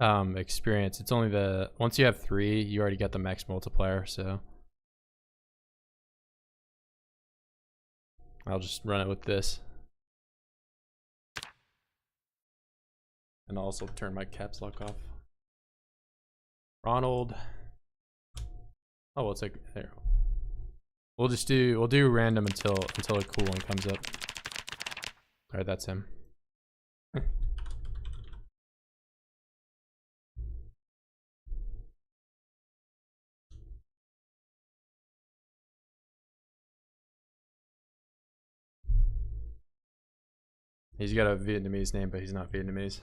experience. It's only the once you have 3, you already got the max multiplier. So I'll just run it with this, and I'll also turn my caps lock off. Ronald. Oh, well, it's like there. We'll do random until a cool one comes up. All right, that's him. He's got a Vietnamese name, but he's not Vietnamese.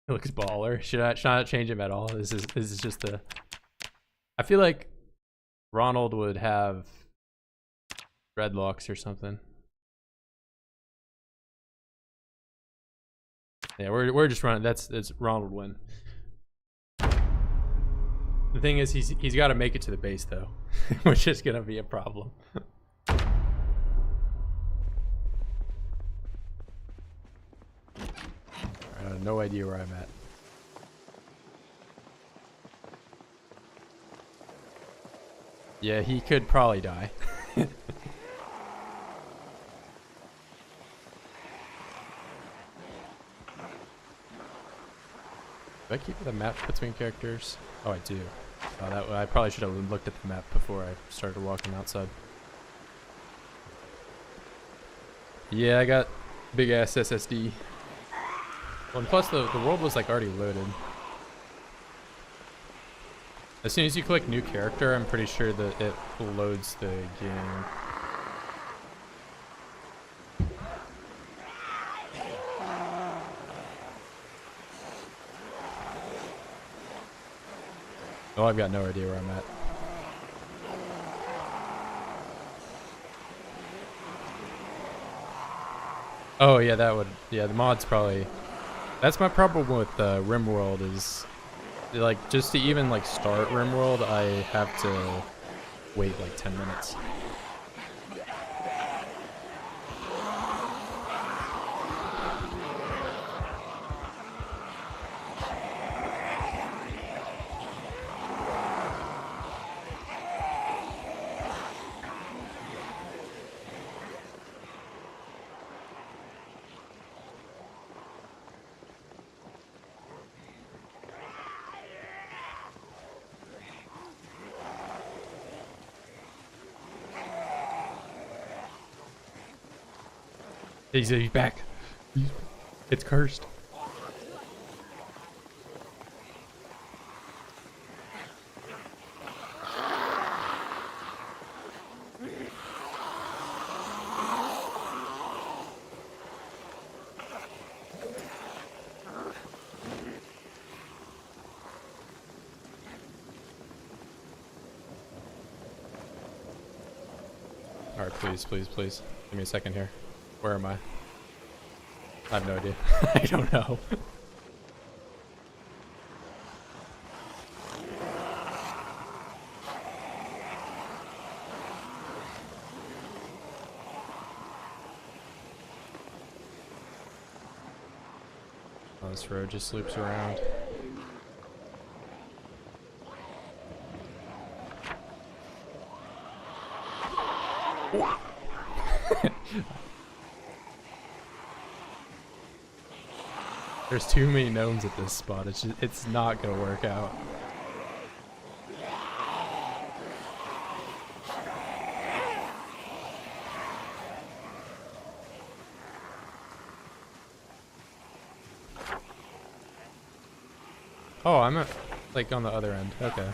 He looks baller. Should I not change him at all? This is just a. I feel like Ronald would have dreadlocks or something. Yeah, we're just running. That's Ronald win. The thing is, he's got to make it to the base though, which is gonna be a problem. I have no idea where I'm at. Yeah, he could probably die. Do I keep the map between characters? Oh, I do. Oh, that I probably should have looked at the map before I started walking outside. Yeah, I got big ass SSD. Well, and plus the world was like already loaded. As soon as you click new character, I'm pretty sure that it loads the game. Oh, I've got no idea where I'm at. Oh yeah, that would, yeah, the mod's probably, that's my problem with RimWorld is, like, just to even like start RimWorld, I have to wait like 10 minutes. He's back. It's cursed. Alright, please. Give me a second here. Where am I? I have no idea. I don't know. Oh, this road just loops around. There's too many gnomes at this spot. It's not gonna work out. Oh, I'm at, like on the other end. Okay.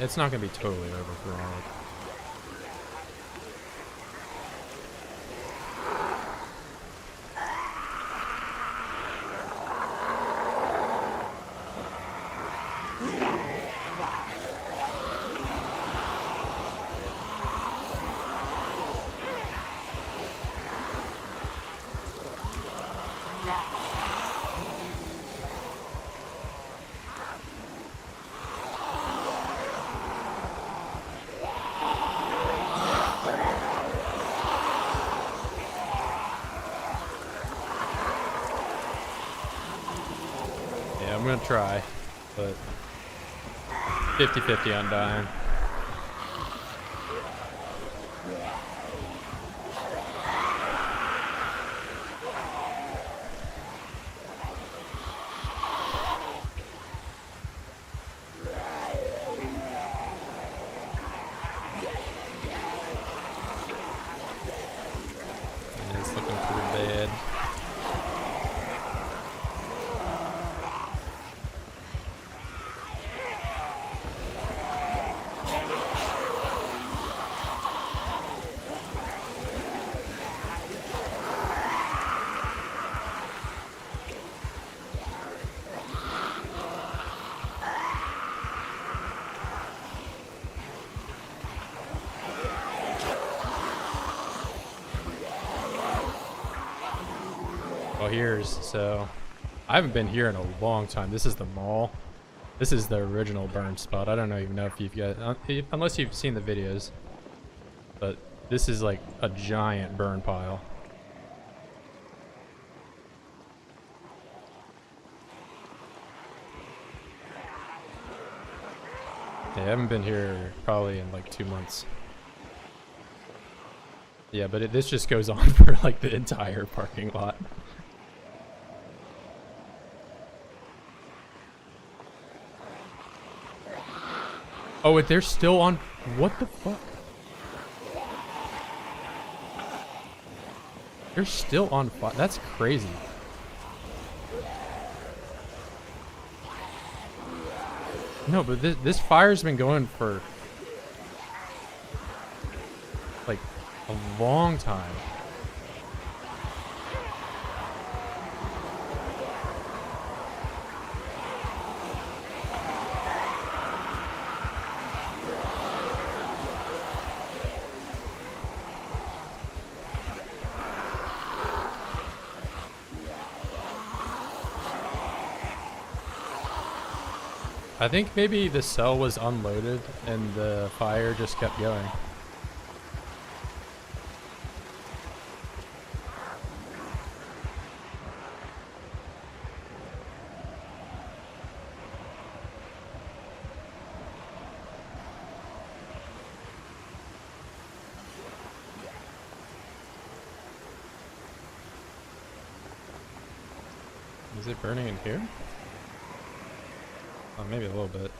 It's not gonna be totally over for Ronald. I'm gonna try, but 50-50 on dying. And it's looking pretty bad. Well, so I haven't been here in a long time. This is the mall. This is the original burn spot. I don't even know if you've got, unless you've seen the videos, but this is like a giant burn pile. Yeah, I haven't been here probably in like 2 months. Yeah, but this just goes on for like the entire parking lot. Oh, wait, they're still on. What the fuck? They're still on fire. That's crazy. No, but this fire's been going for like a long time. I think maybe the cell was unloaded and the fire just kept going. Is it burning in here? Oh, maybe a little bit.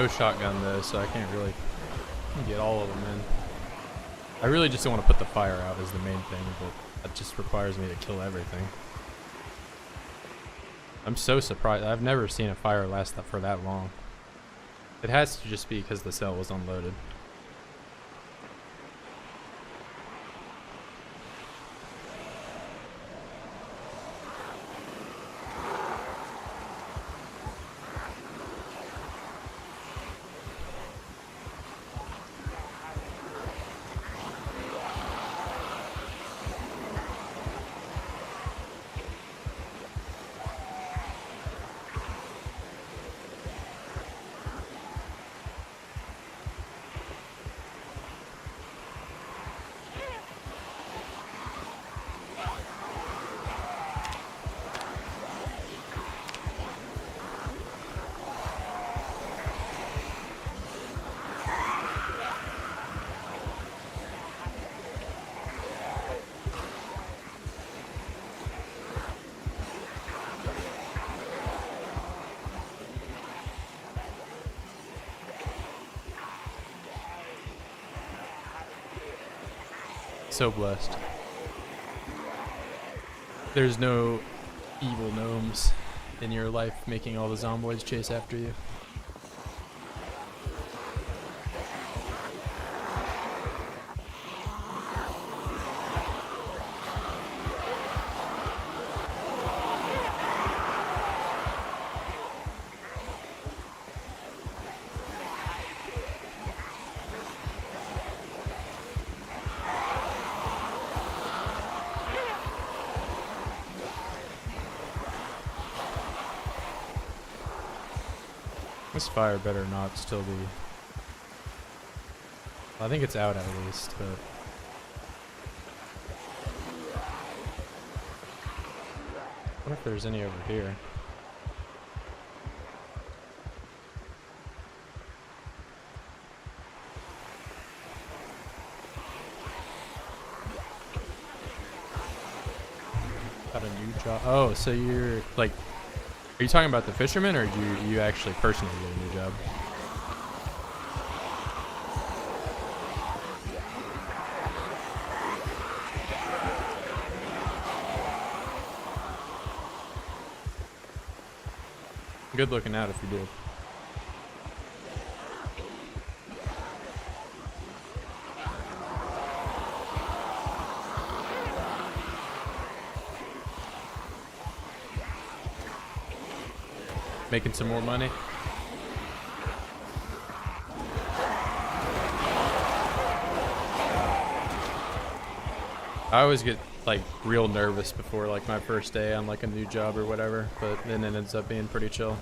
no shotgun though, so I can't really get all of them in. I really just don't want to put the fire out is the main thing, but that just requires me to kill everything. I'm so surprised. I've never seen a fire last for that long. It has to just be because the cell was unloaded. So blessed. There's no evil gnomes in your life making all the zomboids chase after you. This fire better not still be... I think it's out at least, but... What if there's any over here? Got a new job. Oh, so you're like... Are you talking about the fisherman, or do you actually personally get a new job? Good looking out if you did. Making some more money. I always get like real nervous before like my first day on like a new job or whatever, but then it ends up being pretty chill.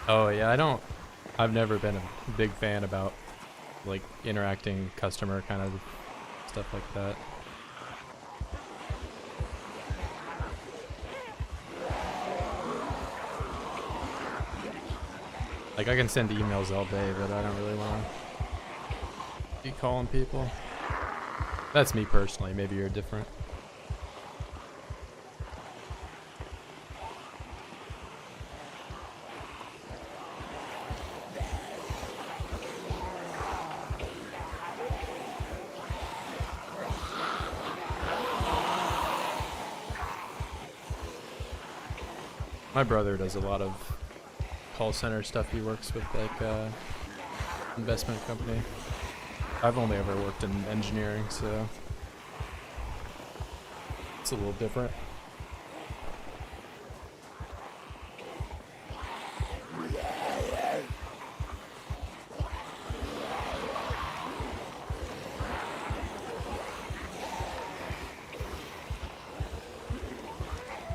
Oh yeah, I've never been a big fan about like interacting customer kind of stuff like that. Like I can send emails all day, but I don't really want to keep calling people. That's me personally, maybe you're different. My brother does a lot of call center stuff. He works with like investment company. I've only ever worked in engineering, so it's a little different.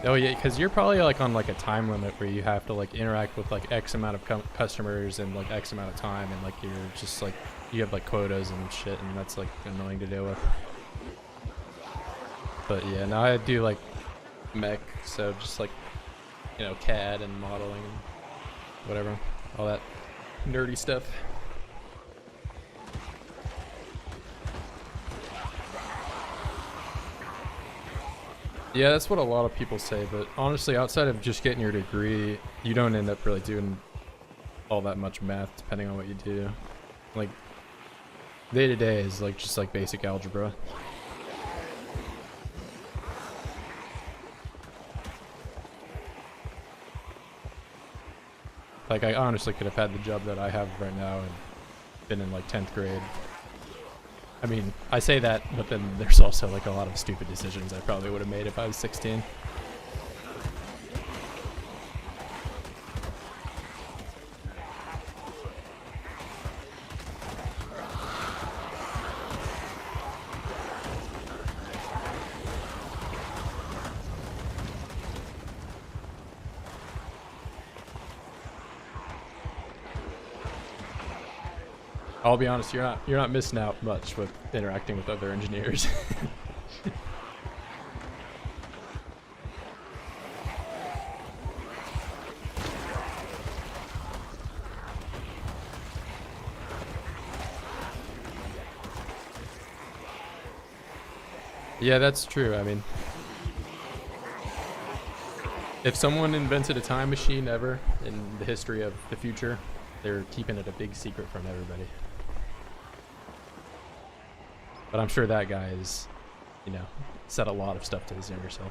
Oh yeah, because you're probably like on like a time limit where you have to like interact with like X amount of customers and like X amount of time, and like you're just like you have like quotas and shit, and that's like annoying to deal with. But yeah, now I do like mech, so just like CAD and modeling and whatever, all that nerdy stuff. Yeah, that's what a lot of people say, but honestly, outside of just getting your degree, you don't end up really doing all that much math, depending on what you do. Like, day to day is like just like basic algebra. Like, I honestly could have had the job that I have right now and been in like 10th grade. I mean, I say that, but then there's also like a lot of stupid decisions I probably would have made if I was 16. I'll be honest, you're not missing out much with interacting with other engineers. Yeah, that's true. I mean, if someone invented a time machine ever in the history of the future, they're keeping it a big secret from everybody. But I'm sure that guy is, said a lot of stuff to his younger self.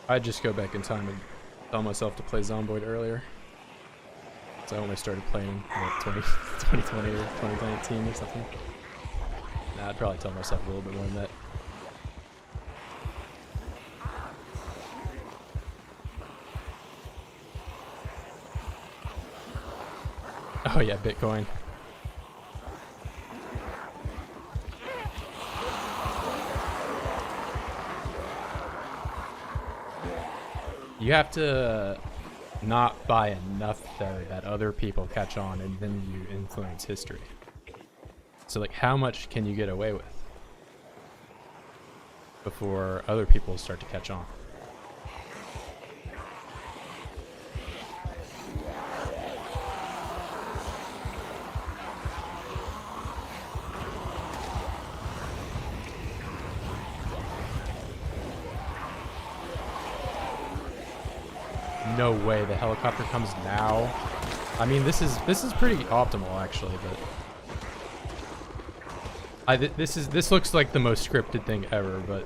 I'd just go back in time and tell myself to play Zomboid earlier. So I only started playing, 2020 or 2019 or something. Nah, I'd probably tell myself a little bit more than that. Oh yeah, Bitcoin. You have to not buy enough though that other people catch on, and then you influence history. So like, how much can you get away with before other people start to catch on? No way, the helicopter comes now. I mean, this is pretty optimal actually, but this looks like the most scripted thing ever, but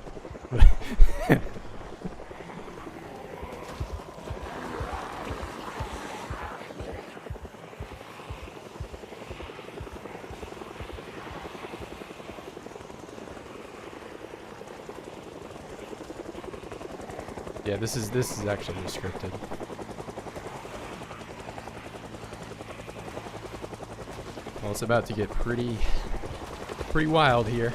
yeah, this is actually just scripted. Well, it's about to get pretty wild here.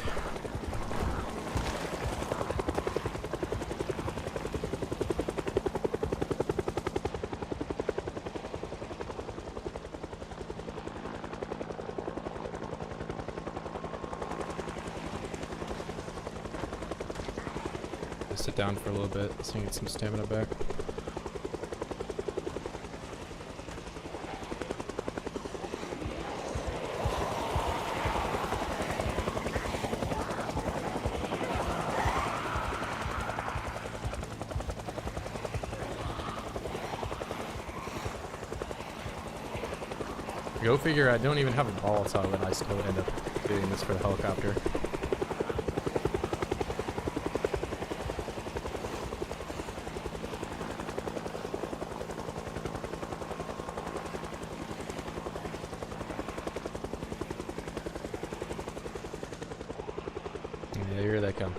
Just sit down for a little bit so you get some stamina back. Go figure, I don't even have a Molotov and I still end up doing this for the helicopter. Yeah, here they come.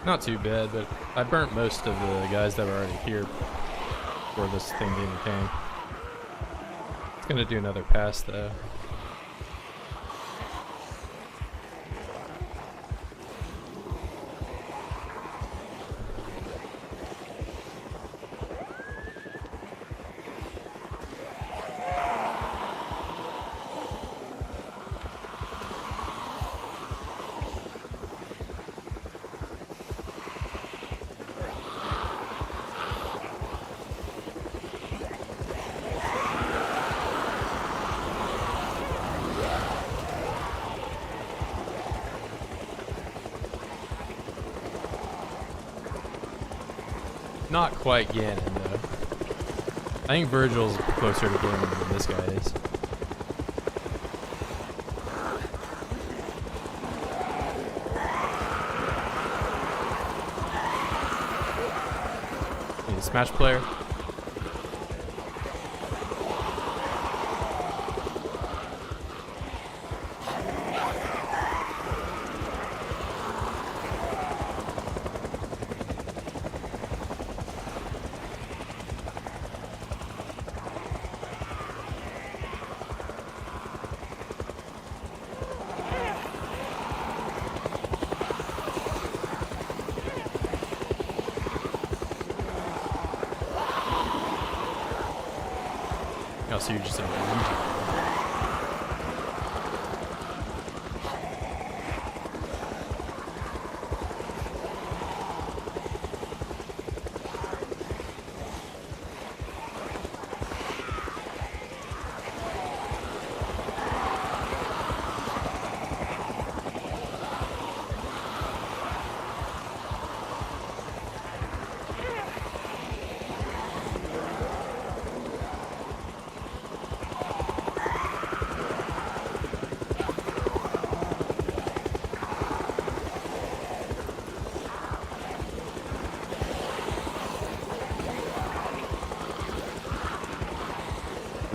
Not too bad, but I burnt most of the guys that were already here before this thing even came. It's gonna do another pass though. Not quite Ganon, though. I think Virgil's closer to Ganon than this guy is. He's a Smash player. Oh, so you're just a Luigi.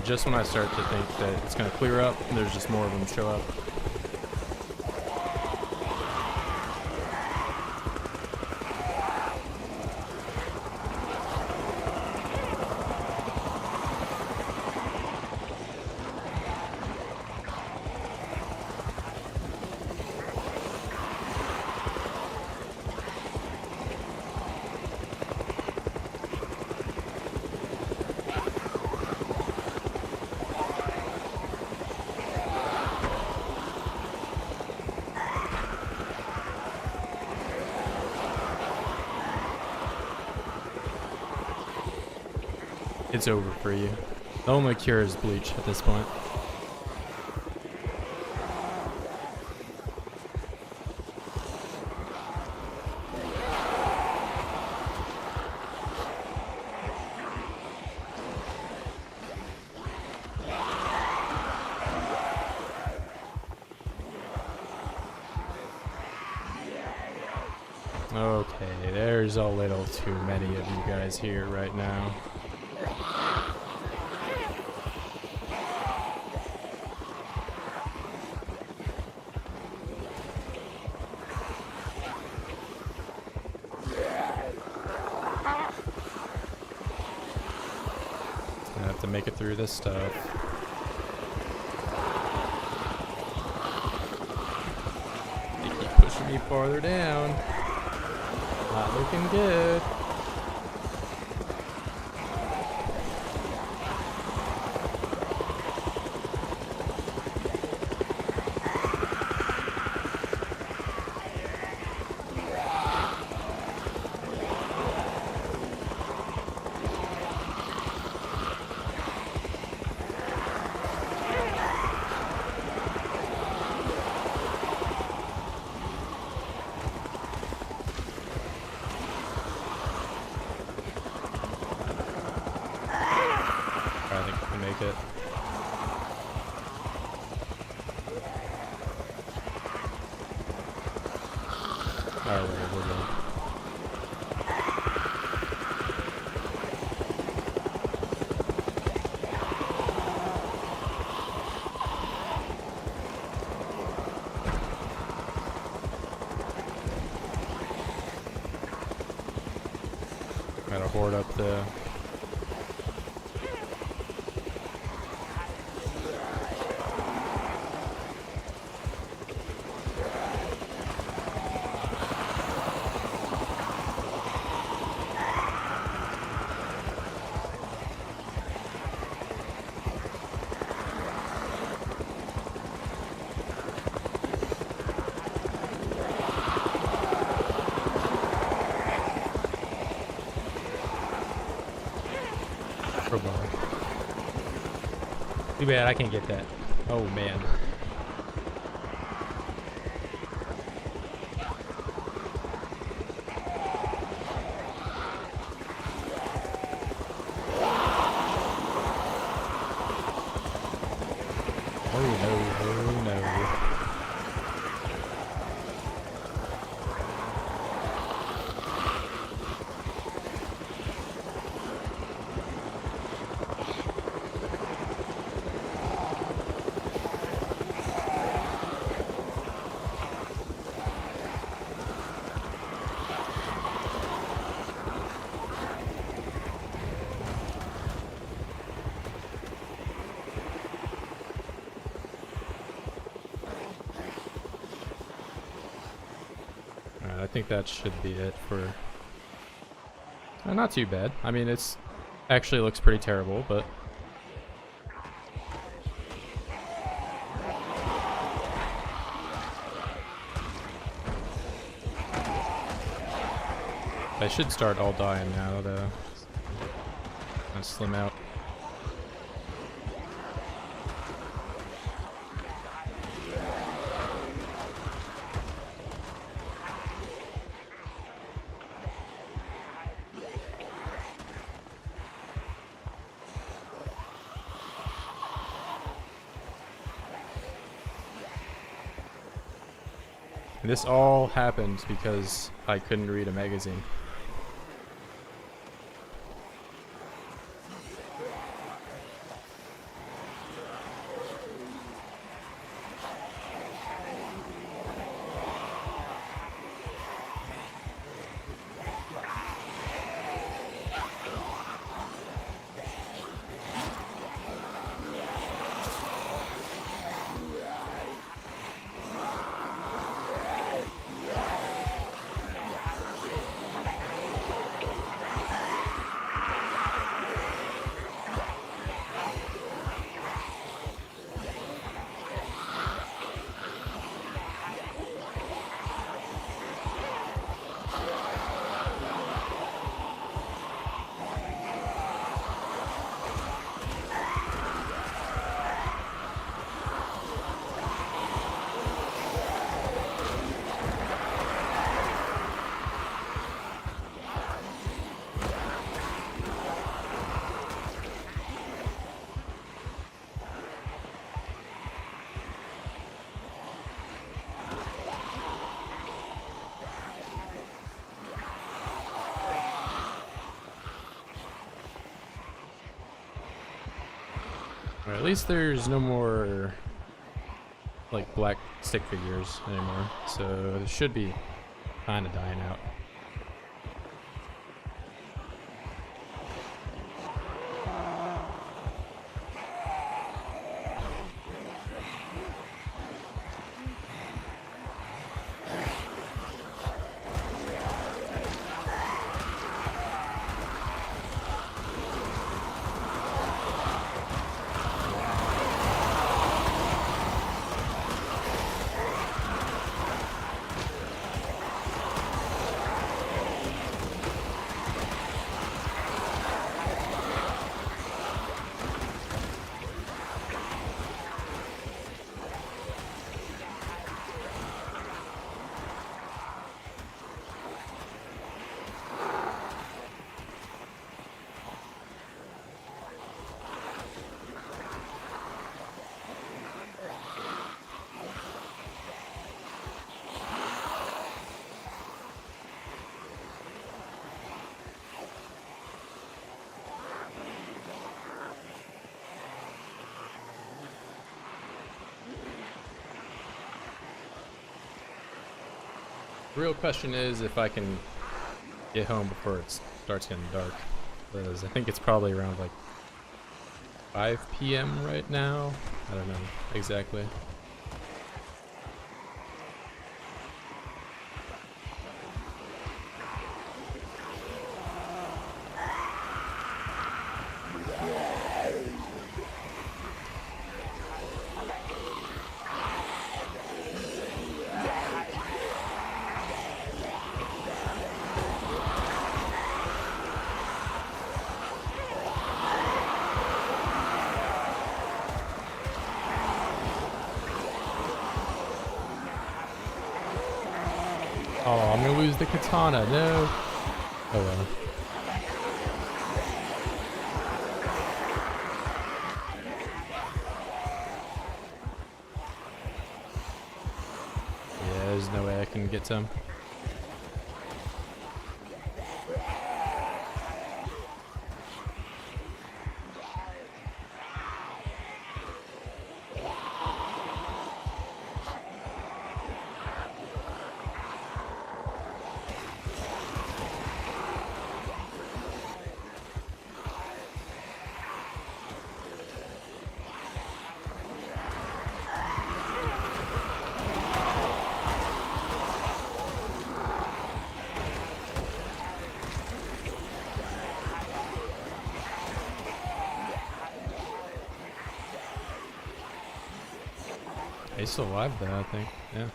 Just when I start to think that it's going to clear up, there's just more of them show up. It's over for you. The only cure is bleach at this point. Okay, there's a little too many of you guys here right now. I have to make it through this stuff. They keep pushing me farther down. Not looking good. I think we can make it. Alright, we're good. got a horde up there. Crowbar. Too bad I can't get that. Oh man. Oh no, oh no. Alright, I think that should be it for... not too bad. I mean, it's actually looks pretty terrible, but... I should start all dying now, though. I'll slim out. This all happened because I couldn't read a magazine. Or at least there's no more like black stick figures anymore, so it should be kind of dying out. The real question is if I can get home before it's starts getting dark. Because I think it's probably around like 5 p.m. right now. I don't know exactly. Oh, I'm gonna lose the katana. No. Oh well. Yeah, there's no way I can get to him. He's still alive though, I think. Yeah.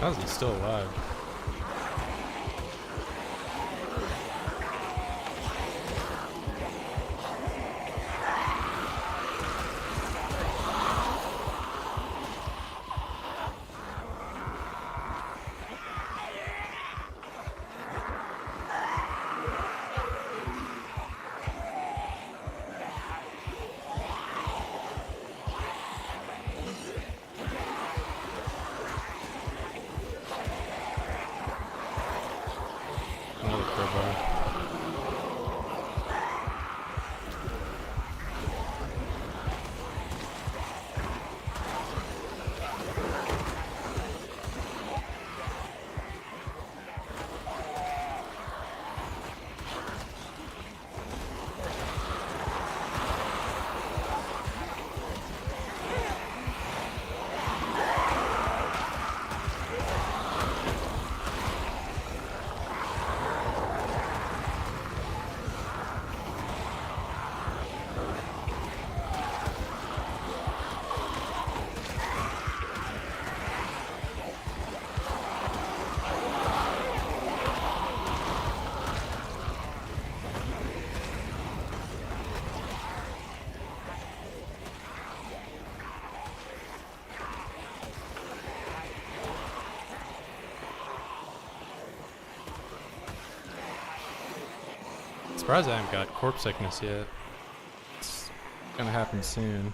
How's he still alive? Another crowbar. Surprised I haven't got corpse sickness yet. It's gonna happen soon.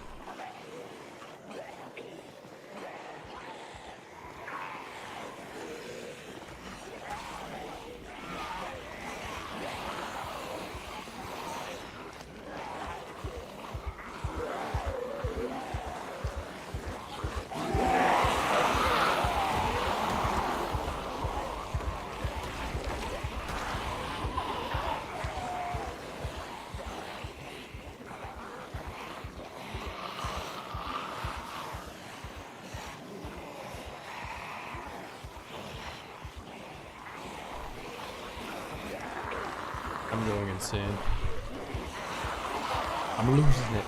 I'm going insane. I'm losing it.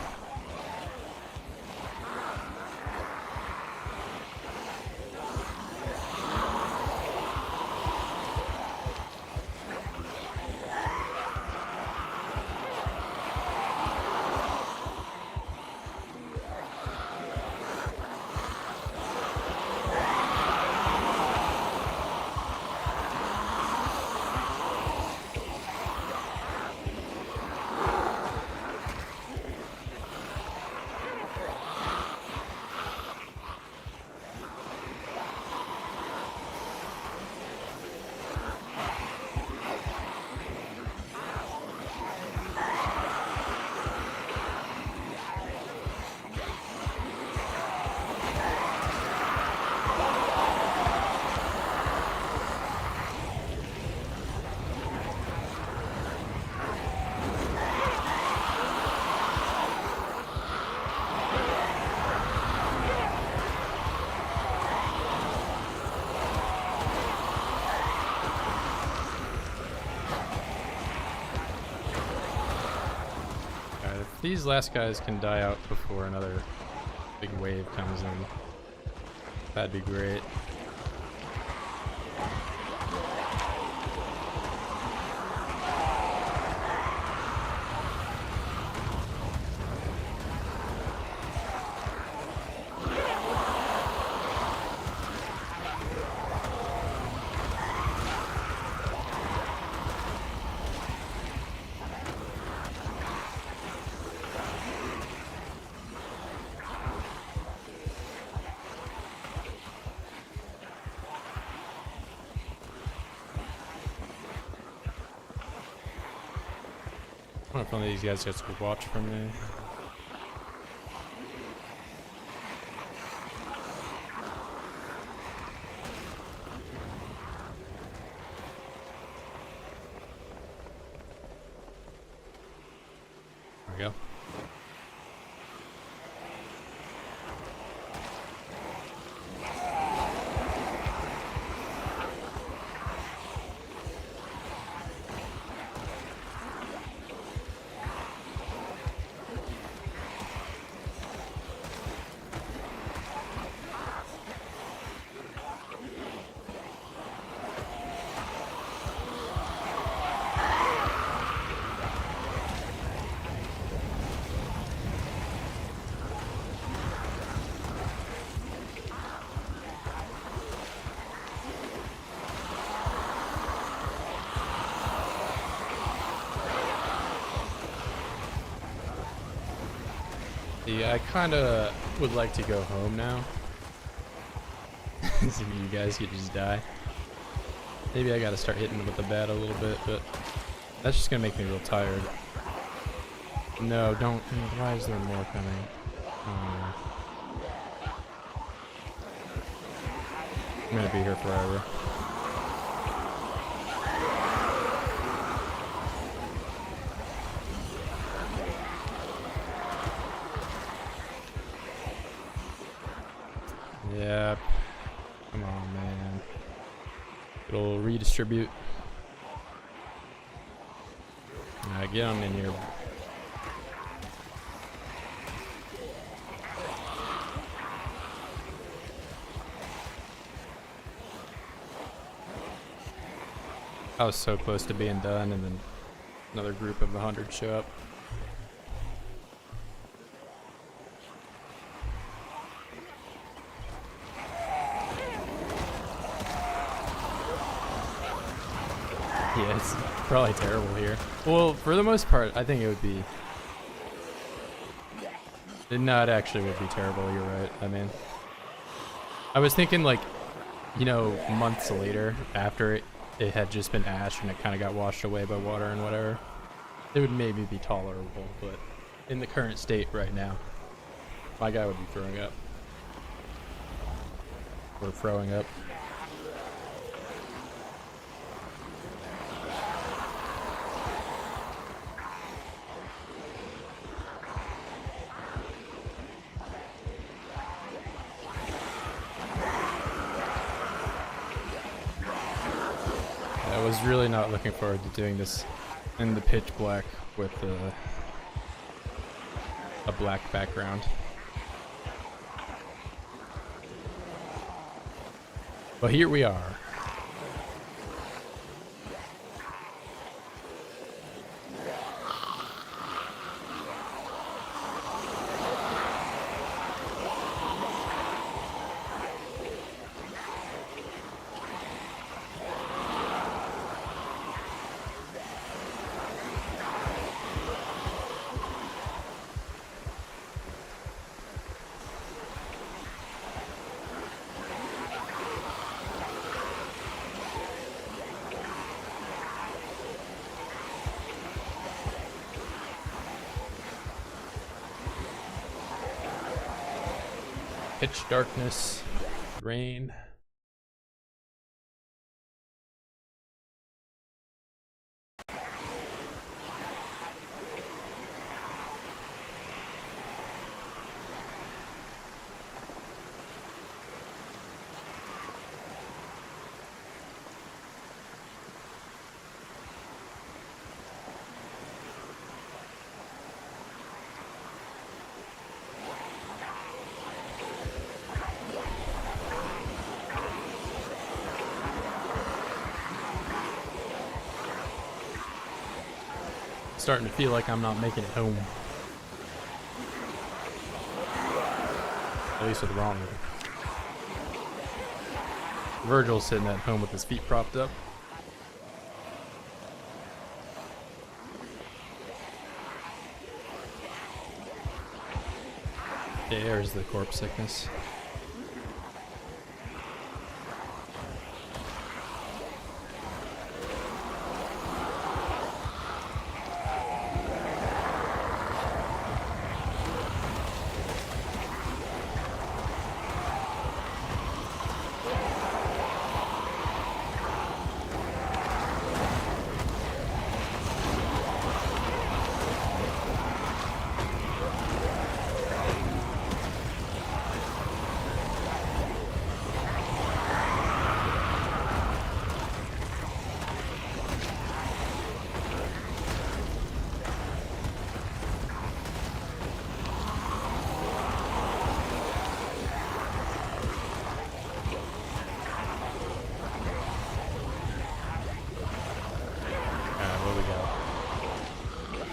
These last guys can die out before another big wave comes in. That'd be great. I wonder if one of these guys gets to watch from me. There we go. Yeah, I kind of would like to go home now. So you guys could just die. Maybe I gotta start hitting with the bat a little bit, but that's just gonna make me real tired. No, don't. Why is there more coming? I'm gonna be here forever. Yep. Come on, man. It'll redistribute. Get on in here. I was so close to being done, and then another group of 100 show up. Yeah, it's probably terrible here. Well, for the most part, I think it would be... No, it actually would be terrible, you're right. I mean... I was thinking, like, you know, months later, after it had just been ash and it kind of got washed away by water and whatever, it would maybe be tolerable, but in the current state right now, my guy would be throwing up. Or throwing up. I was really not looking forward to doing this in the pitch black with a black background. But here we are. Pitch darkness, rain. Starting to feel like I'm not making it home. At least with Ron. Virgil's sitting at home with his feet propped up. There's the corpse sickness.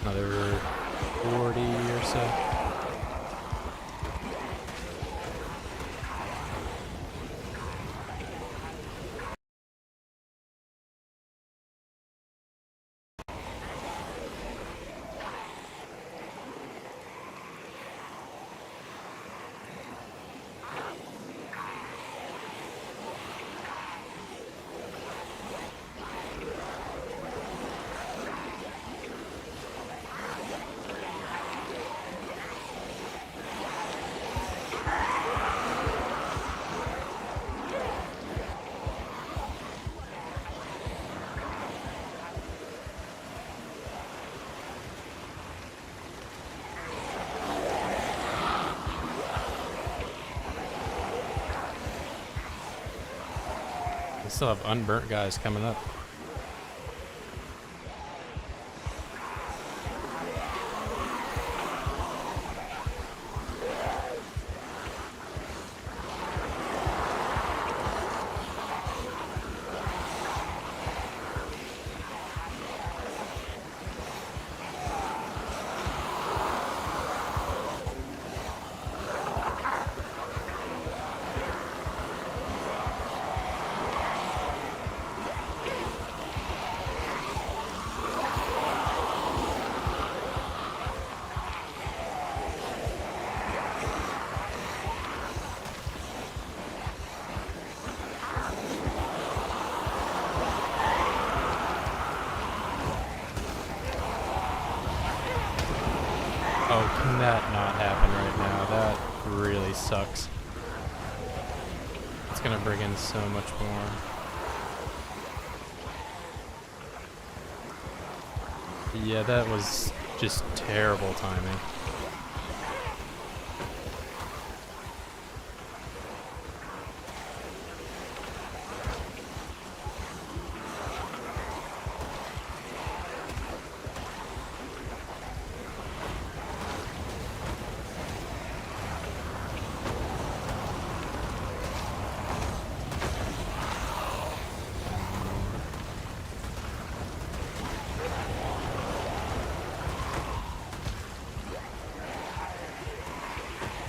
Another 40 or so. They still have unburnt guys coming up. Oh, can that not happen right now? That really sucks. It's gonna bring in so much more. Yeah, that was just terrible timing.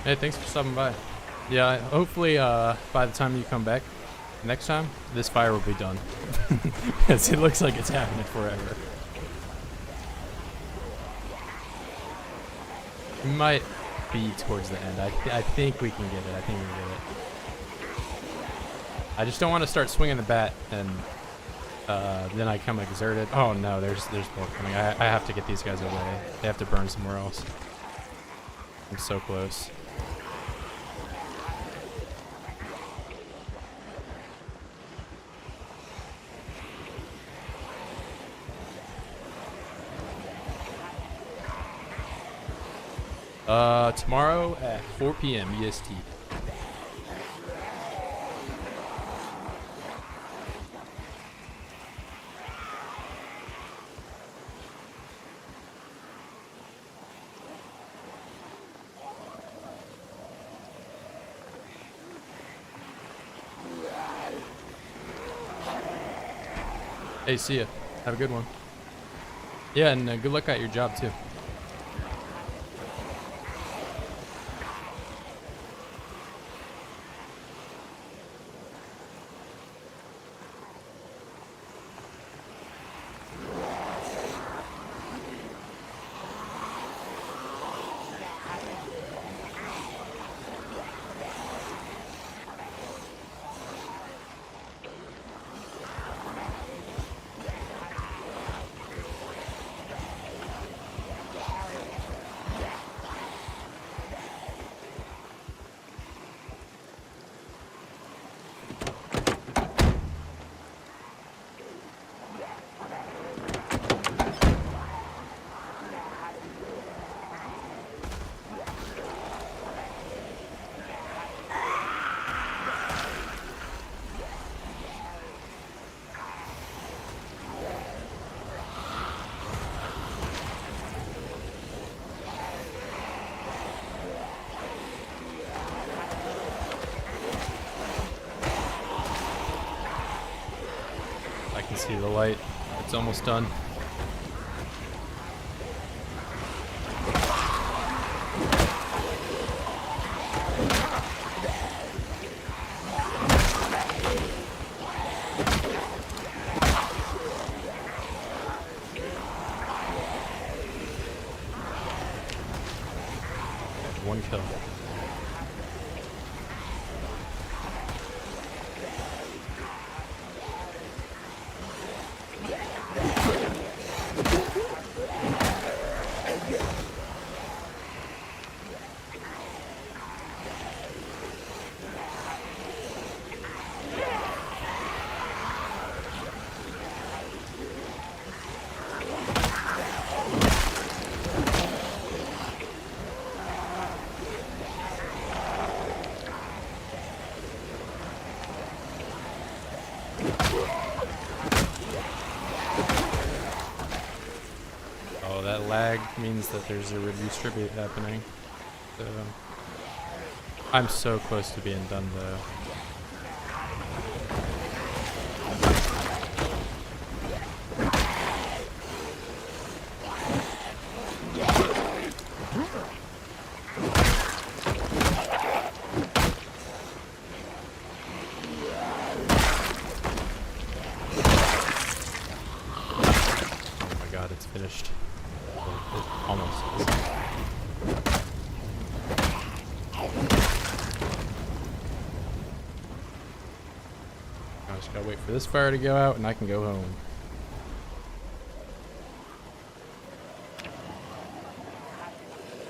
Hey, thanks for stopping by. Yeah, hopefully by the time you come back next time, this fire will be done. Because it looks like it's happening forever. It might be towards the end. I think we can get it. I think we can get it. I just don't want to start swinging the bat and then I come exerted. Oh no, there's more coming. I have to get these guys away. They have to burn somewhere else. I'm so close. Tomorrow at 4 p.m. EST. Hey, see ya. Have a good one. Yeah, and good luck at your job too. I can see the light. It's almost done. Okay, one kill. Oh, that lag means that there's a redistribute happening. So I'm so close to being done though. It's finished. It almost is. I just gotta wait for this fire to go out and I can go home.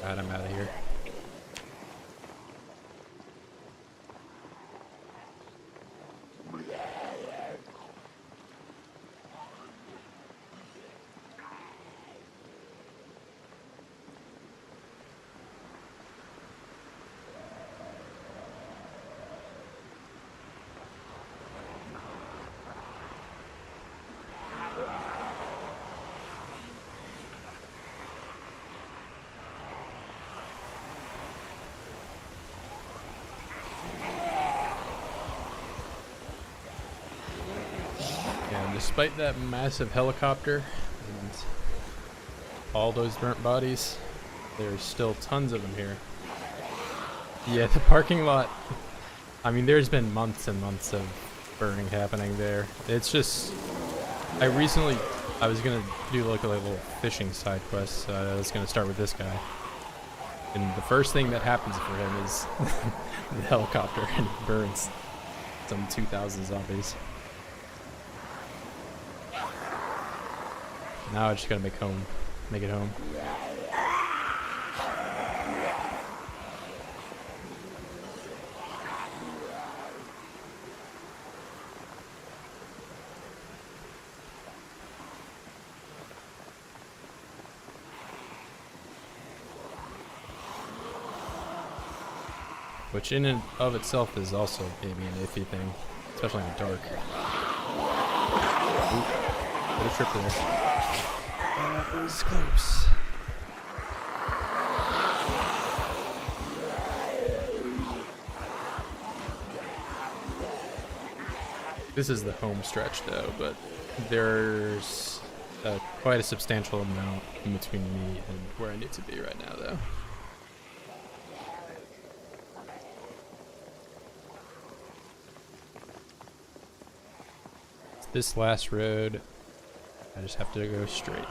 Alright, I'm out of here. And despite that massive helicopter and all those burnt bodies, there's still tons of them here. Yeah, the parking lot. I mean, there's been months and months of burning happening there. It's just, I was gonna do like a little fishing side quest. So I was gonna start with this guy, and the first thing that happens for him is the helicopter, and he burns some 2,000 zombies. Now I just gotta make it home. Which in and of itself is also maybe an iffy thing, especially in the dark. Oop, bit of trip there. That was close. This is the home stretch though, but there's quite a substantial amount in between me and where I need to be right now though. This last road, I just have to go straight.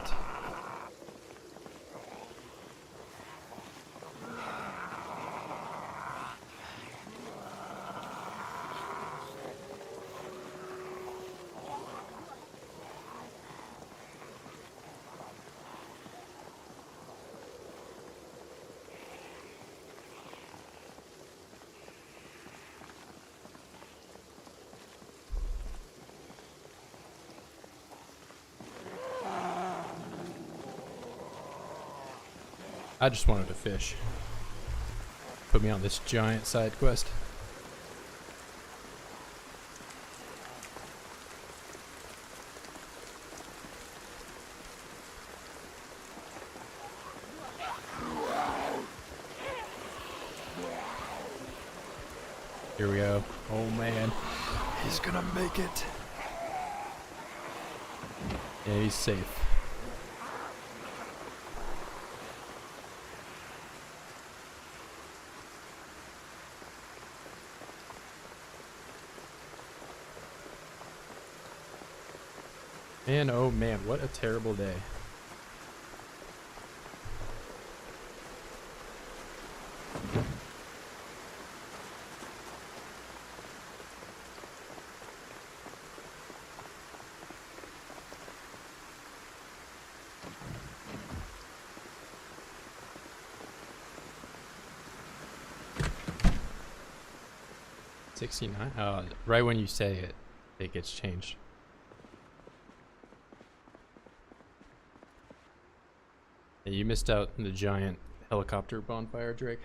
I just wanted to fish. Put me on this giant side quest. Here we go. Oh man, he's gonna make it. Yeah, he's safe. And oh man, what a terrible day. $69? Right when you say it, it gets changed. Yeah, you missed out on the giant helicopter bonfire, Drake.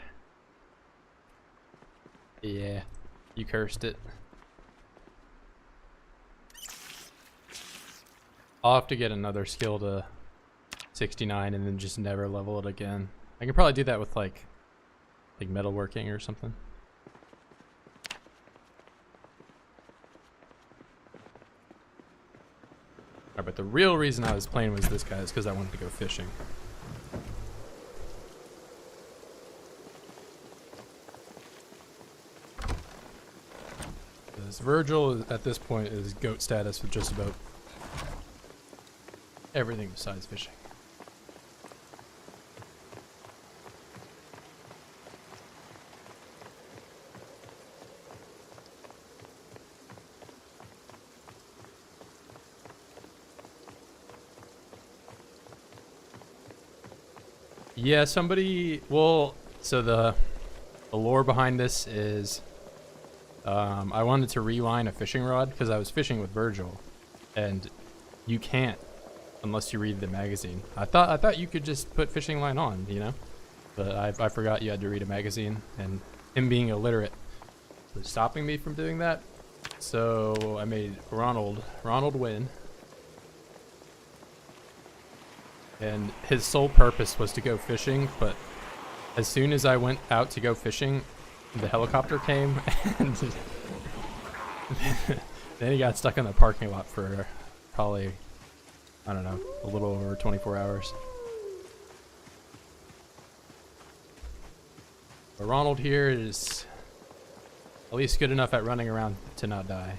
Yeah, you cursed it. I'll have to get another skill to 69 and then just never level it again. I can probably do that with like metalworking or something. Alright, but the real reason I was playing was this guy is because I wanted to go fishing. Because Virgil at this point is goat status with just about everything besides fishing. Yeah, somebody, well, so the lore behind this is I wanted to reline a fishing rod because I was fishing with Virgil, and you can't unless you read the magazine. I thought you could just put fishing line on, you know, but I forgot you had to read a magazine, and him being illiterate was stopping me from doing that. So I made Ronald win. And his sole purpose was to go fishing, but as soon as I went out to go fishing, the helicopter came, and then he got stuck in the parking lot for probably, I don't know, a little over 24 hours. But Ronald here is at least good enough at running around to not die.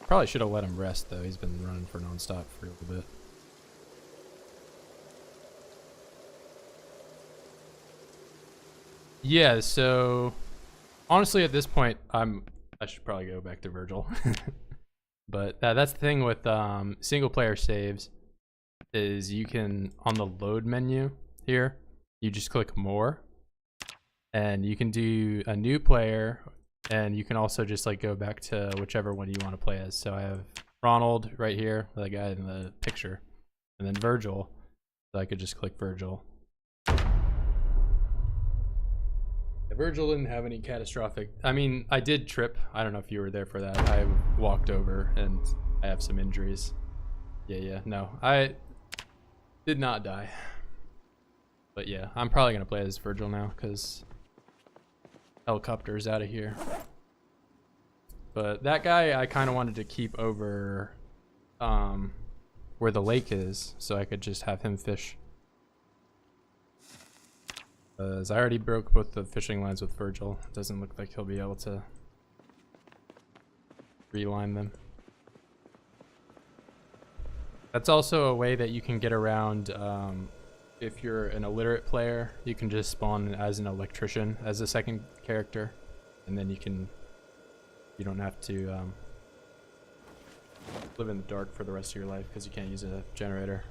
Probably should have let him rest though. He's been running for nonstop for a little bit. Yeah, so honestly at this point I should probably go back to Virgil. But that's the thing with single player saves is you can, on the load menu here, you just click more and you can do a new player, and you can also just like go back to whichever one you want to play as. So I have Ronald right here, the guy in the picture, and then Virgil, so I could just click Virgil. Virgil didn't have any catastrophic, I mean, I did trip. I don't know if you were there for that. I walked over and I have some injuries. Yeah, no, I did not die. But yeah, I'm probably gonna play as Virgil now because helicopter's out of here. But that guy I kind of wanted to keep over where the lake is, so I could just have him fish. As I already broke both the fishing lines with Virgil, it doesn't look like he'll be able to reline them. That's also a way that you can get around, if you're an illiterate player, you can just spawn as an electrician as a second character, and then you don't have to live in the dark for the rest of your life because you can't use a generator.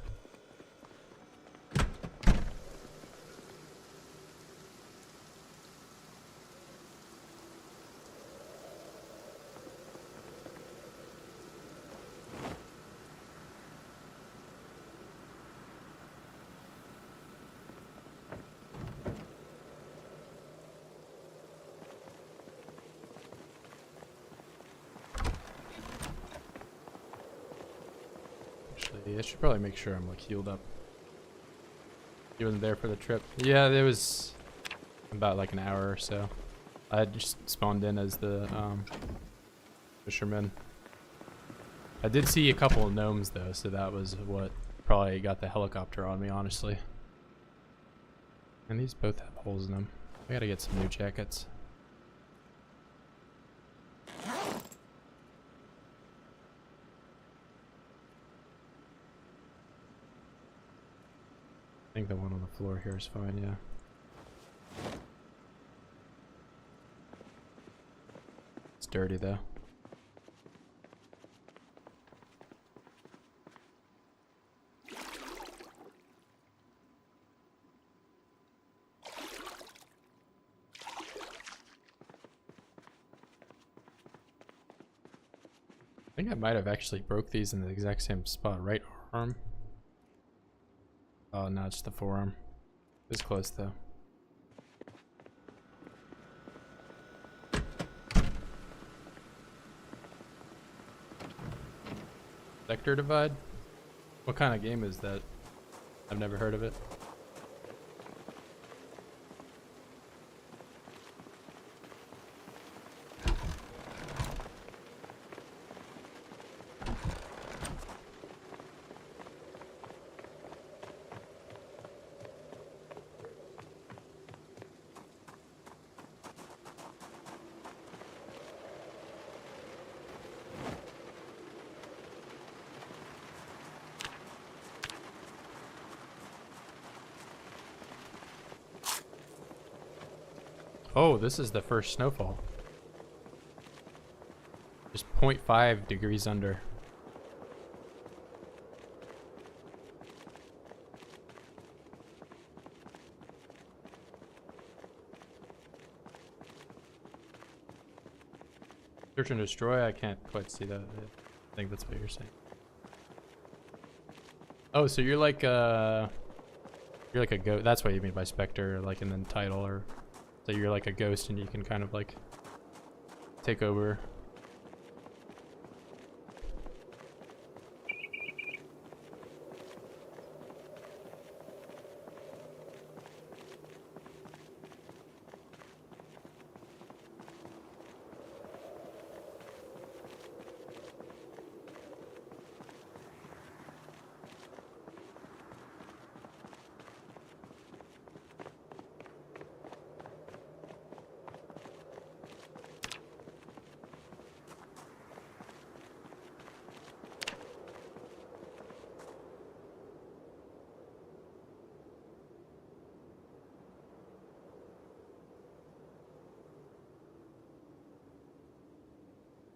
I should probably make sure I'm like healed up. He wasn't there for the trip. Yeah, it was about like an hour or so. I had just spawned in as the fisherman. I did see a couple of gnomes though, so that was what probably got the helicopter on me, honestly. And these both have holes in them. I gotta get some new jackets. I think the one on the floor here is fine, yeah. It's dirty though. I think I might have actually broke these in the exact same spot. Right arm. Oh no, it's the forearm. It was close though. Sector divide? What kind of game is that? I've never heard of it. Oh, this is the first snowfall. Just 0.5 degrees under. Search and destroy? I can't quite see that. I think that's what you're saying. Oh, so you're like a ghost. That's what you mean by specter, like in the title, or so you're like a ghost and you can kind of like take over.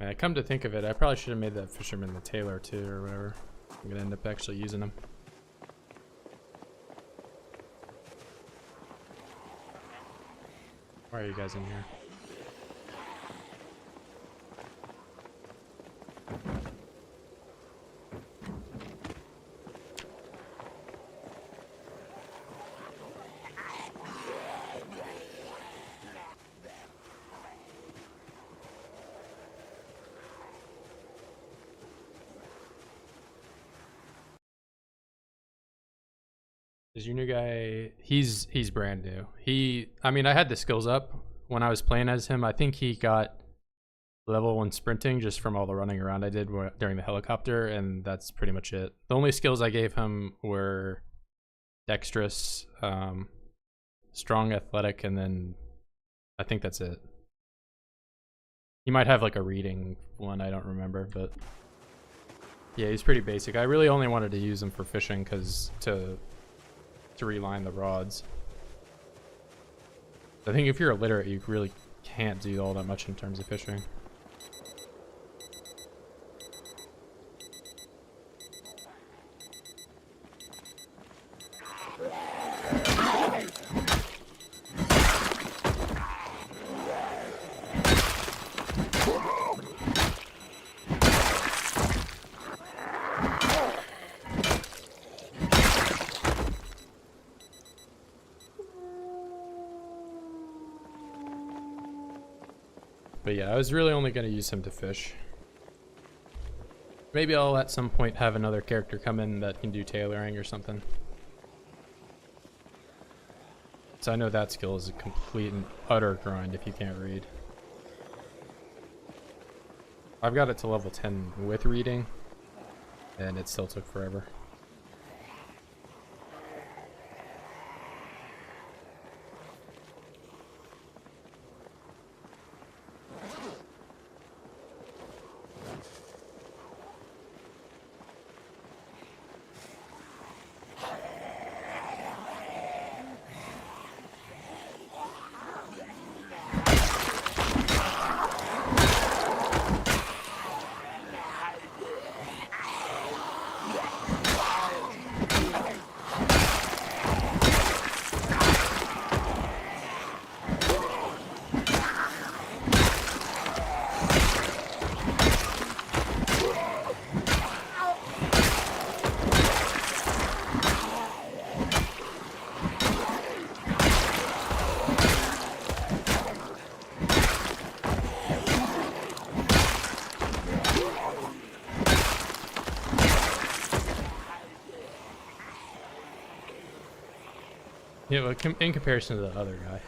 Man, come to think of it, I probably should have made that fisherman the tailor too, or whatever. I'm gonna end up actually using him. Why are you guys in here? Is your new guy? He's brand new. I mean, I had the skills up when I was playing as him. I think he got level 1 sprinting just from all the running around I did during the helicopter, and that's pretty much it. The only skills I gave him were dexterous, strong, athletic, and then I think that's it. He might have like a reading one, I don't remember, but yeah, he's pretty basic. I really only wanted to use him for fishing because to reline the rods. I think if you're illiterate, you really can't do all that much in terms of fishing. But yeah, I was really only going to use him to fish. Maybe I'll at some point have another character come in that can do tailoring or something. So I know that skill is a complete and utter grind if you can't read. I've got it to level 10 with reading, and it still took forever. Yeah, well, in comparison to the other guy.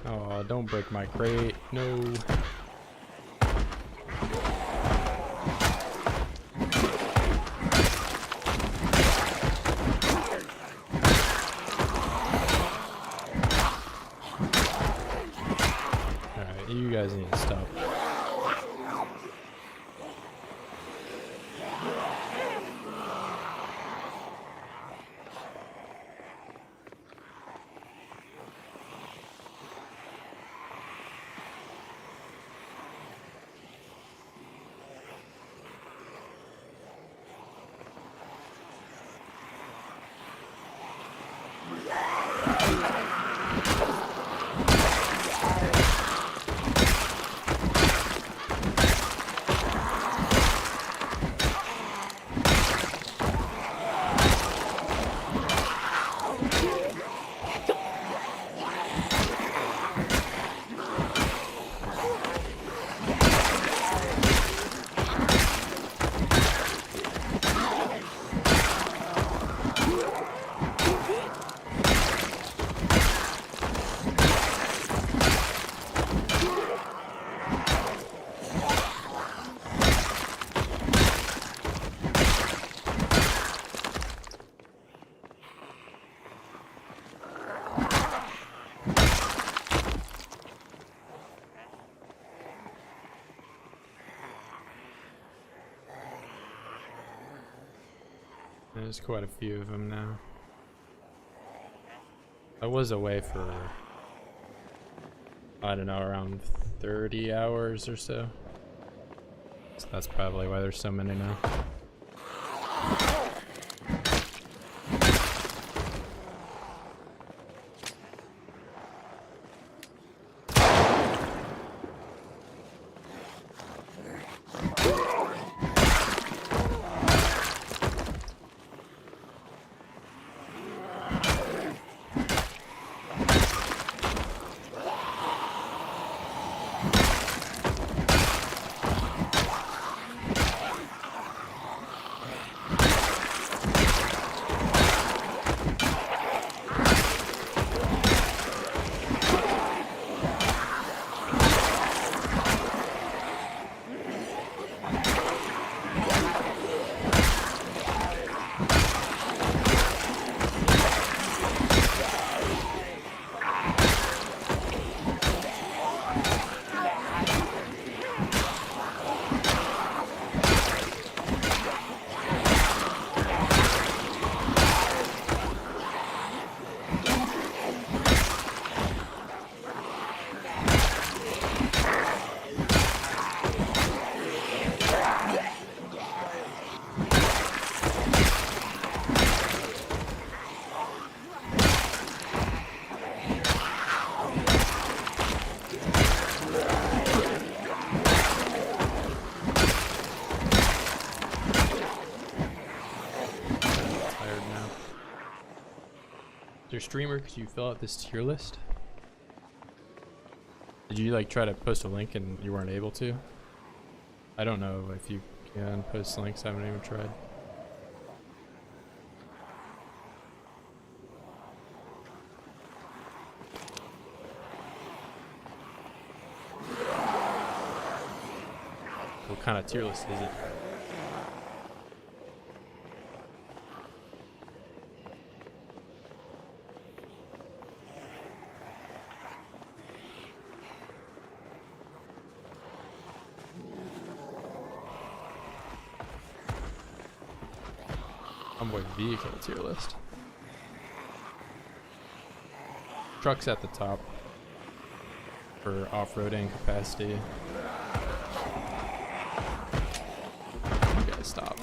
Oh, don't break my crate. No. Alright, you guys need to stop. There's quite a few of them now. I was away for, I don't know, around 30 hours or so. So that's probably why there's so many now. Streamer, could you fill out this tier list? Did you like try to post a link and you weren't able to? I don't know if you can post links, I haven't even tried. What kind of tier list is it? Zomboid vehicle tier list. Trucks at the top for off-roading capacity. You guys stop.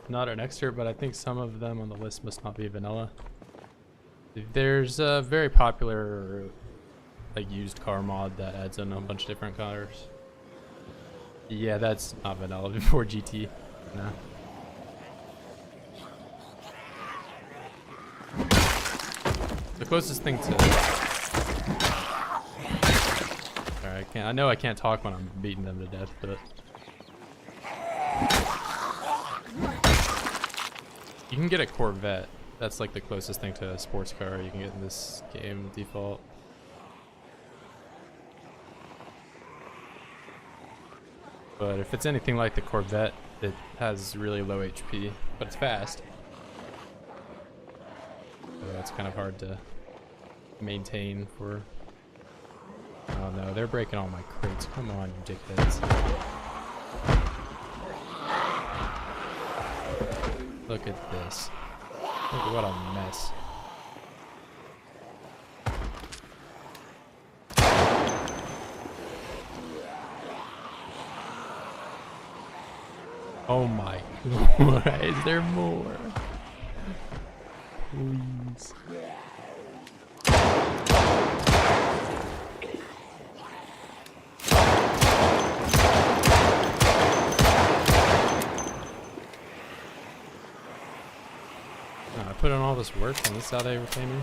Not an extra, but I think some of them on the list must not be vanilla. There's a very popular like used car mod that adds in a bunch of different cars. Yeah, that's not vanilla before GT. No. The closest thing to Alright, I know I can't talk when I'm beating them to death, but you can get a Corvette That's like the closest thing to a sports car you can get in this game default. But if it's anything like the Corvette, it has really low HP, but it's fast. So it's kind of hard to maintain for... Oh no, they're breaking all my crates. Come on, you dickheads. Look at this. Look at what a mess. Oh my god, is there more? Please. I put in all this work and this is how they repay me?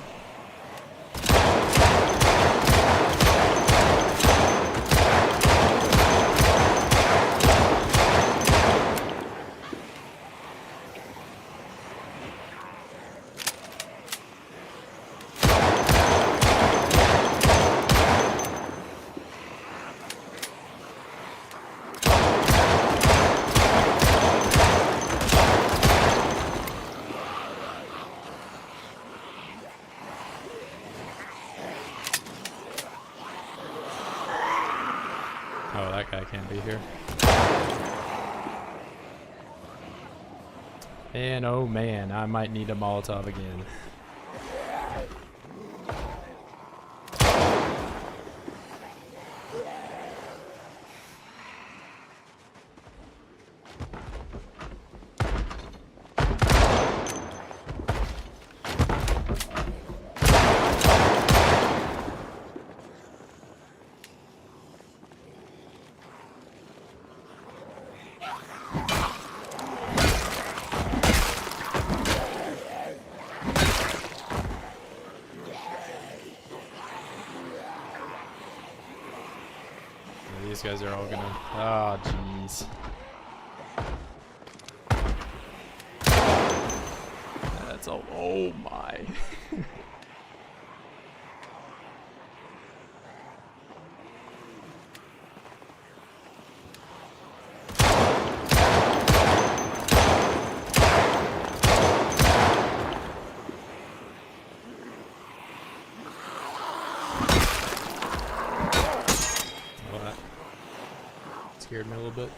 Oh, that guy can't be here. And oh man, I might need a Molotov again. These guys are all gonna... Oh, jeez. That's all... Oh, my. Scared me a little bit.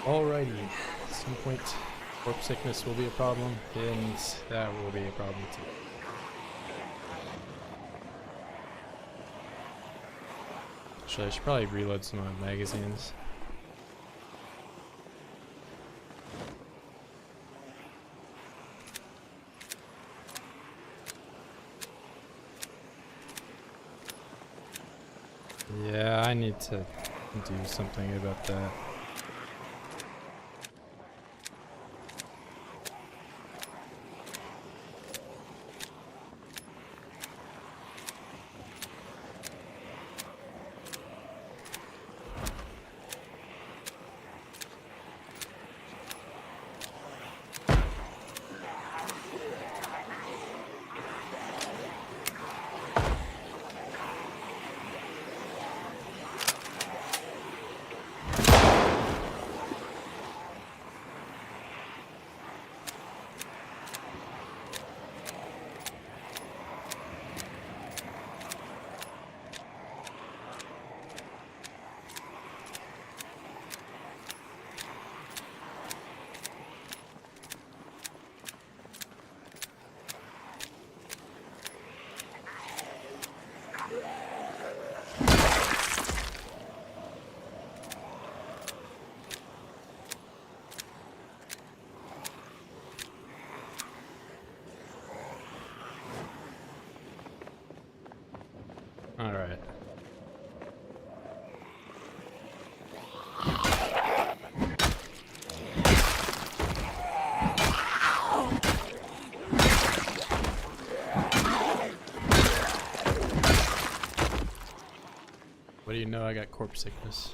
Alrighty, at some point corpse sickness will be a problem, and that will be a problem too. Actually, I should probably reload some of my magazines. Yeah, I need to do something about that. know I got corpse sickness.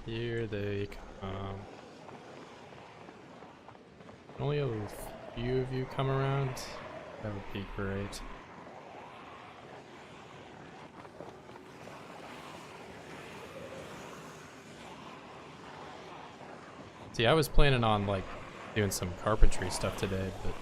Here they come. Only a few of you come around. That would be great. See, I was planning on like doing some carpentry stuff today, but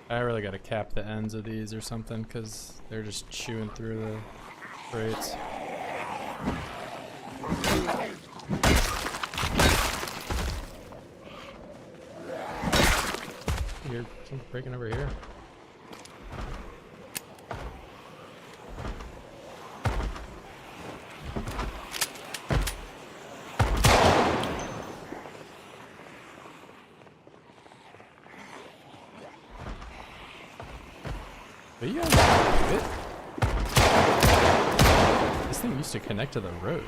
I really gotta cap the ends of these or something because they're just chewing through the crates. You're breaking over here. But you guys fit. This thing used to connect to the road.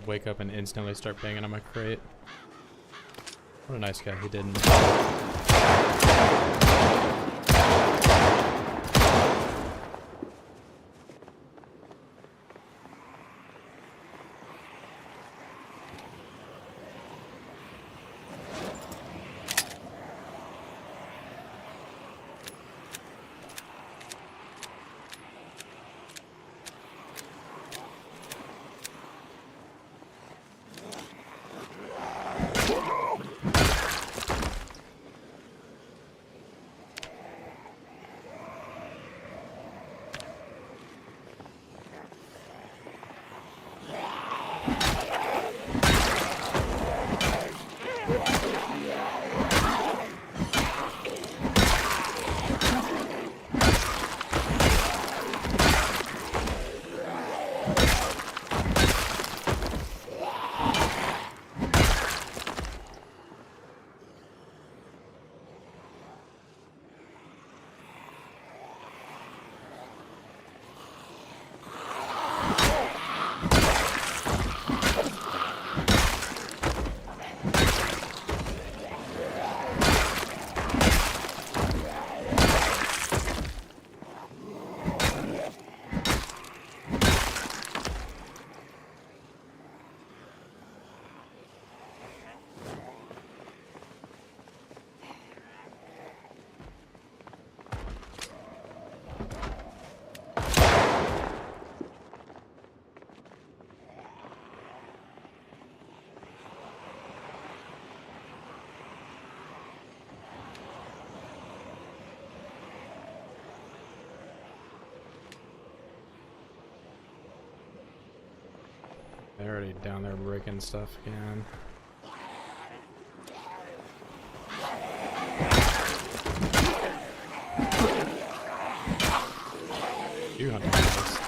Wake up and instantly start banging on my crate. What a nice guy, he didn't. They're already down there breaking stuff again. You have to do this.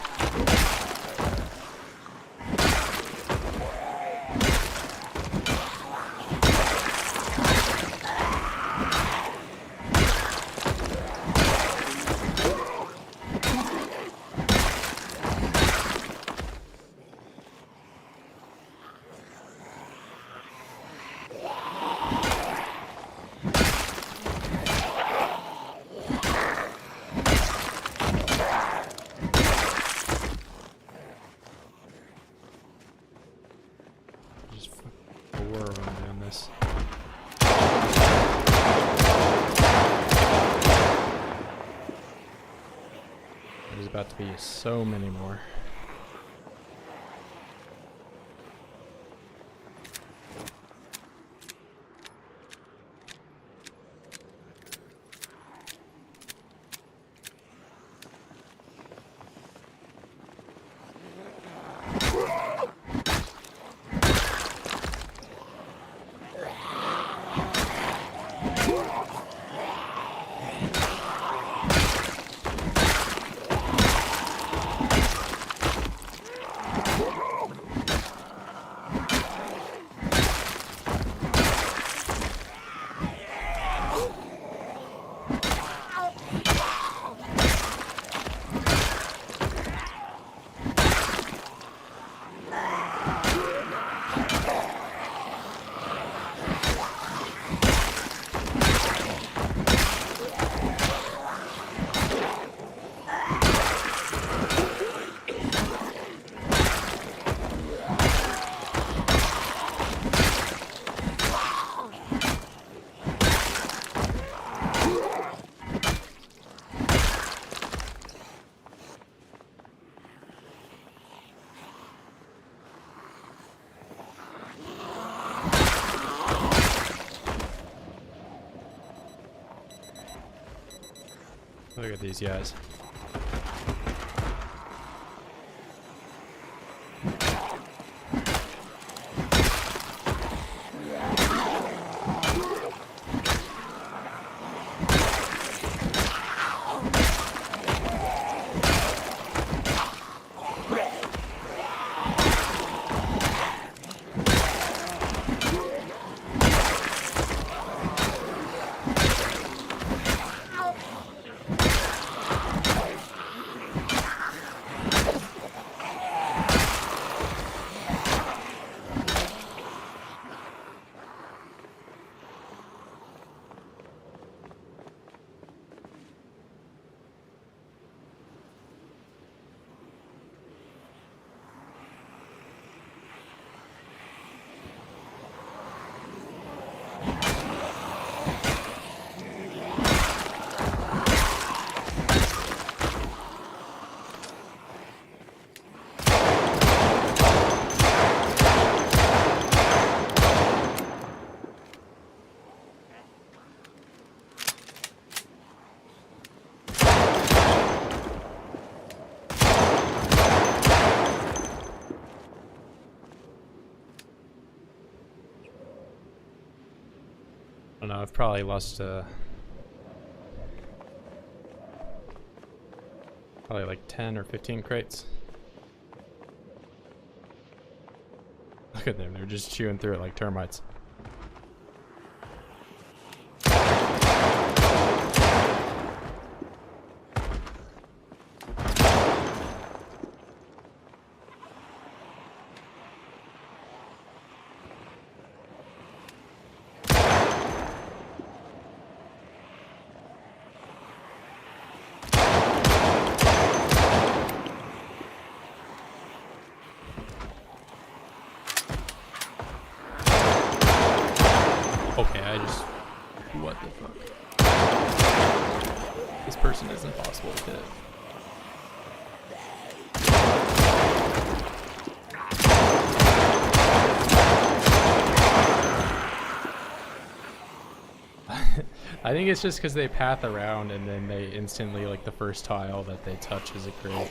Just a war around doing this. There's about to be so many more. Look at these guys. I don't know, I've probably lost probably like 10 or 15 crates. Look at them, they're just chewing through it like termites. Okay, I just... What the fuck? This person is impossible to hit. I think it's just because they path around and then they instantly, like, the first tile that they touch is a crate.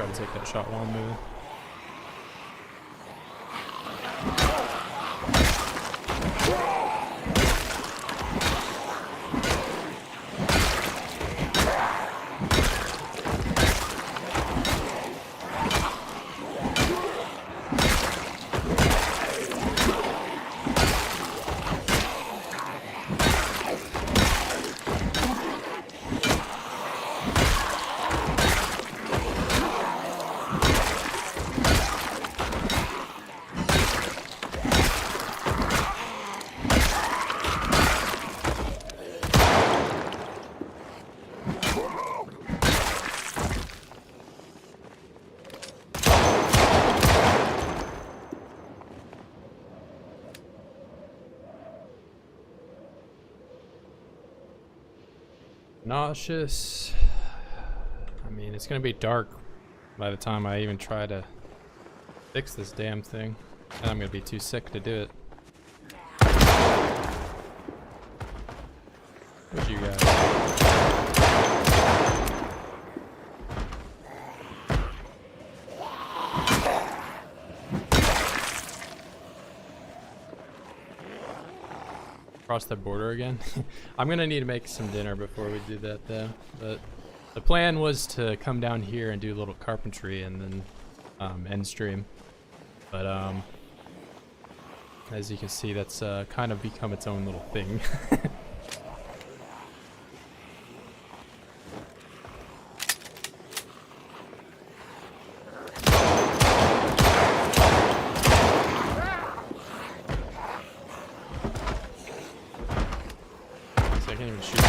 try to take that shot while I'm moving. Nauseous. I mean, it's gonna be dark by the time I even try to fix this damn thing. And I'm gonna be too sick to do it. Where'd you guys? Cross the border again. I'm gonna need to make some dinner before we do that though. But the plan was to come down here and do a little carpentry and then end stream. But as you can see, that's kind of become its own little thing. I can't even shoot.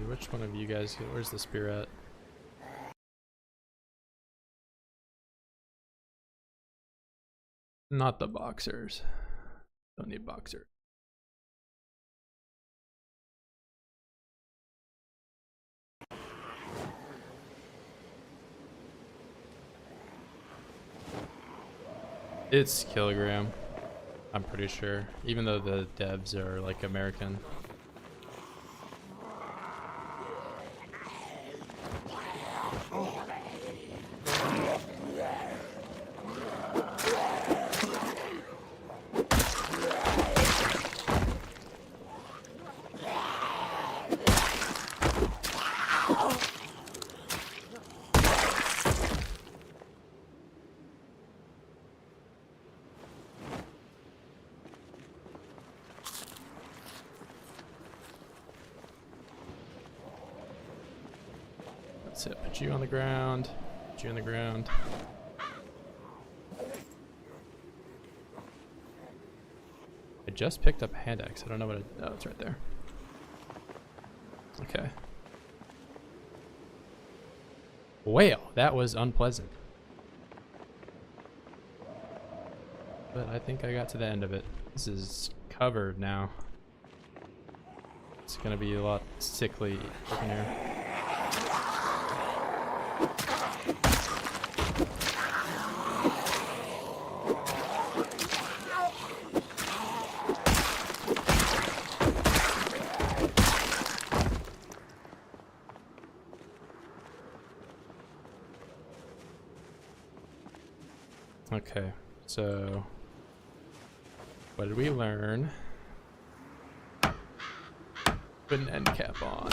Which one of you guys, where's the spear at? Not the boxers. Don't need boxers. It's kilogram, I'm pretty sure, even though the devs are like American. That's it. Put you on the ground. Put you on the ground. I just picked up a hand axe. I don't know what it. Oh, it's right there. Okay. Well, that was unpleasant. But I think I got to the end of it. This is covered now. It's gonna be a lot sickly in here. Okay, so what did we learn? Put an end cap on.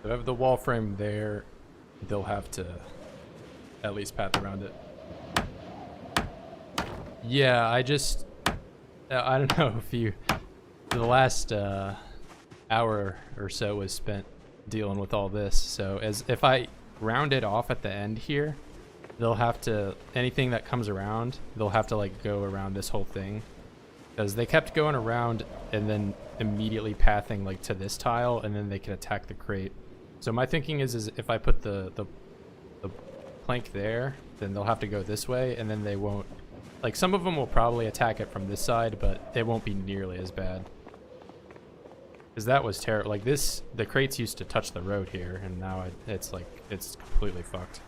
If I have the wall frame there, they'll have to at least path around it. Yeah, I don't know if you... The last hour or so was spent dealing with all this. So if I round it off at the end here, they'll have to... Anything that comes around, they'll have to like go around this whole thing. Because they kept going around and then immediately pathing like to this tile, and then they can attack the crate. So my thinking is if I put the plank there, then they'll have to go this way, and then they won't... Like, some of them will probably attack it from this side, but they won't be nearly as bad. Because that was terrible. Like, the crates used to touch the road here, and now it's like, it's completely fucked.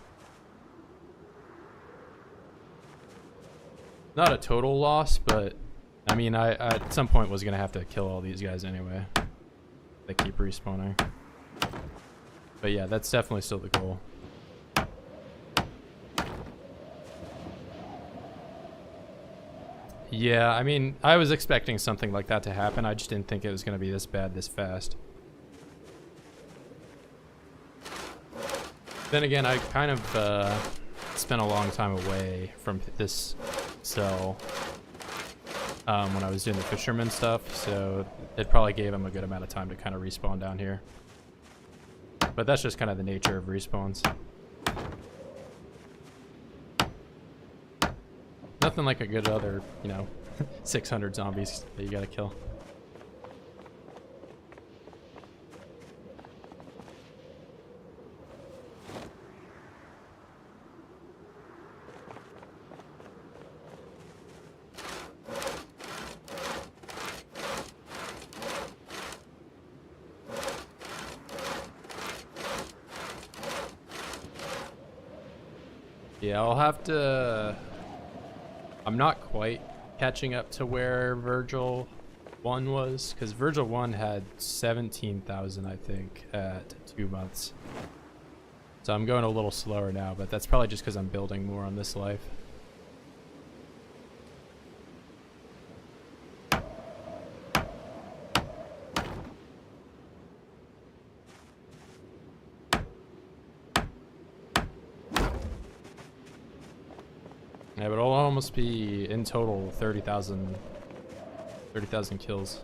Not a total loss, but... I mean, I at some point was going to have to kill all these guys anyway. They keep respawning. But yeah, that's definitely still the goal. Yeah, I mean, I was expecting something like that to happen. I just didn't think it was going to be this bad this fast. Then again, I kind of spent a long time away from this cell when I was doing the fisherman stuff, so it probably gave him a good amount of time to kind of respawn down here. But that's just kind of the nature of respawns. Nothing like a good other, 600 zombies that you gotta kill. Yeah, I'll have to... I'm not quite catching up to where Virgil 1 was, because Virgil 1 had 17,000, I think, at 2 months. So I'm going a little slower now, but that's probably just because I'm building more on this life. Yeah, but it'll almost be in total 30,000 kills.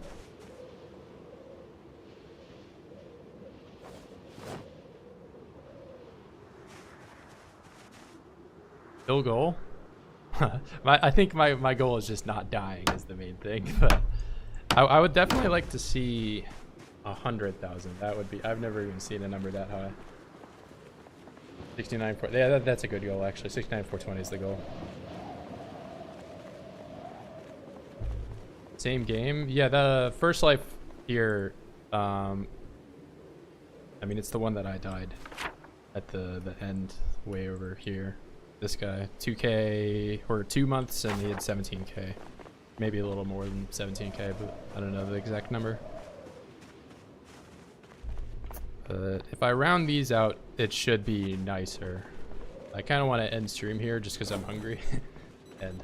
Kill goal? I think my goal is just not dying is the main thing, but I would definitely like to see 100,000. That would be... I've never even seen a number that high. 69.4... Yeah, that's a good goal, actually. 69.420 is the goal. Same game? Yeah, the first life here, I mean, it's the one that I died at the end way over here. This guy, 2K, or 2 months, and he had 17K. Maybe a little more than 17K, but I don't know the exact number. But if I round these out, it should be nicer. I kind of want to end stream here just because I'm hungry. And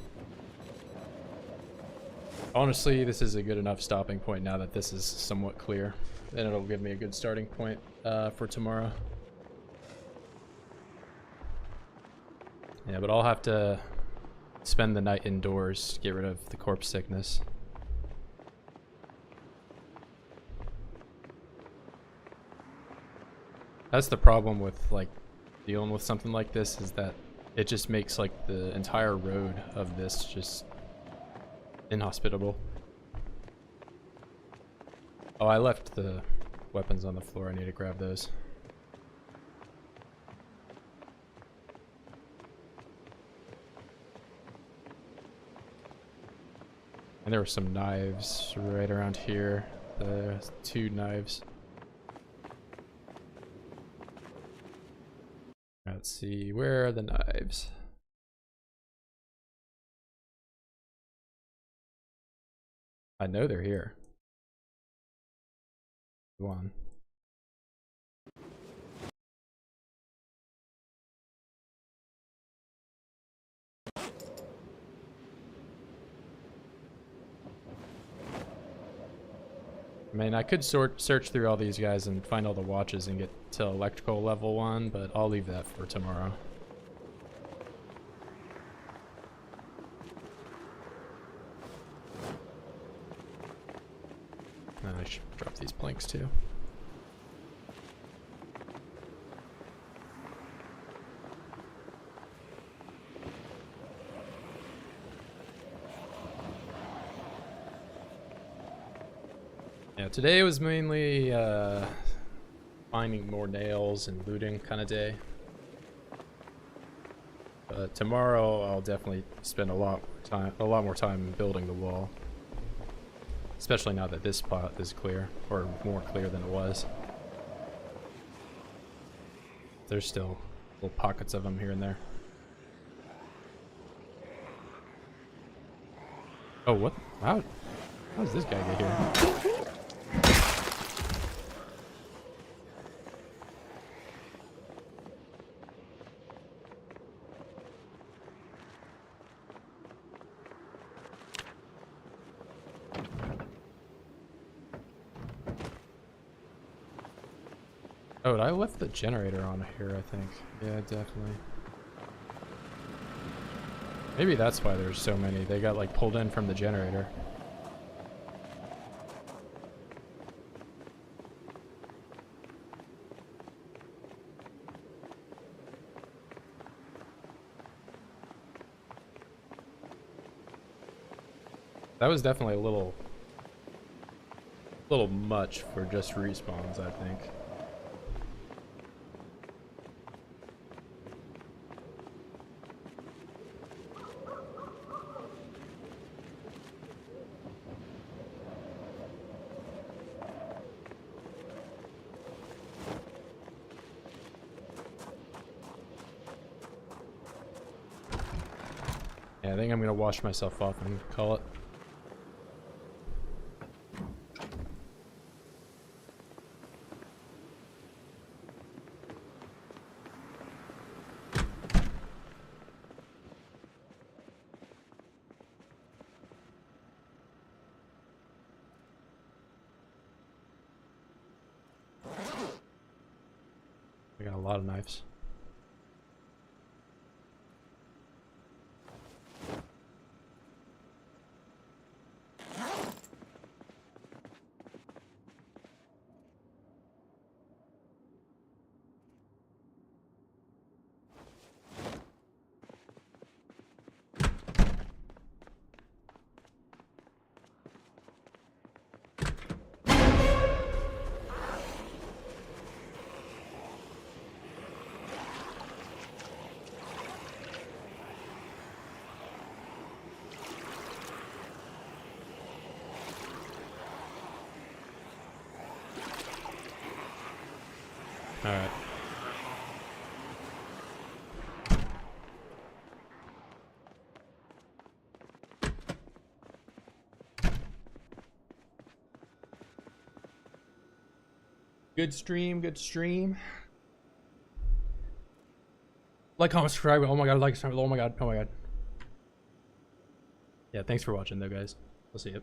honestly, this is a good enough stopping point now that this is somewhat clear. Then it'll give me a good starting point for tomorrow. Yeah, but I'll have to spend the night indoors to get rid of the corpse sickness. That's the problem with like dealing with something like this, is that it just makes like the entire road of this just inhospitable. Oh, I left the weapons on the floor. I need to grab those. And there were some knives right around here. The 2 knives. Let's see, where are the knives? I know they're here. One. I mean, I could search through all these guys and find all the watches and get to electrical level 1, but I'll leave that for tomorrow. I should drop these planks too. Yeah, today was mainly finding more nails and looting kind of day. But tomorrow I'll definitely spend a lot more time building the wall. Especially now that this spot is clear, or more clear than it was. There's still little pockets of them here and there. Oh, what? How does this guy get here? Oh, I left the generator on here, I think. Yeah, definitely. Maybe that's why there's so many. They got like pulled in from the generator. That was definitely a little much for just respawns, I think. Yeah, I think I'm gonna wash myself off and call it. I got a lot of knives. All right. Good stream, good stream. Like, comment, subscribe. Oh my god, like, oh my god, oh my god. Yeah, thanks for watching though, guys. I'll see you.